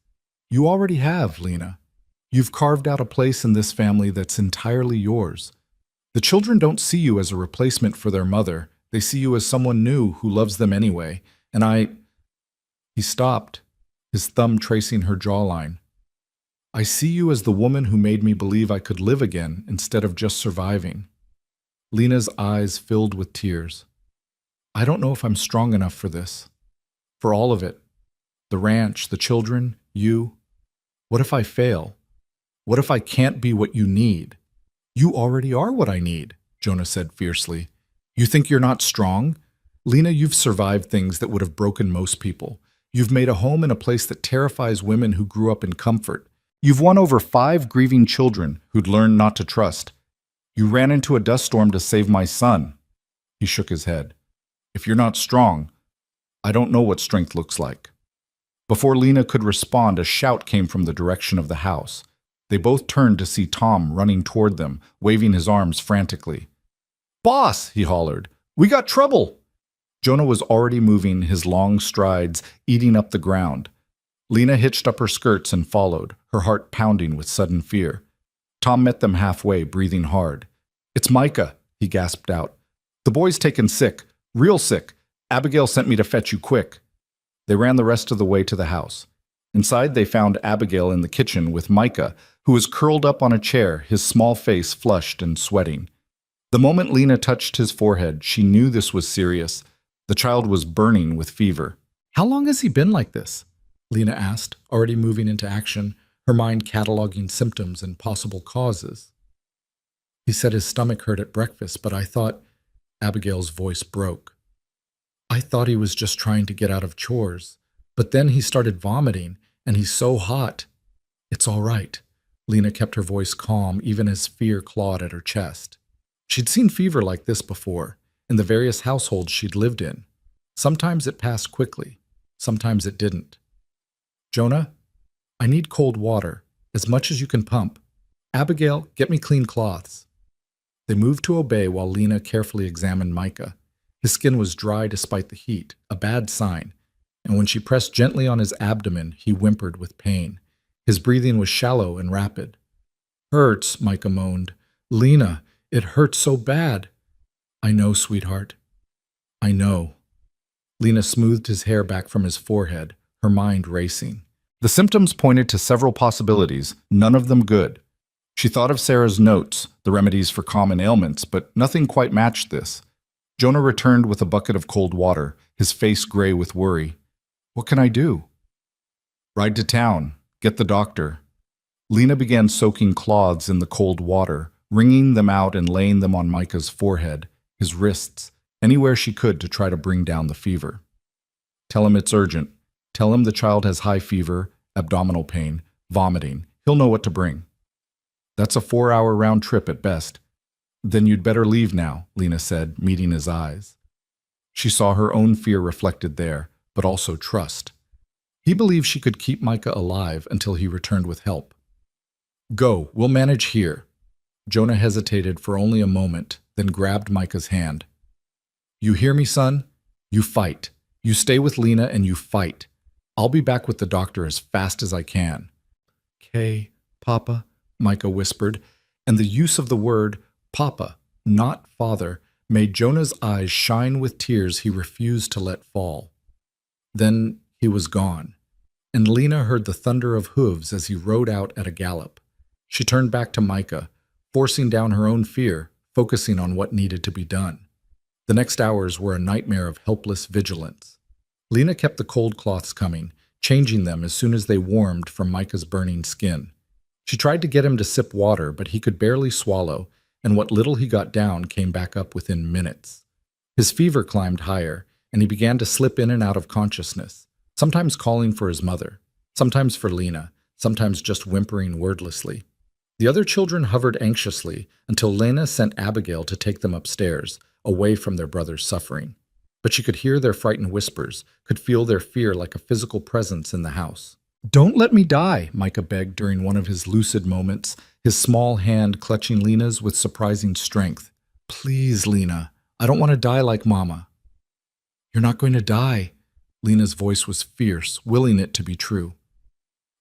[SPEAKER 1] You already have, Lena. You've carved out a place in this family that's entirely yours. The children don't see you as a replacement for their mother. They see you as someone new who loves them anyway. He stopped, his thumb tracing her jawline. I see you as the woman who made me believe I could live again instead of just surviving. Lena's eyes filled with tears. I don't know if I'm strong enough for this. For all of it. The ranch, the children, you. What if I fail? What if I can't be what you need? You already are what I need, Jonah said fiercely. You think you're not strong? Lena, you've survived things that would have broken most people. You've made a home in a place that terrifies women who grew up in comfort. You've won over 5 grieving children who'd learned not to trust. You ran into a dust storm to save my son. He shook his head. If you're not strong, I don't know what strength looks like. Before Lena could respond, a shout came from the direction of the house. They both turned to see Tom running toward them, waving his arms frantically. Boss, he hollered, we got trouble. Jonah was already moving, his long strides eating up the ground. Lena hitched up her skirts and followed, her heart pounding with sudden fear. Tom met them halfway, breathing hard. It's Micah, he gasped out. The boy's taken sick, real sick. Abigail sent me to fetch you quick. They ran the rest of the way to the house. Inside, they found Abigail in the kitchen with Micah, who was curled up on a chair, his small face flushed and sweating. The moment Lena touched his forehead, she knew this was serious. The child was burning with fever. How long has he been like this? Lena asked, already moving into action, her mind cataloging symptoms and possible causes. He said his stomach hurt at breakfast, but I thought... Abigail's voice broke. I thought he was just trying to get out of chores, but then he started vomiting, and he's so hot. It's all right. Lena kept her voice calm, even as fear clawed at her chest. She'd seen fever like this before, in the various households she'd lived in. Sometimes it passed quickly, sometimes it didn't. Jonah, I need cold water, as much as you can pump. Abigail, get me clean cloths. They moved to obey while Lena carefully examined Micah. His skin was dry despite the heat, a bad sign, and when she pressed gently on his abdomen, he whimpered with pain. His breathing was shallow and rapid. Hurts, Micah moaned. Lena, it hurts so bad. I know, sweetheart. I know. Lena smoothed his hair back from his forehead, her mind racing. The symptoms pointed to several possibilities, none of them good. She thought of Sarah's notes, the remedies for common ailments, but nothing quite matched this. Jonah returned with a bucket of cold water, his face gray with worry. What can I do? Ride to town. Get the doctor. Lena began soaking cloths in the cold water, wringing them out and laying them on Micah's forehead, his wrists, anywhere she could to try to bring down the fever. Tell him it's urgent. Tell him the child has high fever, abdominal pain, vomiting. He'll know what to bring. That's a 4-hour round trip at best. Then you'd better leave now, Lena said, meeting his eyes. She saw her own fear reflected there, but also trust. He believed she could keep Micah alive until he returned with help. Go, we'll manage here. Jonah hesitated for only a moment, then grabbed Micah's hand. You hear me, son? You fight. You stay with Lena and you fight. I'll be back with the doctor as fast as I can. Okay, Papa, Micah whispered, and the use of the word Papa, not father, made Jonah's eyes shine with tears he refused to let fall. Then he was gone, and Lena heard the thunder of hooves as he rode out at a gallop. She turned back to Micah, forcing down her own fear, focusing on what needed to be done. The next hours were a nightmare of helpless vigilance. Lena kept the cold cloths coming, changing them as soon as they warmed from Micah's burning skin. She tried to get him to sip water, but he could barely swallow, and what little he got down came back up within minutes. His fever climbed higher, and he began to slip in and out of consciousness, sometimes calling for his mother, sometimes for Lena, sometimes just whimpering wordlessly. The other children hovered anxiously until Lena sent Abigail to take them upstairs, away from their brother's suffering. But she could hear their frightened whispers, could feel their fear like a physical presence in the house. "Don't let me die," Micah begged during one of his lucid moments, his small hand clutching Lena's with surprising strength. "Please, Lena, I don't want to die like Mama." "You're not going to die." Lena's voice was fierce, willing it to be true.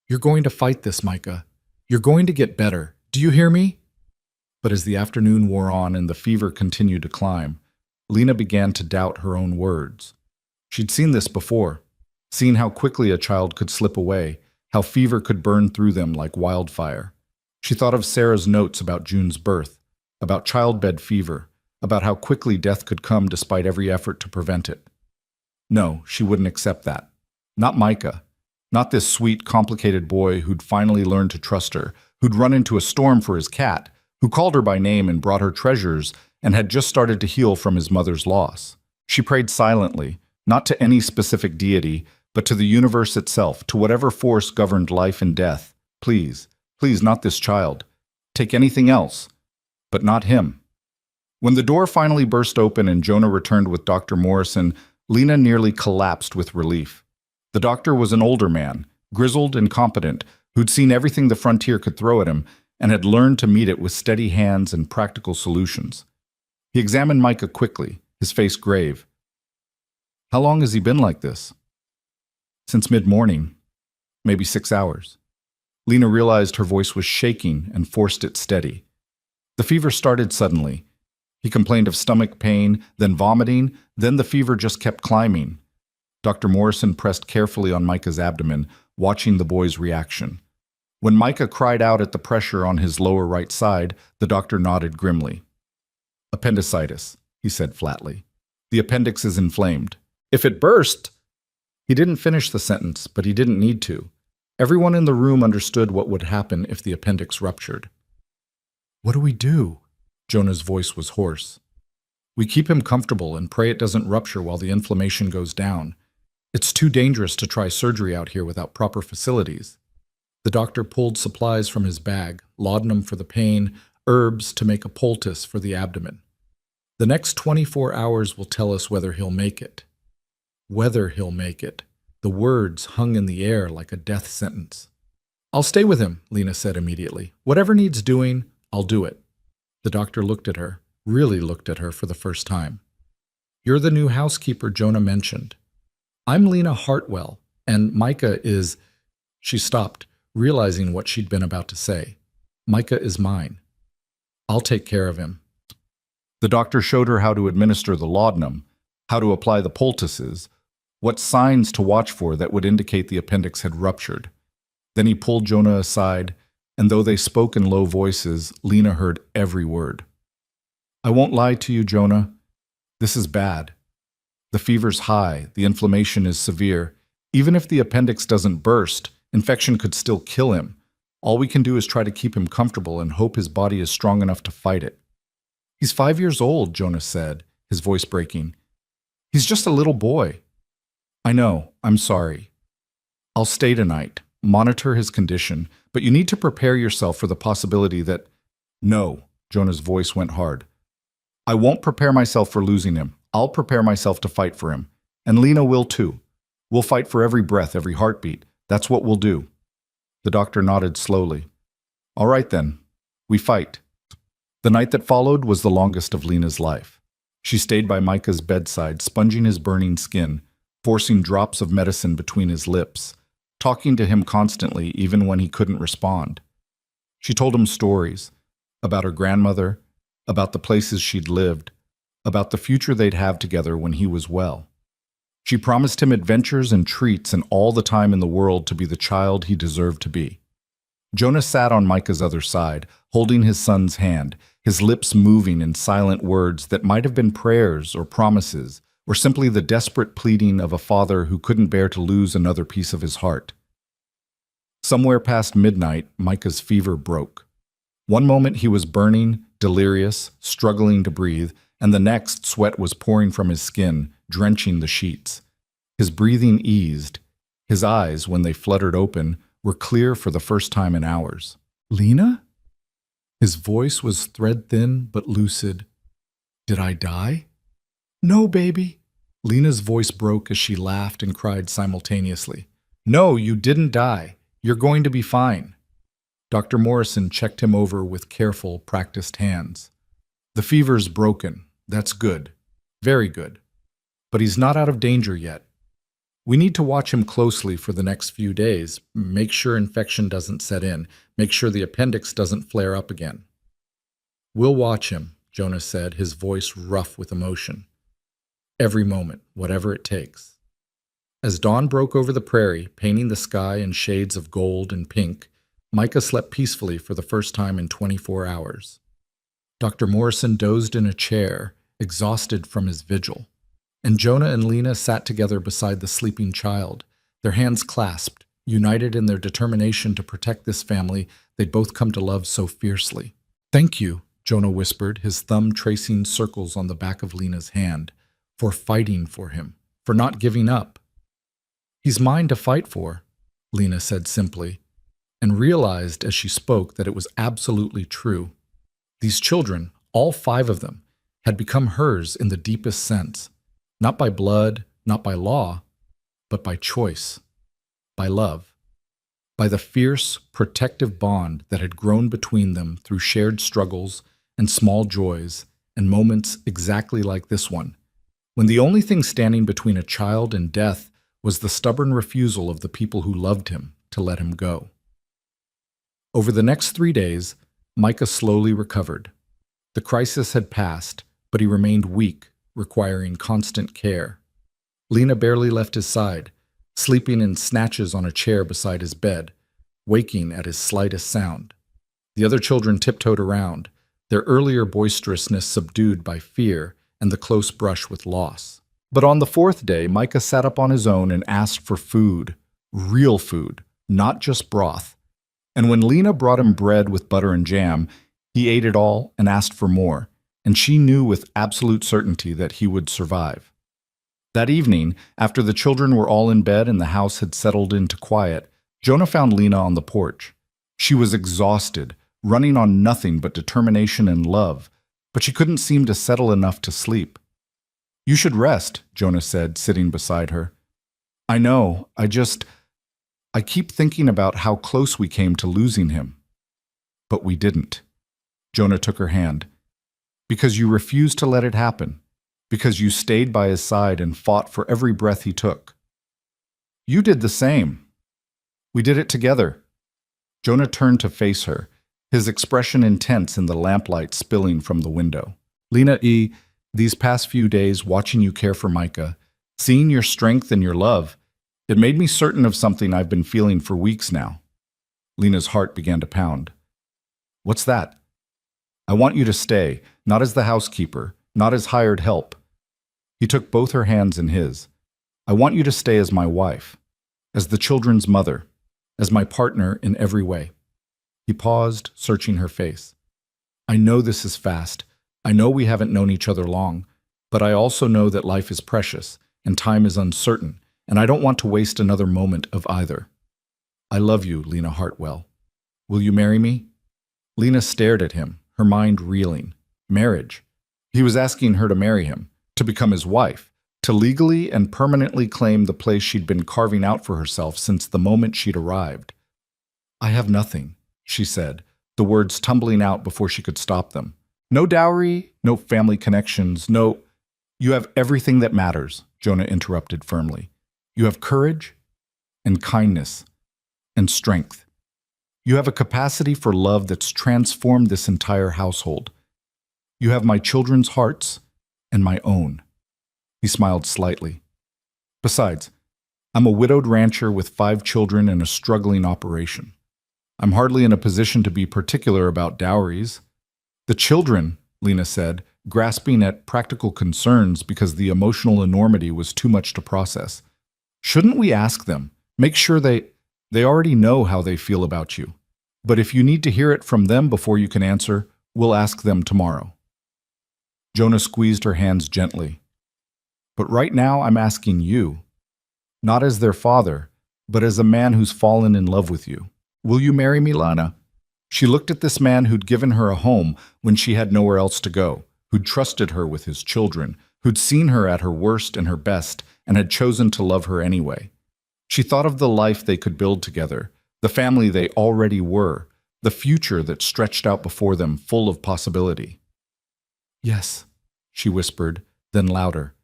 [SPEAKER 1] "You're going to fight this, Micah. You're going to get better. Do you hear me?" But as the afternoon wore on and the fever continued to climb, Lena began to doubt her own words. She'd seen this before, seen how quickly a child could slip away, how fever could burn through them like wildfire. She thought of Sarah's notes about June's birth, about childbed fever, about how quickly death could come despite every effort to prevent it. No, she wouldn't accept that. Not Micah. Not this sweet, complicated boy who'd finally learned to trust her, who'd run into a storm for his cat, who called her by name and brought her treasures and had just started to heal from his mother's loss. She prayed silently, not to any specific deity, but to the universe itself, to whatever force governed life and death. Please, please, not this child. Take anything else, but not him. When the door finally burst open and Jonah returned with Dr. Morrison, Lena nearly collapsed with relief. The doctor was an older man, grizzled and competent, who'd seen everything the frontier could throw at him and had learned to meet it with steady hands and practical solutions. He examined Micah quickly, his face grave. "How long has he been like this?" "Since mid-morning, maybe 6 hours." Lena realized her voice was shaking and forced it steady. The fever started suddenly. He complained of stomach pain, then vomiting, then the fever just kept climbing. Dr. Morrison pressed carefully on Micah's abdomen, watching the boy's reaction. When Micah cried out at the pressure on his lower right side, the doctor nodded grimly. "Appendicitis," he said flatly. "The appendix is inflamed. If it burst—" He didn't finish the sentence, but he didn't need to. Everyone in the room understood what would happen if the appendix ruptured. "What do we do?" Jonah's voice was hoarse. "We keep him comfortable and pray it doesn't rupture while the inflammation goes down. It's too dangerous to try surgery out here without proper facilities." The doctor pulled supplies from his bag, laudanum for the pain, herbs to make a poultice for the abdomen. "The next 24 hours will tell us whether he'll make it." Whether he'll make it. The words hung in the air like a death sentence. "I'll stay with him," Lena said immediately. "Whatever needs doing, I'll do it." The doctor looked at her, really looked at her for the first time. "You're the new housekeeper Jonah mentioned. I'm Lena Hartwell, and Micah is—" She stopped, realizing what she'd been about to say. "Micah is mine. I'll take care of him." The doctor showed her how to administer the laudanum, how to apply the poultices, what signs to watch for that would indicate the appendix had ruptured. Then he pulled Jonah aside, and though they spoke in low voices, Lena heard every word. "I won't lie to you, Jonah. This is bad. The fever's high, the inflammation is severe. Even if the appendix doesn't burst, infection could still kill him. All we can do is try to keep him comfortable and hope his body is strong enough to fight it." "He's 5 years old," Jonah said, his voice breaking. "He's just a little boy." "I know. I'm sorry. I'll stay tonight, monitor his condition, but you need to prepare yourself for the possibility that—" "No," Jonah's voice went hard. "I won't prepare myself for losing him. I'll prepare myself to fight for him. And Lena will too. We'll fight for every breath, every heartbeat. That's what we'll do." The doctor nodded slowly. "All right then. We fight." The night that followed was the longest of Lena's life. She stayed by Micah's bedside, sponging his burning skin, forcing drops of medicine between his lips, talking to him constantly even when he couldn't respond. She told him stories about her grandmother, about the places she'd lived, about the future they'd have together when he was well. She promised him adventures and treats and all the time in the world to be the child he deserved to be. Jonah sat on Micah's other side, holding his son's hand, his lips moving in silent words that might have been prayers or promises, or simply the desperate pleading of a father who couldn't bear to lose another piece of his heart. Somewhere past midnight, Micah's fever broke. One moment he was burning, delirious, struggling to breathe, and the next sweat was pouring from his skin, drenching the sheets. His breathing eased. His eyes, when they fluttered open, were clear for the first time in hours. "Lena?" His voice was thread-thin but lucid. "Did I die?" No, baby. Lena's voice broke as she laughed and cried simultaneously. No, you didn't die. You're going to be fine. Dr. Morrison checked him over with careful, practiced hands. The fever's broken. That's good. Very good. But he's not out of danger yet. We need to watch him closely for the next few days. Make sure infection doesn't set in. Make sure the appendix doesn't flare up again. We'll watch him, Jonas said, his voice rough with emotion. Every moment, whatever it takes. As dawn broke over the prairie, painting the sky in shades of gold and pink, Micah slept peacefully for the first time in 24 hours. Dr. Morrison dozed in a chair, exhausted from his vigil, and Jonah and Lena sat together beside the sleeping child, their hands clasped, united in their determination to protect this family they'd both come to love so fiercely. Thank you, Jonah whispered, his thumb tracing circles on the back of Lena's hand, for fighting for him, for not giving up. He's mine to fight for, Lena said simply, and realized as she spoke that it was absolutely true. These children, all 5 of them, had become hers in the deepest sense, not by blood, not by law, but by choice, by love, by the fierce, protective bond that had grown between them through shared struggles and small joys and moments exactly like this one, when the only thing standing between a child and death was the stubborn refusal of the people who loved him to let him go. Over the next 3 days, Micah slowly recovered. The crisis had passed, but he remained weak, requiring constant care. Lena barely left his side, sleeping in snatches on a chair beside his bed, waking at his slightest sound. The other children tiptoed around, their earlier boisterousness subdued by fear and the close brush with loss. But on the 4th day, Micah sat up on his own and asked for food, real food, not just broth. And when Lena brought him bread with butter and jam, he ate it all and asked for more, and she knew with absolute certainty that he would survive. That evening, after the children were all in bed and the house had settled into quiet, Jonah found Lena on the porch. She was exhausted, running on nothing but determination and love, but she couldn't seem to settle enough to sleep. You should rest, Jonah said, sitting beside her. I know, I keep thinking about how close we came to losing him. But we didn't. Jonah took her hand. Because you refused to let it happen. Because you stayed by his side and fought for every breath he took. You did the same. We did it together. Jonah turned to face her, his expression intense in the lamplight spilling from the window. Lena, these past few days watching you care for Micah, seeing your strength and your love, it made me certain of something I've been feeling for weeks now. Lena's heart began to pound. What's that? I want you to stay, not as the housekeeper, not as hired help. He took both her hands in his. I want you to stay as my wife, as the children's mother, as my partner in every way. He paused, searching her face. I know this is fast. I know we haven't known each other long, but I also know that life is precious and time is uncertain, and I don't want to waste another moment of either. I love you, Lena Hartwell. Will you marry me? Lena stared at him, her mind reeling. Marriage. He was asking her to marry him, to become his wife, to legally and permanently claim the place she'd been carving out for herself since the moment she'd arrived. I have nothing, she said, the words tumbling out before she could stop them. No dowry, no family connections, no— You have everything that matters, Jonah interrupted firmly. You have courage and kindness and strength. You have a capacity for love that's transformed this entire household. You have my children's hearts and my own. He smiled slightly. Besides, I'm a widowed rancher with 5 children and a struggling operation. I'm hardly in a position to be particular about dowries. The children, Lena said, grasping at practical concerns because the emotional enormity was too much to process. Shouldn't we ask them? Make sure they already know how they feel about you. But if you need to hear it from them before you can answer, we'll ask them tomorrow. Jonah squeezed her hands gently. But right now I'm asking you, not as their father, but as a man who's fallen in love with you. Will you marry me, Lana? She looked at this man who'd given her a home when she had nowhere else to go, who'd trusted her with his children, who'd seen her at her worst and her best and had chosen to love her anyway. She thought of the life they could build together, the family they already were, the future that stretched out before them full of possibility. "Yes," she whispered, then louder.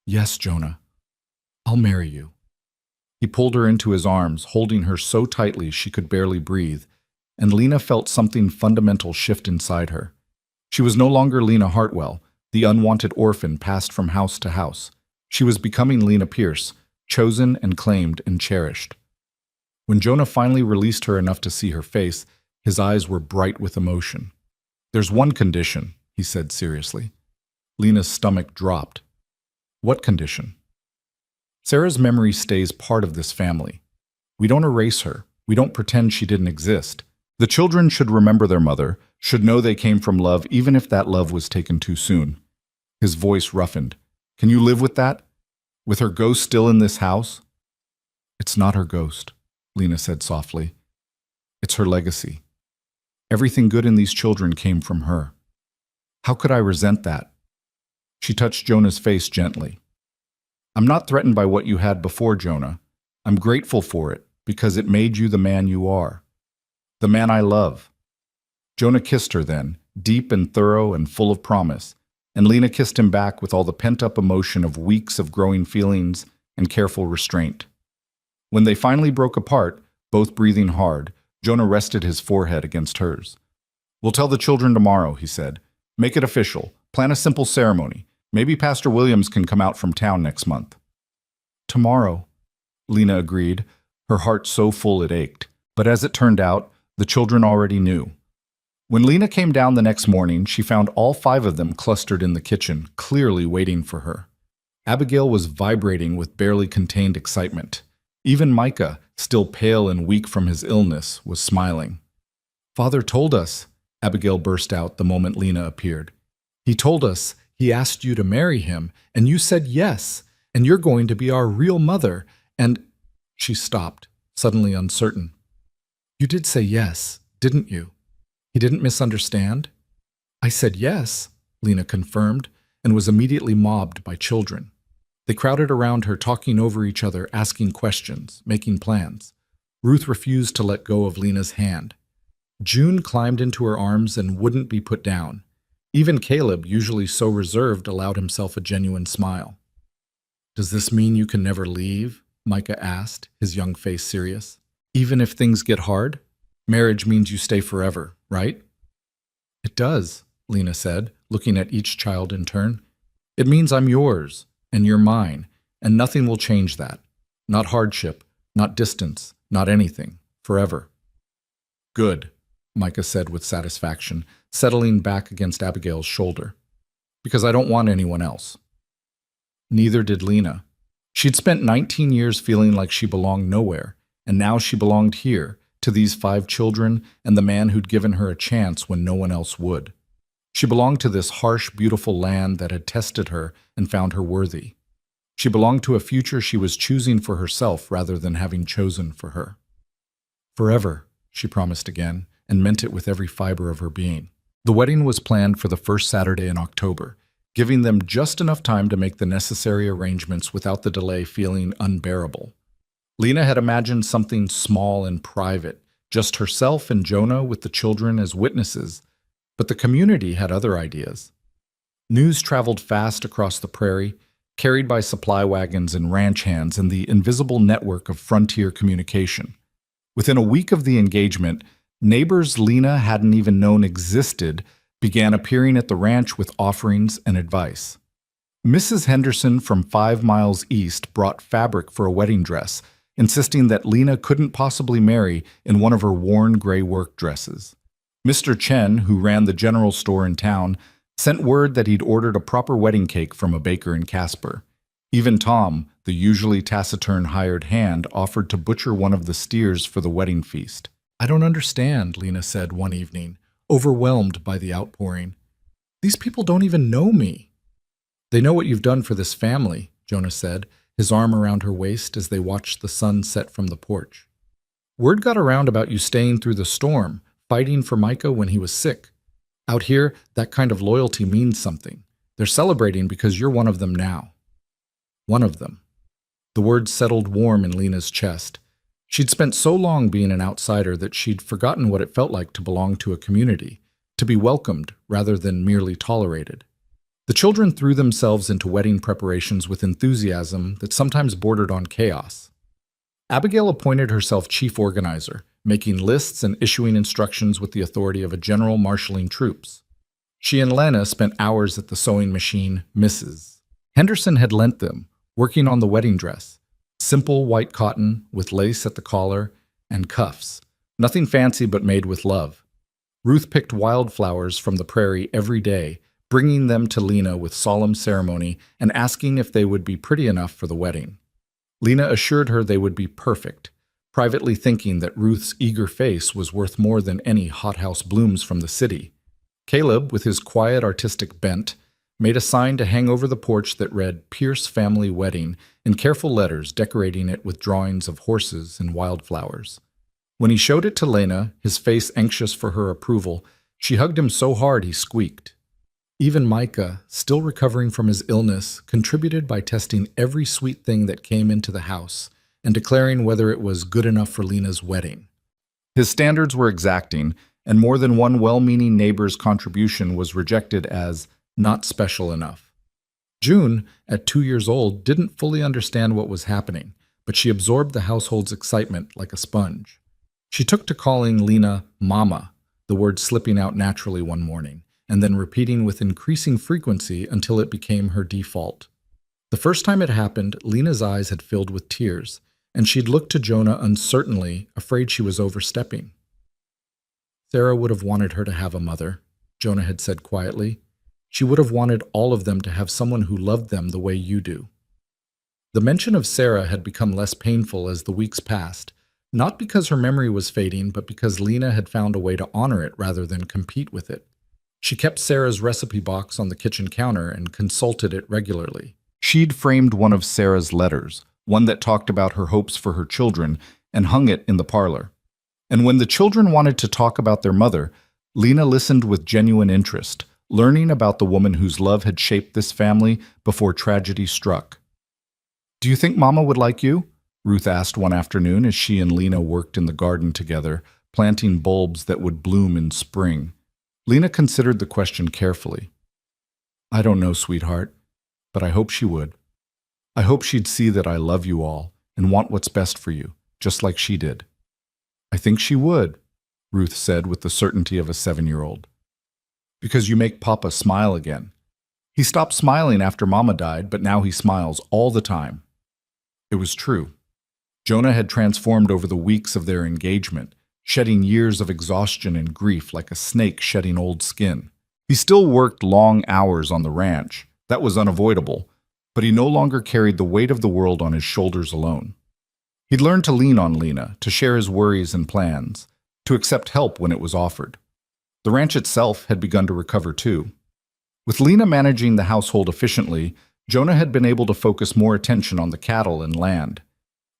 [SPEAKER 1] "Yes, Jonah. I'll marry you." He pulled her into his arms, holding her so tightly she could barely breathe, and Lena felt something fundamental shift inside her. She was no longer Lena Hartwell, the unwanted orphan passed from house to house. She was becoming Lena Pierce, chosen and claimed and cherished. When Jonah finally released her enough to see her face, his eyes were bright with emotion. "There's one condition," he said seriously. Lena's stomach dropped. "What condition?" "Sarah's memory stays part of this family. We don't erase her. We don't pretend she didn't exist. The children should remember their mother, should know they came from love even if that love was taken too soon." His voice roughened. "Can you live with that? With her ghost still in this house?" "It's not her ghost," Lena said softly. "It's her legacy. Everything good in these children came from her. How could I resent that?" She touched Jonah's face gently. "I'm not threatened by what you had before, Jonah. I'm grateful for it because it made you the man you are. The man I love." Jonah kissed her then, deep and thorough and full of promise, and Lena kissed him back with all the pent-up emotion of weeks of growing feelings and careful restraint. When they finally broke apart, both breathing hard, Jonah rested his forehead against hers. "We'll tell the children tomorrow," he said. "Make it official. Plan a simple ceremony. Maybe Pastor Williams can come out from town next month." "Tomorrow," Lena agreed, her heart so full it ached. But as it turned out, the children already knew. When Lena came down the next morning, she found all 5 of them clustered in the kitchen, clearly waiting for her. Abigail was vibrating with barely contained excitement. Even Micah, still pale and weak from his illness, was smiling. "Father told us," Abigail burst out the moment Lena appeared. "He told us he asked you to marry him, and you said yes, and you're going to be our real mother, and—" She stopped, suddenly uncertain. "You did say yes, didn't you? He didn't misunderstand?" "I said yes," Lena confirmed, and was immediately mobbed by children. They crowded around her, talking over each other, asking questions, making plans. Ruth refused to let go of Lena's hand. June climbed into her arms and wouldn't be put down. Even Caleb, usually so reserved, allowed himself a genuine smile. "Does this mean you can never leave?" Micah asked, his young face serious. "Even if things get hard? Marriage means you stay forever, right?" "It does," Lena said, looking at each child in turn. "It means I'm yours, and you're mine, and nothing will change that. Not hardship, not distance, not anything. Forever." "Good," Micah said with satisfaction, settling back against Abigail's shoulder. "Because I don't want anyone else." Neither did Lena. She'd spent 19 years feeling like she belonged nowhere, and now she belonged here, to these 5 children and the man who'd given her a chance when no one else would. She belonged to this harsh, beautiful land that had tested her and found her worthy. She belonged to a future she was choosing for herself rather than having chosen for her. "Forever," she promised again, and meant it with every fiber of her being. The wedding was planned for the first Saturday in October, giving them just enough time to make the necessary arrangements without the delay feeling unbearable. Lena had imagined something small and private, just herself and Jonah with the children as witnesses, but the community had other ideas. News traveled fast across the prairie, carried by supply wagons and ranch hands and the invisible network of frontier communication. Within a week of the engagement, neighbors Lena hadn't even known existed began appearing at the ranch with offerings and advice. Mrs. Henderson from 5 miles east brought fabric for a wedding dress, insisting that Lena couldn't possibly marry in one of her worn gray work dresses. Mr. Chen, who ran the general store in town, sent word that he'd ordered a proper wedding cake from a baker in Casper. Even Tom, the usually taciturn hired hand, offered to butcher one of the steers for the wedding feast. "I don't understand," Lena said one evening, overwhelmed by the outpouring. "These people don't even know me." "They know what you've done for this family," Jonah said, his arm around her waist as they watched the sun set from the porch. "Word got around about you staying through the storm, fighting for Micah when he was sick. Out here, that kind of loyalty means something. They're celebrating because you're one of them now. One of them. The words settled warm in Lena's chest. She'd spent so long being an outsider that she'd forgotten what it felt like to belong to a community, to be welcomed rather than merely tolerated. The children threw themselves into wedding preparations with enthusiasm that sometimes bordered on chaos. Abigail appointed herself chief organizer, making lists and issuing instructions with the authority of a general marshalling troops. She and Lena spent hours at the sewing machine, Mrs. Henderson had lent them, working on the wedding dress. Simple white cotton with lace at the collar and cuffs. Nothing fancy but made with love. Ruth picked wildflowers from the prairie every day, bringing them to Lena with solemn ceremony and asking if they would be pretty enough for the wedding. Lena assured her they would be perfect, privately thinking that Ruth's eager face was worth more than any hothouse blooms from the city. Caleb, with his quiet artistic bent, made a sign to hang over the porch that read Pierce Family Wedding in careful letters, decorating it with drawings of horses and wildflowers. When he showed it to Lena, his face anxious for her approval, she hugged him so hard he squeaked. Even Micah, still recovering from his illness, contributed by testing every sweet thing that came into the house and declaring whether it was good enough for Lena's wedding. His standards were exacting, and more than one well-meaning neighbor's contribution was rejected as not special enough. June, at 2 years old, didn't fully understand what was happening, but she absorbed the household's excitement like a sponge. She took to calling Lena Mama, the word slipping out naturally one morning, and then repeating with increasing frequency until it became her default. The first time it happened, Lena's eyes had filled with tears, and she'd looked to Jonah uncertainly, afraid she was overstepping. Sarah would have wanted her to have a mother, Jonah had said quietly. She would have wanted all of them to have someone who loved them the way you do. The mention of Sarah had become less painful as the weeks passed, not because her memory was fading, but because Lena had found a way to honor it rather than compete with it. She kept Sarah's recipe box on the kitchen counter and consulted it regularly. She'd framed one of Sarah's letters, one that talked about her hopes for her children, and hung it in the parlor. And when the children wanted to talk about their mother, Lena listened with genuine interest, learning about the woman whose love had shaped this family before tragedy struck. "Do you think Mama would like you?" Ruth asked one afternoon as she and Lena worked in the garden together, planting bulbs that would bloom in spring. Lena considered the question carefully. "I don't know, sweetheart, but I hope she would. I hope she'd see that I love you all and want what's best for you, just like she did." "I think she would," Ruth said with the certainty of a 7-year-old. "Because you make Papa smile again. He stopped smiling after Mama died, but now he smiles all the time." It was true. Jonah had transformed over the weeks of their engagement, shedding years of exhaustion and grief like a snake shedding old skin. He still worked long hours on the ranch. That was unavoidable, but he no longer carried the weight of the world on his shoulders alone. He'd learned to lean on Lena, to share his worries and plans, to accept help when it was offered. The ranch itself had begun to recover too. With Lena managing the household efficiently, Jonah had been able to focus more attention on the cattle and land.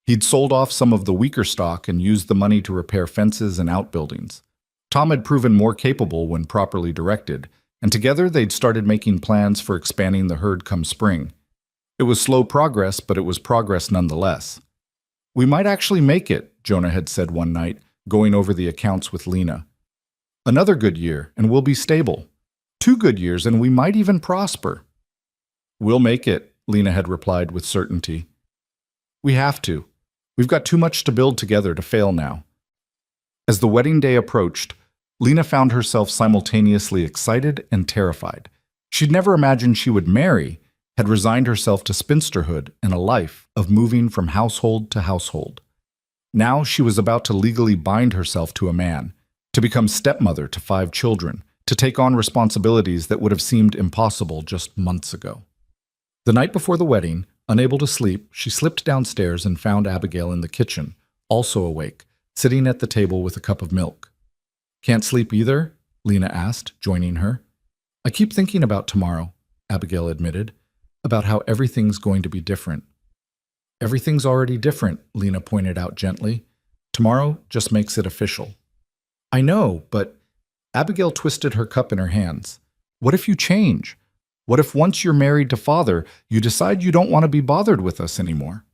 [SPEAKER 1] He'd sold off some of the weaker stock and used the money to repair fences and outbuildings. Tom had proven more capable when properly directed, and together they'd started making plans for expanding the herd come spring. It was slow progress, but it was progress nonetheless. "We might actually make it," Jonah had said one night, going over the accounts with Lena. "Another good year, and we'll be stable. 2 good years, and we might even prosper." "We'll make it," Lena had replied with certainty. "We have to. We've got too much to build together to fail now." As the wedding day approached, Lena found herself simultaneously excited and terrified. She'd never imagined she would marry, had resigned herself to spinsterhood and a life of moving from household to household. Now she was about to legally bind herself to a man, to become stepmother to 5 children, to take on responsibilities that would have seemed impossible just months ago. The night before the wedding, unable to sleep, she slipped downstairs and found Abigail in the kitchen, also awake, sitting at the table with a cup of milk. "Can't sleep either?" Lena asked, joining her. "I keep thinking about tomorrow," Abigail admitted, "about how everything's going to be different." "Everything's already different," Lena pointed out gently. "Tomorrow just makes it official." "I know, but..." Abigail twisted her cup in her hands. "What if you change? What if once you're married to father, you decide you don't want to be bothered with us anymore?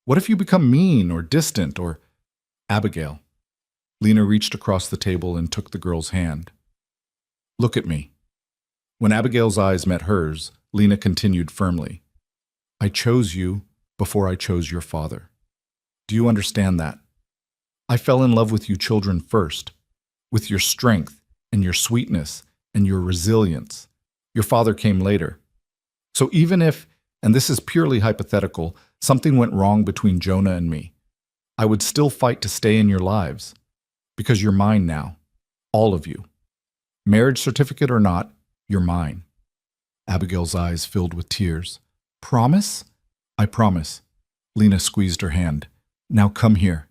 [SPEAKER 1] What if you become mean or distant or... Abigail. Lena reached across the table and took the girl's hand. Look at me. When Abigail's eyes met hers, Lena continued firmly. I chose you before I chose your father. Do you understand that? I fell in love with you children first, with your strength and your sweetness and your resilience. Your father came later. So even if, and this is purely hypothetical, something went wrong between Jonah and me, I would still fight to stay in your lives. Because you're mine now. All of you. Marriage certificate or not, you're mine. Abigail's eyes filled with tears. Promise? I promise. Lena squeezed her hand. Now come here.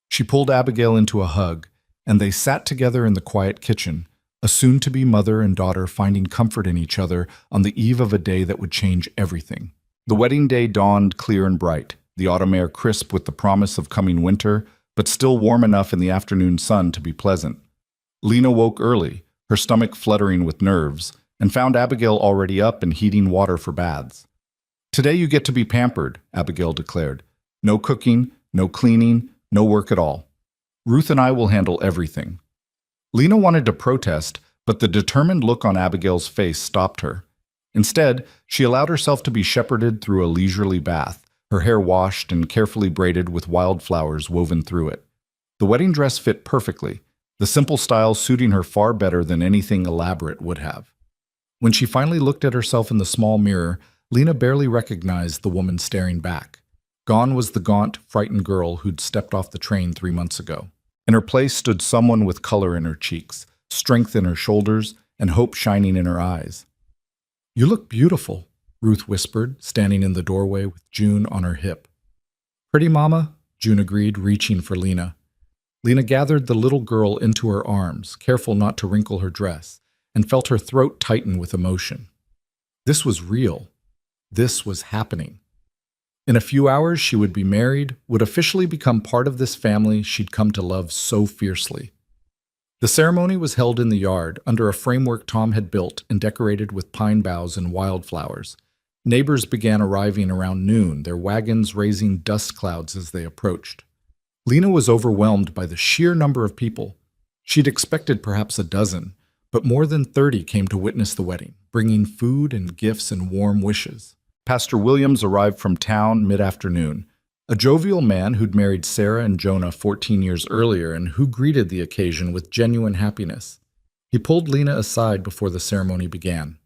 [SPEAKER 1] She pulled Abigail into a hug, and they sat together in the quiet kitchen, a soon-to-be mother and daughter finding comfort in each other on the eve of a day that would change everything. The wedding day dawned clear and bright, the autumn air crisp with the promise of coming winter, but still warm enough in the afternoon sun to be pleasant. Lena woke early, her stomach fluttering with nerves, and found Abigail already up and heating water for baths. Today you get to be pampered, Abigail declared. No cooking, no cleaning, no work at all. Ruth and I will handle everything. Lena wanted to protest, but the determined look on Abigail's face stopped her. Instead, she allowed herself to be shepherded through a leisurely bath, her hair washed and carefully braided with wildflowers woven through it. The wedding dress fit perfectly, the simple style suiting her far better than anything elaborate would have. When she finally looked at herself in the small mirror, Lena barely recognized the woman staring back. Gone was the gaunt, frightened girl who'd stepped off the train 3 months ago. In her place stood someone with color in her cheeks, strength in her shoulders, and hope shining in her eyes. You look beautiful, Ruth whispered, standing in the doorway with June on her hip. Pretty, Mama, June agreed, reaching for Lena. Lena gathered the little girl into her arms, careful not to wrinkle her dress, and felt her throat tighten with emotion. This was real. This was happening. In a few hours, she would be married, would officially become part of this family she'd come to love so fiercely. The ceremony was held in the yard, under a framework Tom had built and decorated with pine boughs and wildflowers. Neighbors began arriving around noon, their wagons raising dust clouds as they approached. Lena was overwhelmed by the sheer number of people. She'd expected perhaps a dozen, but more than 30 came to witness the wedding, bringing food and gifts and warm wishes. Pastor Williams arrived from town mid-afternoon, a jovial man who'd married Sarah and Jonah 14 years earlier and who greeted the occasion with genuine happiness. He pulled Lena aside before the ceremony began.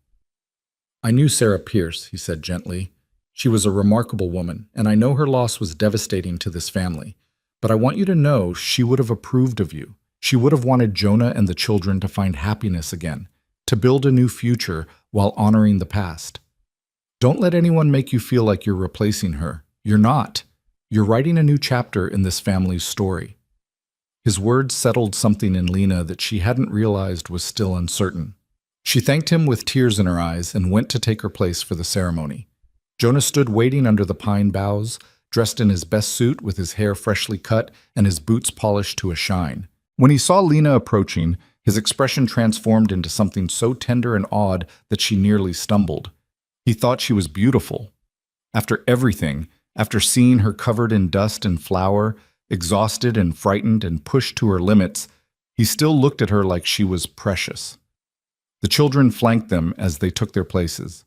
[SPEAKER 1] I knew Sarah Pierce, he said gently. She was a remarkable woman, and I know her loss was devastating to this family. But I want you to know she would have approved of you. She would have wanted Jonah and the children to find happiness again, to build a new future while honoring the past. Don't let anyone make you feel like you're replacing her. You're not. You're writing a new chapter in this family's story. His words settled something in Lena that she hadn't realized was still uncertain. She thanked him with tears in her eyes and went to take her place for the ceremony. Jonah stood waiting under the pine boughs, dressed in his best suit with his hair freshly cut and his boots polished to a shine. When he saw Lena approaching, his expression transformed into something so tender and odd that she nearly stumbled. He thought she was beautiful. After everything, after seeing her covered in dust and flour, exhausted and frightened and pushed to her limits, he still looked at her like she was precious. The children flanked them as they took their places.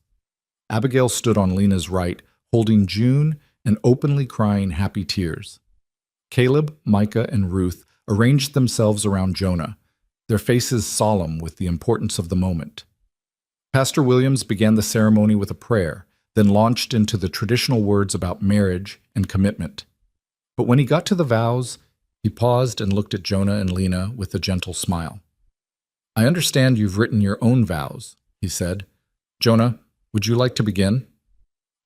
[SPEAKER 1] Abigail stood on Lena's right, holding June and openly crying happy tears. Caleb, Micah, and Ruth arranged themselves around Jonah, their faces solemn with the importance of the moment. Pastor Williams began the ceremony with a prayer, then launched into the traditional words about marriage and commitment. But when he got to the vows, he paused and looked at Jonah and Lena with a gentle smile. I understand you've written your own vows, he said. Jonah, would you like to begin?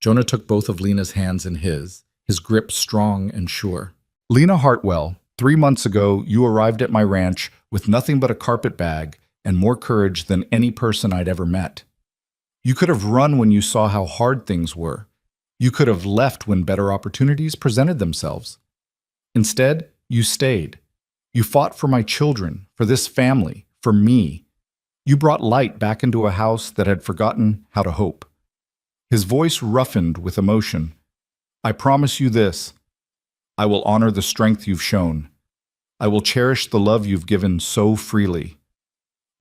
[SPEAKER 1] Jonah took both of Lena's hands in his grip strong and sure. Lena Hartwell, 3 months ago, you arrived at my ranch with nothing but a carpet bag and more courage than any person I'd ever met. You could have run when you saw how hard things were. You could have left when better opportunities presented themselves. Instead, you stayed. You fought for my children, for this family, for me. You brought light back into a house that had forgotten how to hope. His voice roughened with emotion. I promise you this. I will honor the strength you've shown. I will cherish the love you've given so freely.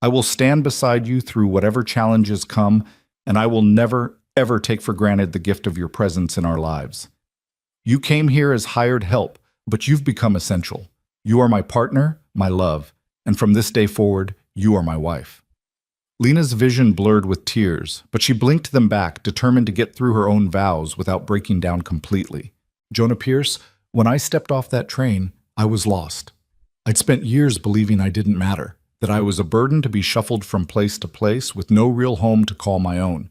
[SPEAKER 1] I will stand beside you through whatever challenges come, and I will never, ever take for granted the gift of your presence in our lives. You came here as hired help, but you've become essential. You are my partner, my love, and from this day forward, you are my wife. Lena's vision blurred with tears, but she blinked them back, determined to get through her own vows without breaking down completely. Jonah Pierce, when I stepped off that train, I was lost. I'd spent years believing I didn't matter, that I was a burden to be shuffled from place to place with no real home to call my own.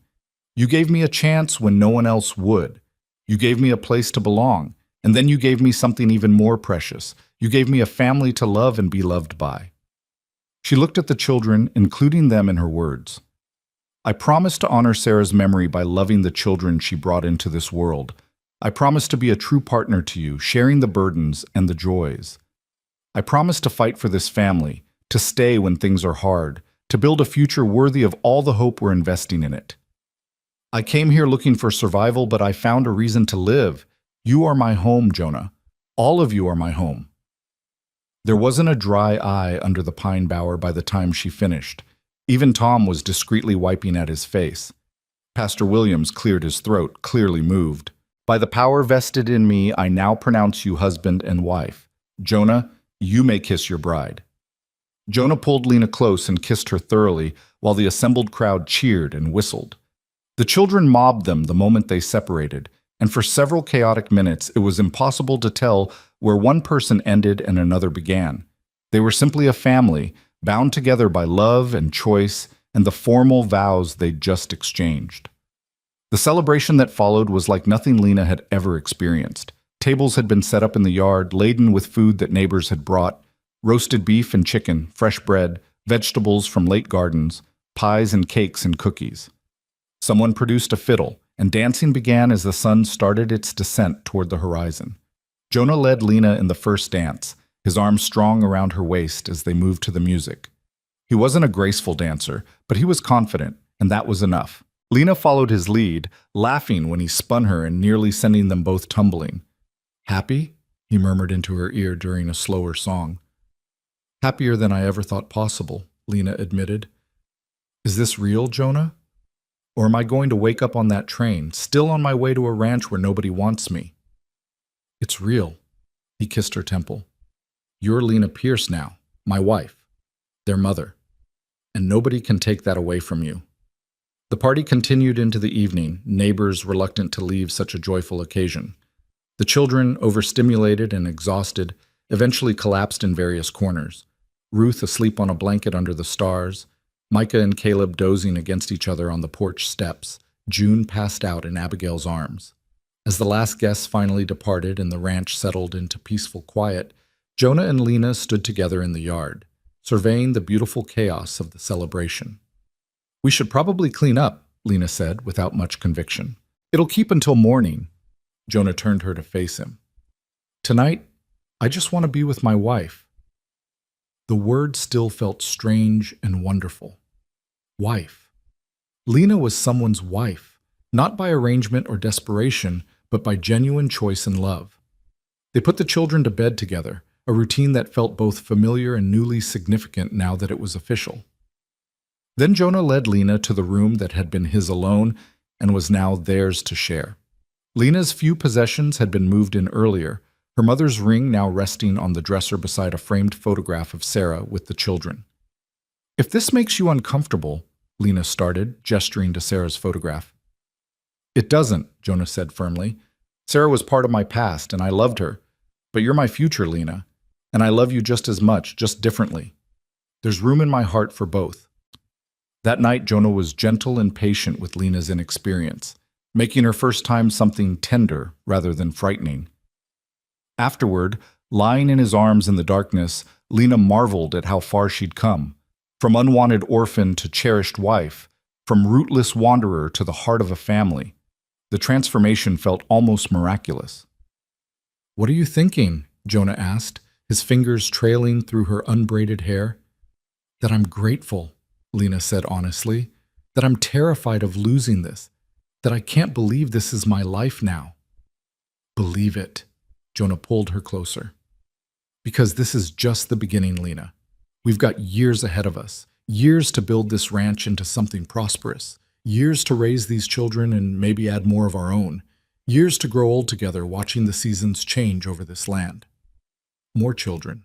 [SPEAKER 1] You gave me a chance when no one else would. You gave me a place to belong, and then you gave me something even more precious. You gave me a family to love and be loved by. She looked at the children, including them in her words. I promise to honor Sarah's memory by loving the children she brought into this world. I promise to be a true partner to you, sharing the burdens and the joys. I promise to fight for this family, to stay when things are hard, to build a future worthy of all the hope we're investing in it. I came here looking for survival, but I found a reason to live. You are my home, Jonah. All of you are my home. There wasn't a dry eye under the pine bower by the time she finished. Even Tom was discreetly wiping at his face. Pastor Williams cleared his throat, clearly moved. By the power vested in me, I now pronounce you husband and wife. Jonah, you may kiss your bride. Jonah pulled Lena close and kissed her thoroughly, while the assembled crowd cheered and whistled. The children mobbed them the moment they separated, and for several chaotic minutes it was impossible to tell where one person ended and another began. They were simply a family, bound together by love and choice and the formal vows they'd just exchanged. The celebration that followed was like nothing Lena had ever experienced. Tables had been set up in the yard, laden with food that neighbors had brought, roasted beef and chicken, fresh bread, vegetables from late gardens, pies and cakes and cookies. Someone produced a fiddle, and dancing began as the sun started its descent toward the horizon. Jonah led Lena in the first dance, his arms strong around her waist as they moved to the music. He wasn't a graceful dancer, but he was confident, and that was enough. Lena followed his lead, laughing when he spun her and nearly sending them both tumbling. Happy? He murmured into her ear during a slower song. Happier than I ever thought possible, Lena admitted. Is this real, Jonah? Or am I going to wake up on that train, still on my way to a ranch where nobody wants me? It's real. He kissed her temple. You're Lena Pierce now, my wife, their mother, and nobody can take that away from you. The party continued into the evening, neighbors reluctant to leave such a joyful occasion. The children, overstimulated and exhausted, eventually collapsed in various corners. Ruth asleep on a blanket under the stars, Micah and Caleb dozing against each other on the porch steps, June passed out in Abigail's arms. As the last guests finally departed and the ranch settled into peaceful quiet, Jonah and Lena stood together in the yard, surveying the beautiful chaos of the celebration. We should probably clean up, Lena said without much conviction. It'll keep until morning. Jonah turned her to face him. Tonight, I just want to be with my wife. The word still felt strange and wonderful. Wife. Lena was someone's wife, not by arrangement or desperation, but by genuine choice and love. They put the children to bed together, a routine that felt both familiar and newly significant now that it was official. Then Jonah led Lena to the room that had been his alone and was now theirs to share. Lena's few possessions had been moved in earlier, her mother's ring now resting on the dresser beside a framed photograph of Sarah with the children. If this makes you uncomfortable, Lena started, gesturing to Sarah's photograph. It doesn't, Jonah said firmly. Sarah was part of my past, and I loved her. But you're my future, Lena, and I love you just as much, just differently. There's room in my heart for both. That night, Jonah was gentle and patient with Lena's inexperience, making her first time something tender rather than frightening. Afterward, lying in his arms in the darkness, Lena marveled at how far she'd come, from unwanted orphan to cherished wife, from rootless wanderer to the heart of a family. The transformation felt almost miraculous. What are you thinking? Jonah asked, his fingers trailing through her unbraided hair. That I'm grateful, Lena said honestly, that I'm terrified of losing this, that I can't believe this is my life now. Believe it. Jonah pulled her closer. Because this is just the beginning, Lena. We've got years ahead of us, years to build this ranch into something prosperous, years to raise these children and maybe add more of our own, years to grow old together watching the seasons change over this land. More children.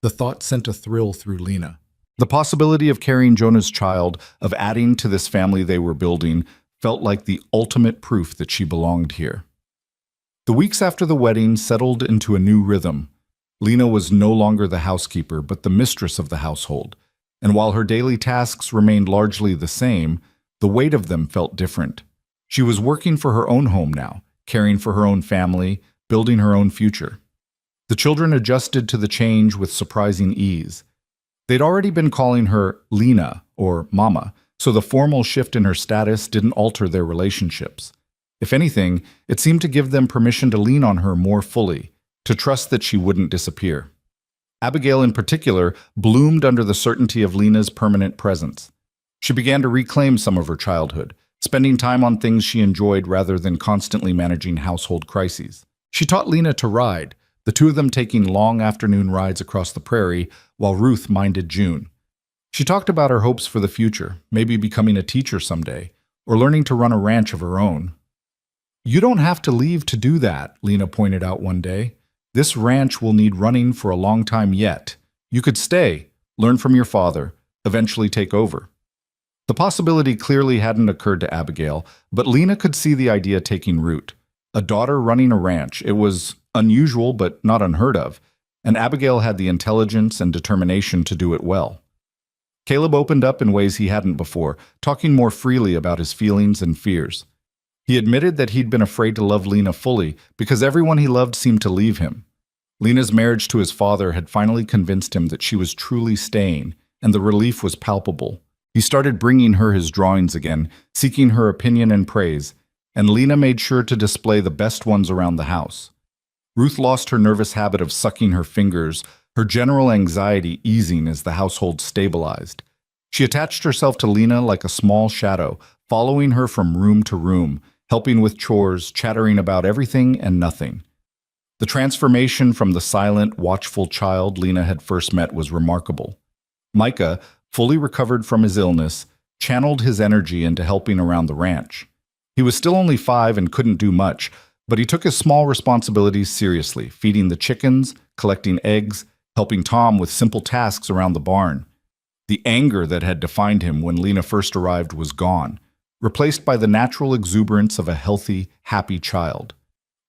[SPEAKER 1] The thought sent a thrill through Lena. The possibility of carrying Jonah's child, of adding to this family they were building, felt like the ultimate proof that she belonged here. The weeks after the wedding settled into a new rhythm. Lena was no longer the housekeeper, but the mistress of the household, and while her daily tasks remained largely the same, the weight of them felt different. She was working for her own home now, caring for her own family, building her own future. The children adjusted to the change with surprising ease. They'd already been calling her Lena, or Mama, so the formal shift in her status didn't alter their relationships. If anything, it seemed to give them permission to lean on her more fully, to trust that she wouldn't disappear. Abigail, in particular, bloomed under the certainty of Lena's permanent presence. She began to reclaim some of her childhood, spending time on things she enjoyed rather than constantly managing household crises. She taught Lena to ride, the two of them taking long afternoon rides across the prairie while Ruth minded June. She talked about her hopes for the future, maybe becoming a teacher someday, or learning to run a ranch of her own. "You don't have to leave to do that," Lena pointed out one day. "This ranch will need running for a long time yet. You could stay, learn from your father, eventually take over." The possibility clearly hadn't occurred to Abigail, but Lena could see the idea taking root. A daughter running a ranch, it was unusual but not unheard of, and Abigail had the intelligence and determination to do it well. Caleb opened up in ways he hadn't before, talking more freely about his feelings and fears. He admitted that he'd been afraid to love Lena fully because everyone he loved seemed to leave him. Lena's marriage to his father had finally convinced him that she was truly staying, and the relief was palpable. He started bringing her his drawings again, seeking her opinion and praise, and Lena made sure to display the best ones around the house. Ruth lost her nervous habit of sucking her fingers, her general anxiety easing as the household stabilized. She attached herself to Lena like a small shadow, following her from room to room, helping with chores, chattering about everything and nothing. The transformation from the silent, watchful child Lena had first met was remarkable. Micah, fully recovered from his illness, channeled his energy into helping around the ranch. He was still only 5 and couldn't do much, but he took his small responsibilities seriously, feeding the chickens, collecting eggs, helping Tom with simple tasks around the barn. The anger that had defined him when Lena first arrived was gone, replaced by the natural exuberance of a healthy, happy child.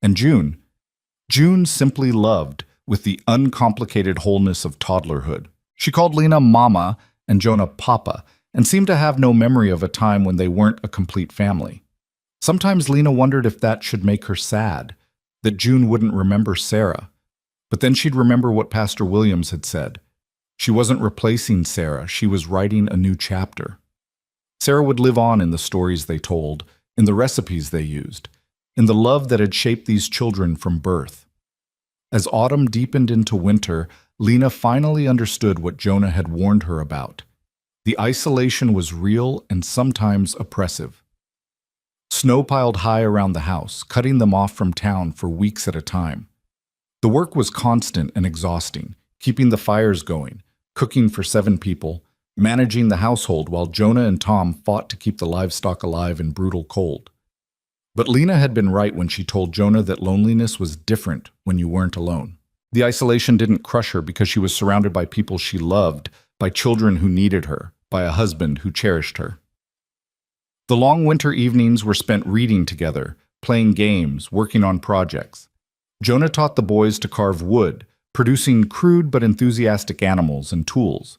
[SPEAKER 1] And June simply loved with the uncomplicated wholeness of toddlerhood. She called Lena Mama and Jonah Papa, and seemed to have no memory of a time when they weren't a complete family. Sometimes Lena wondered if that should make her sad, that June wouldn't remember Sarah. But then she'd remember what Pastor Williams had said. She wasn't replacing Sarah, she was writing a new chapter. Sarah would live on in the stories they told, in the recipes they used, in the love that had shaped these children from birth. As autumn deepened into winter, Lena finally understood what Jonah had warned her about. The isolation was real and sometimes oppressive. Snow piled high around the house, cutting them off from town for weeks at a time. The work was constant and exhausting, keeping the fires going, cooking for 7 people, managing the household while Jonah and Tom fought to keep the livestock alive in brutal cold. But Lena had been right when she told Jonah that loneliness was different when you weren't alone. The isolation didn't crush her because she was surrounded by people she loved, by children who needed her, by a husband who cherished her. The long winter evenings were spent reading together, playing games, working on projects. Jonah taught the boys to carve wood, producing crude but enthusiastic animals and tools.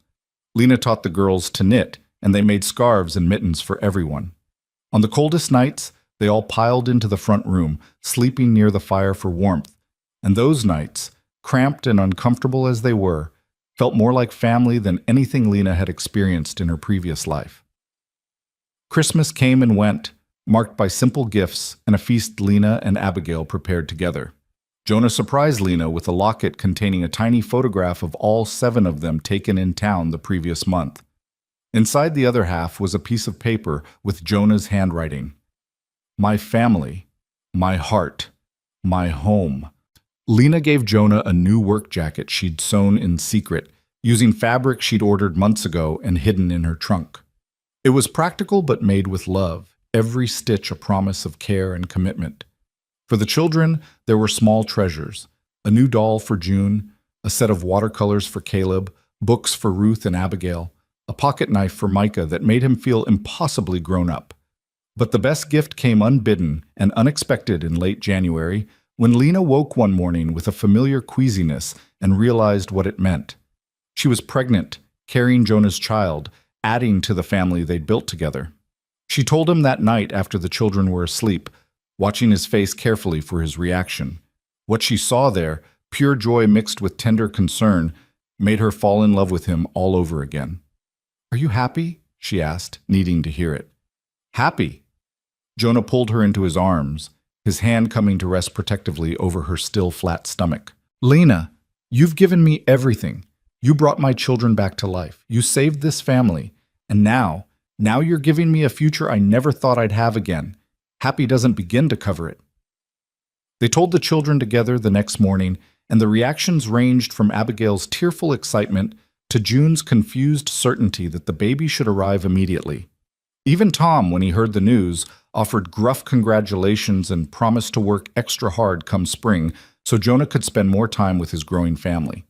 [SPEAKER 1] Lena taught the girls to knit, and they made scarves and mittens for everyone. On the coldest nights, they all piled into the front room, sleeping near the fire for warmth, and those nights, cramped and uncomfortable as they were, felt more like family than anything Lena had experienced in her previous life. Christmas came and went, marked by simple gifts and a feast Lena and Abigail prepared together. Jonah surprised Lena with a locket containing a tiny photograph of all 7 of them taken in town the previous month. Inside the other half was a piece of paper with Jonah's handwriting. My family, my heart, my home. Lena gave Jonah a new work jacket she'd sewn in secret, using fabric she'd ordered months ago and hidden in her trunk. It was practical but made with love, every stitch a promise of care and commitment. For the children, there were small treasures: a new doll for June, a set of watercolors for Caleb, books for Ruth and Abigail, a pocket knife for Micah that made him feel impossibly grown up. But the best gift came unbidden and unexpected in late January, when Lena woke one morning with a familiar queasiness and realized what it meant. She was pregnant, carrying Jonah's child, adding to the family they'd built together. She told him that night after the children were asleep, watching his face carefully for his reaction. What she saw there, pure joy mixed with tender concern, made her fall in love with him all over again. "Are you happy?" she asked, needing to hear it. "Happy?" Jonah pulled her into his arms, his hand coming to rest protectively over her still flat stomach. "Lena, you've given me everything. You brought my children back to life. You saved this family. And now you're giving me a future I never thought I'd have again. Happy doesn't begin to cover it." They told the children together the next morning, and the reactions ranged from Abigail's tearful excitement to June's confused certainty that the baby should arrive immediately. Even Tom, when he heard the news, offered gruff congratulations and promised to work extra hard come spring so Jonah could spend more time with his growing family.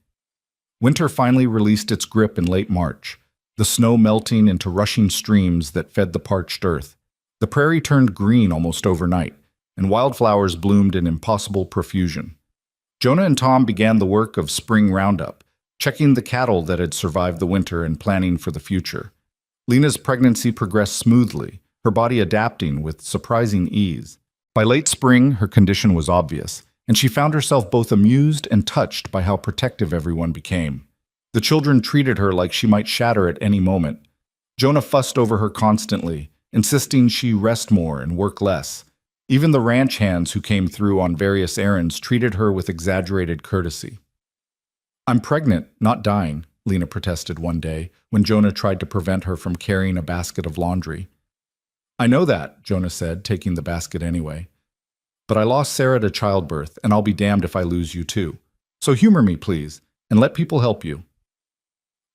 [SPEAKER 1] Winter finally released its grip in late March, the snow melting into rushing streams that fed the parched earth. The prairie turned green almost overnight, and wildflowers bloomed in impossible profusion. Jonah and Tom began the work of spring roundup, checking the cattle that had survived the winter and planning for the future. Lena's pregnancy progressed smoothly, her body adapting with surprising ease. By late spring, her condition was obvious, and she found herself both amused and touched by how protective everyone became. The children treated her like she might shatter at any moment. Jonah fussed over her constantly, insisting she rest more and work less. Even the ranch hands who came through on various errands treated her with exaggerated courtesy. "I'm pregnant, not dying," Lena protested one day when Jonah tried to prevent her from carrying a basket of laundry. "I know that," Jonah said, taking the basket anyway. "But I lost Sarah to childbirth, and I'll be damned if I lose you too. So humor me, please, and let people help you."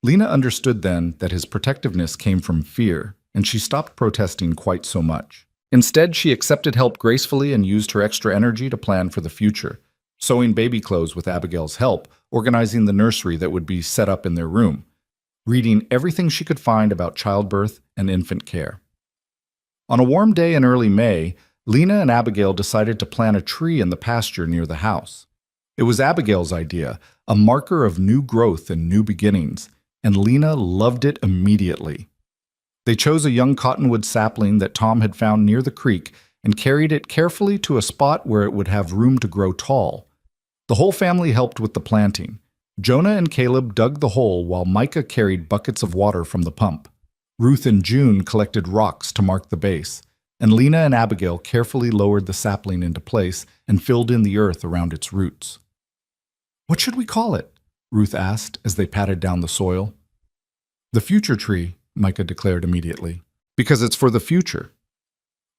[SPEAKER 1] Lena understood then that his protectiveness came from fear, and she stopped protesting quite so much. Instead, she accepted help gracefully and used her extra energy to plan for the future, sewing baby clothes with Abigail's help, organizing the nursery that would be set up in their room, reading everything she could find about childbirth and infant care. On a warm day in early May, Lena and Abigail decided to plant a tree in the pasture near the house. It was Abigail's idea, a marker of new growth and new beginnings, and Lena loved it immediately. They chose a young cottonwood sapling that Tom had found near the creek and carried it carefully to a spot where it would have room to grow tall. The whole family helped with the planting. Jonah and Caleb dug the hole while Micah carried buckets of water from the pump. Ruth and June collected rocks to mark the base, and Lena and Abigail carefully lowered the sapling into place and filled in the earth around its roots. "What should we call it?" Ruth asked as they patted down the soil. "The future tree," Micah declared immediately, "because it's for the future."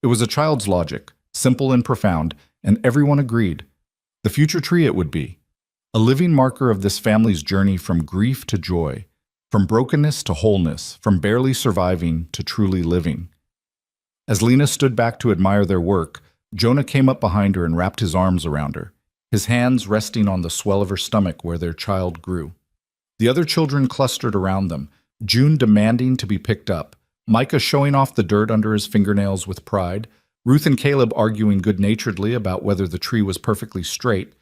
[SPEAKER 1] It was a child's logic, simple and profound, and everyone agreed. The future tree it would be, a living marker of this family's journey from grief to joy, from brokenness to wholeness, from barely surviving to truly living. As Lena stood back to admire their work, Jonah came up behind her and wrapped his arms around her, his hands resting on the swell of her stomach where their child grew. The other children clustered around them, June demanding to be picked up, Micah showing off the dirt under his fingernails with pride, Ruth and Caleb arguing good-naturedly about whether the tree was perfectly straight,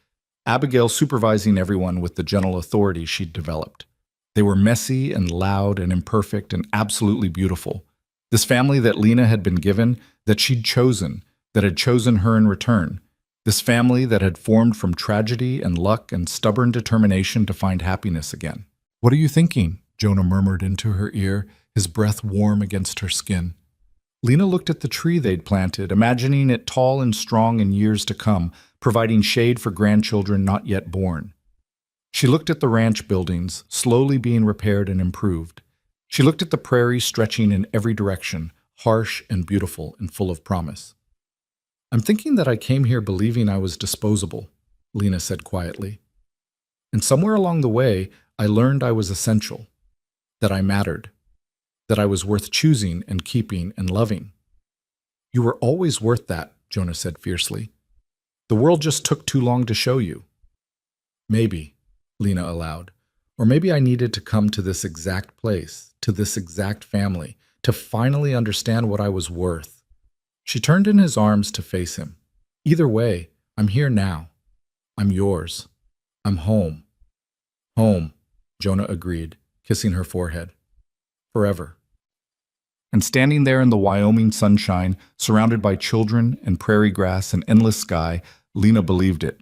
[SPEAKER 1] Abigail supervising everyone with the gentle authority she'd developed. They were messy and loud and imperfect and absolutely beautiful. This family that Lena had been given, that she'd chosen, that had chosen her in return. This family that had formed from tragedy and luck and stubborn determination to find happiness again. "What are you thinking?" Jonah murmured into her ear, his breath warm against her skin. Lena looked at the tree they'd planted, imagining it tall and strong in years to come, providing shade for grandchildren not yet born. She looked at the ranch buildings, slowly being repaired and improved. She looked at the prairie stretching in every direction, harsh and beautiful and full of promise. I'm thinking that I came here believing I was disposable, Lena said quietly. And somewhere along the way, I learned I was essential, that I mattered, that I was worth choosing and keeping and loving. You were always worth that, Jonah said fiercely. The world just took too long to show you. Maybe, Lena allowed, or maybe I needed to come to this exact place, to this exact family, to finally understand what I was worth. She turned in his arms to face him. Either way, I'm here now. I'm yours. I'm home. Home, Jonah agreed, kissing her forehead. Forever. And standing there in the Wyoming sunshine, surrounded by children and prairie grass and endless sky, Lena believed it.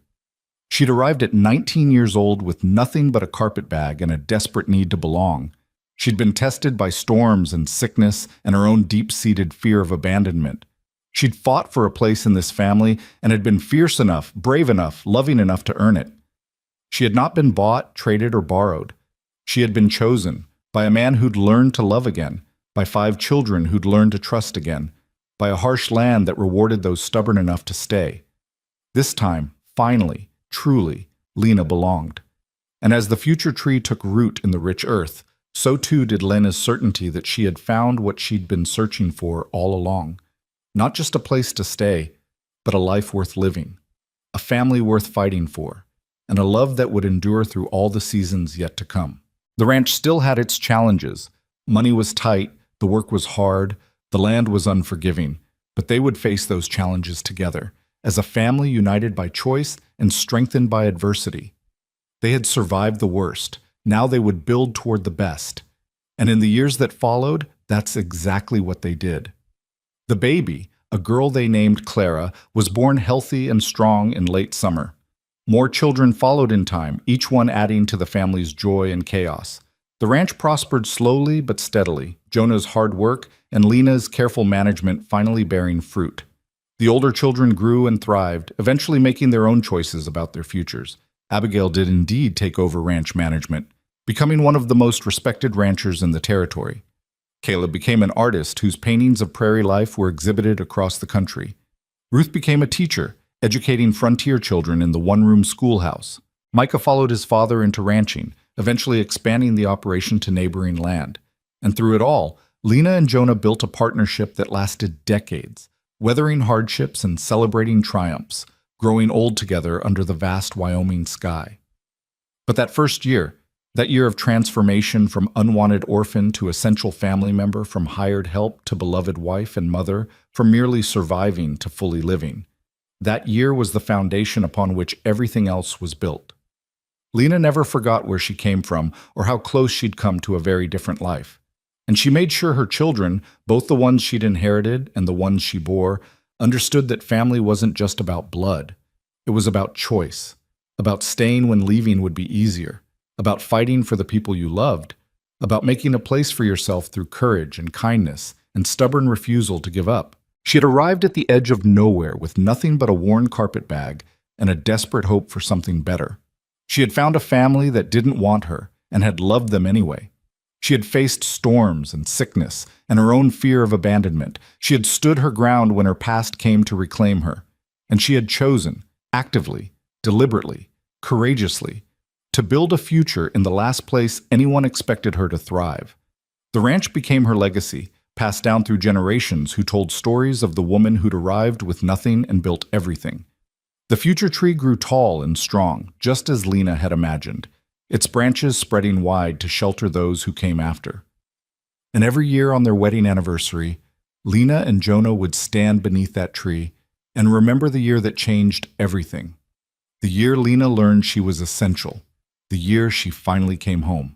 [SPEAKER 1] She'd arrived at 19 years old with nothing but a carpet bag and a desperate need to belong. She'd been tested by storms and sickness and her own deep-seated fear of abandonment. She'd fought for a place in this family and had been fierce enough, brave enough, loving enough to earn it. She had not been bought, traded, or borrowed. She had been chosen by a man who'd learned to love again, by 5 children who'd learned to trust again, by a harsh land that rewarded those stubborn enough to stay. This time, finally, truly, Lena belonged. And as the future tree took root in the rich earth, so too did Lena's certainty that she had found what she'd been searching for all along. Not just a place to stay, but a life worth living, a family worth fighting for, and a love that would endure through all the seasons yet to come. The ranch still had its challenges. Money was tight, the work was hard, the land was unforgiving, but they would face those challenges together, as a family united by choice and strengthened by adversity. They had survived the worst. Now they would build toward the best. And in the years that followed, that's exactly what they did. The baby, a girl they named Clara, was born healthy and strong in late summer. More children followed in time, each one adding to the family's joy and chaos. The ranch prospered slowly but steadily, Jonah's hard work and Lena's careful management finally bearing fruit. The older children grew and thrived, eventually making their own choices about their futures. Abigail did indeed take over ranch management, becoming one of the most respected ranchers in the territory. Caleb became an artist whose paintings of prairie life were exhibited across the country. Ruth became a teacher, educating frontier children in the one-room schoolhouse. Micah followed his father into ranching, eventually expanding the operation to neighboring land. And through it all, Lena and Jonah built a partnership that lasted decades, weathering hardships and celebrating triumphs, growing old together under the vast Wyoming sky. But that first year, that year of transformation from unwanted orphan to essential family member, from hired help to beloved wife and mother, from merely surviving to fully living, that year was the foundation upon which everything else was built. Lena never forgot where she came from or how close she'd come to a very different life. And she made sure her children, both the ones she'd inherited and the ones she bore, understood that family wasn't just about blood. It was about choice, about staying when leaving would be easier, about fighting for the people you loved, about making a place for yourself through courage and kindness and stubborn refusal to give up. She had arrived at the edge of nowhere with nothing but a worn carpet bag and a desperate hope for something better. She had found a family that didn't want her and had loved them anyway. She had faced storms and sickness and her own fear of abandonment. She had stood her ground when her past came to reclaim her. And she had chosen, actively, deliberately, courageously, to build a future in the last place anyone expected her to thrive. The ranch became her legacy, passed down through generations who told stories of the woman who'd arrived with nothing and built everything. The future tree grew tall and strong, just as Lena had imagined, its branches spreading wide to shelter those who came after. And every year on their wedding anniversary, Lena and Jonah would stand beneath that tree and remember the year that changed everything. The year Lena learned she was essential. The year she finally came home.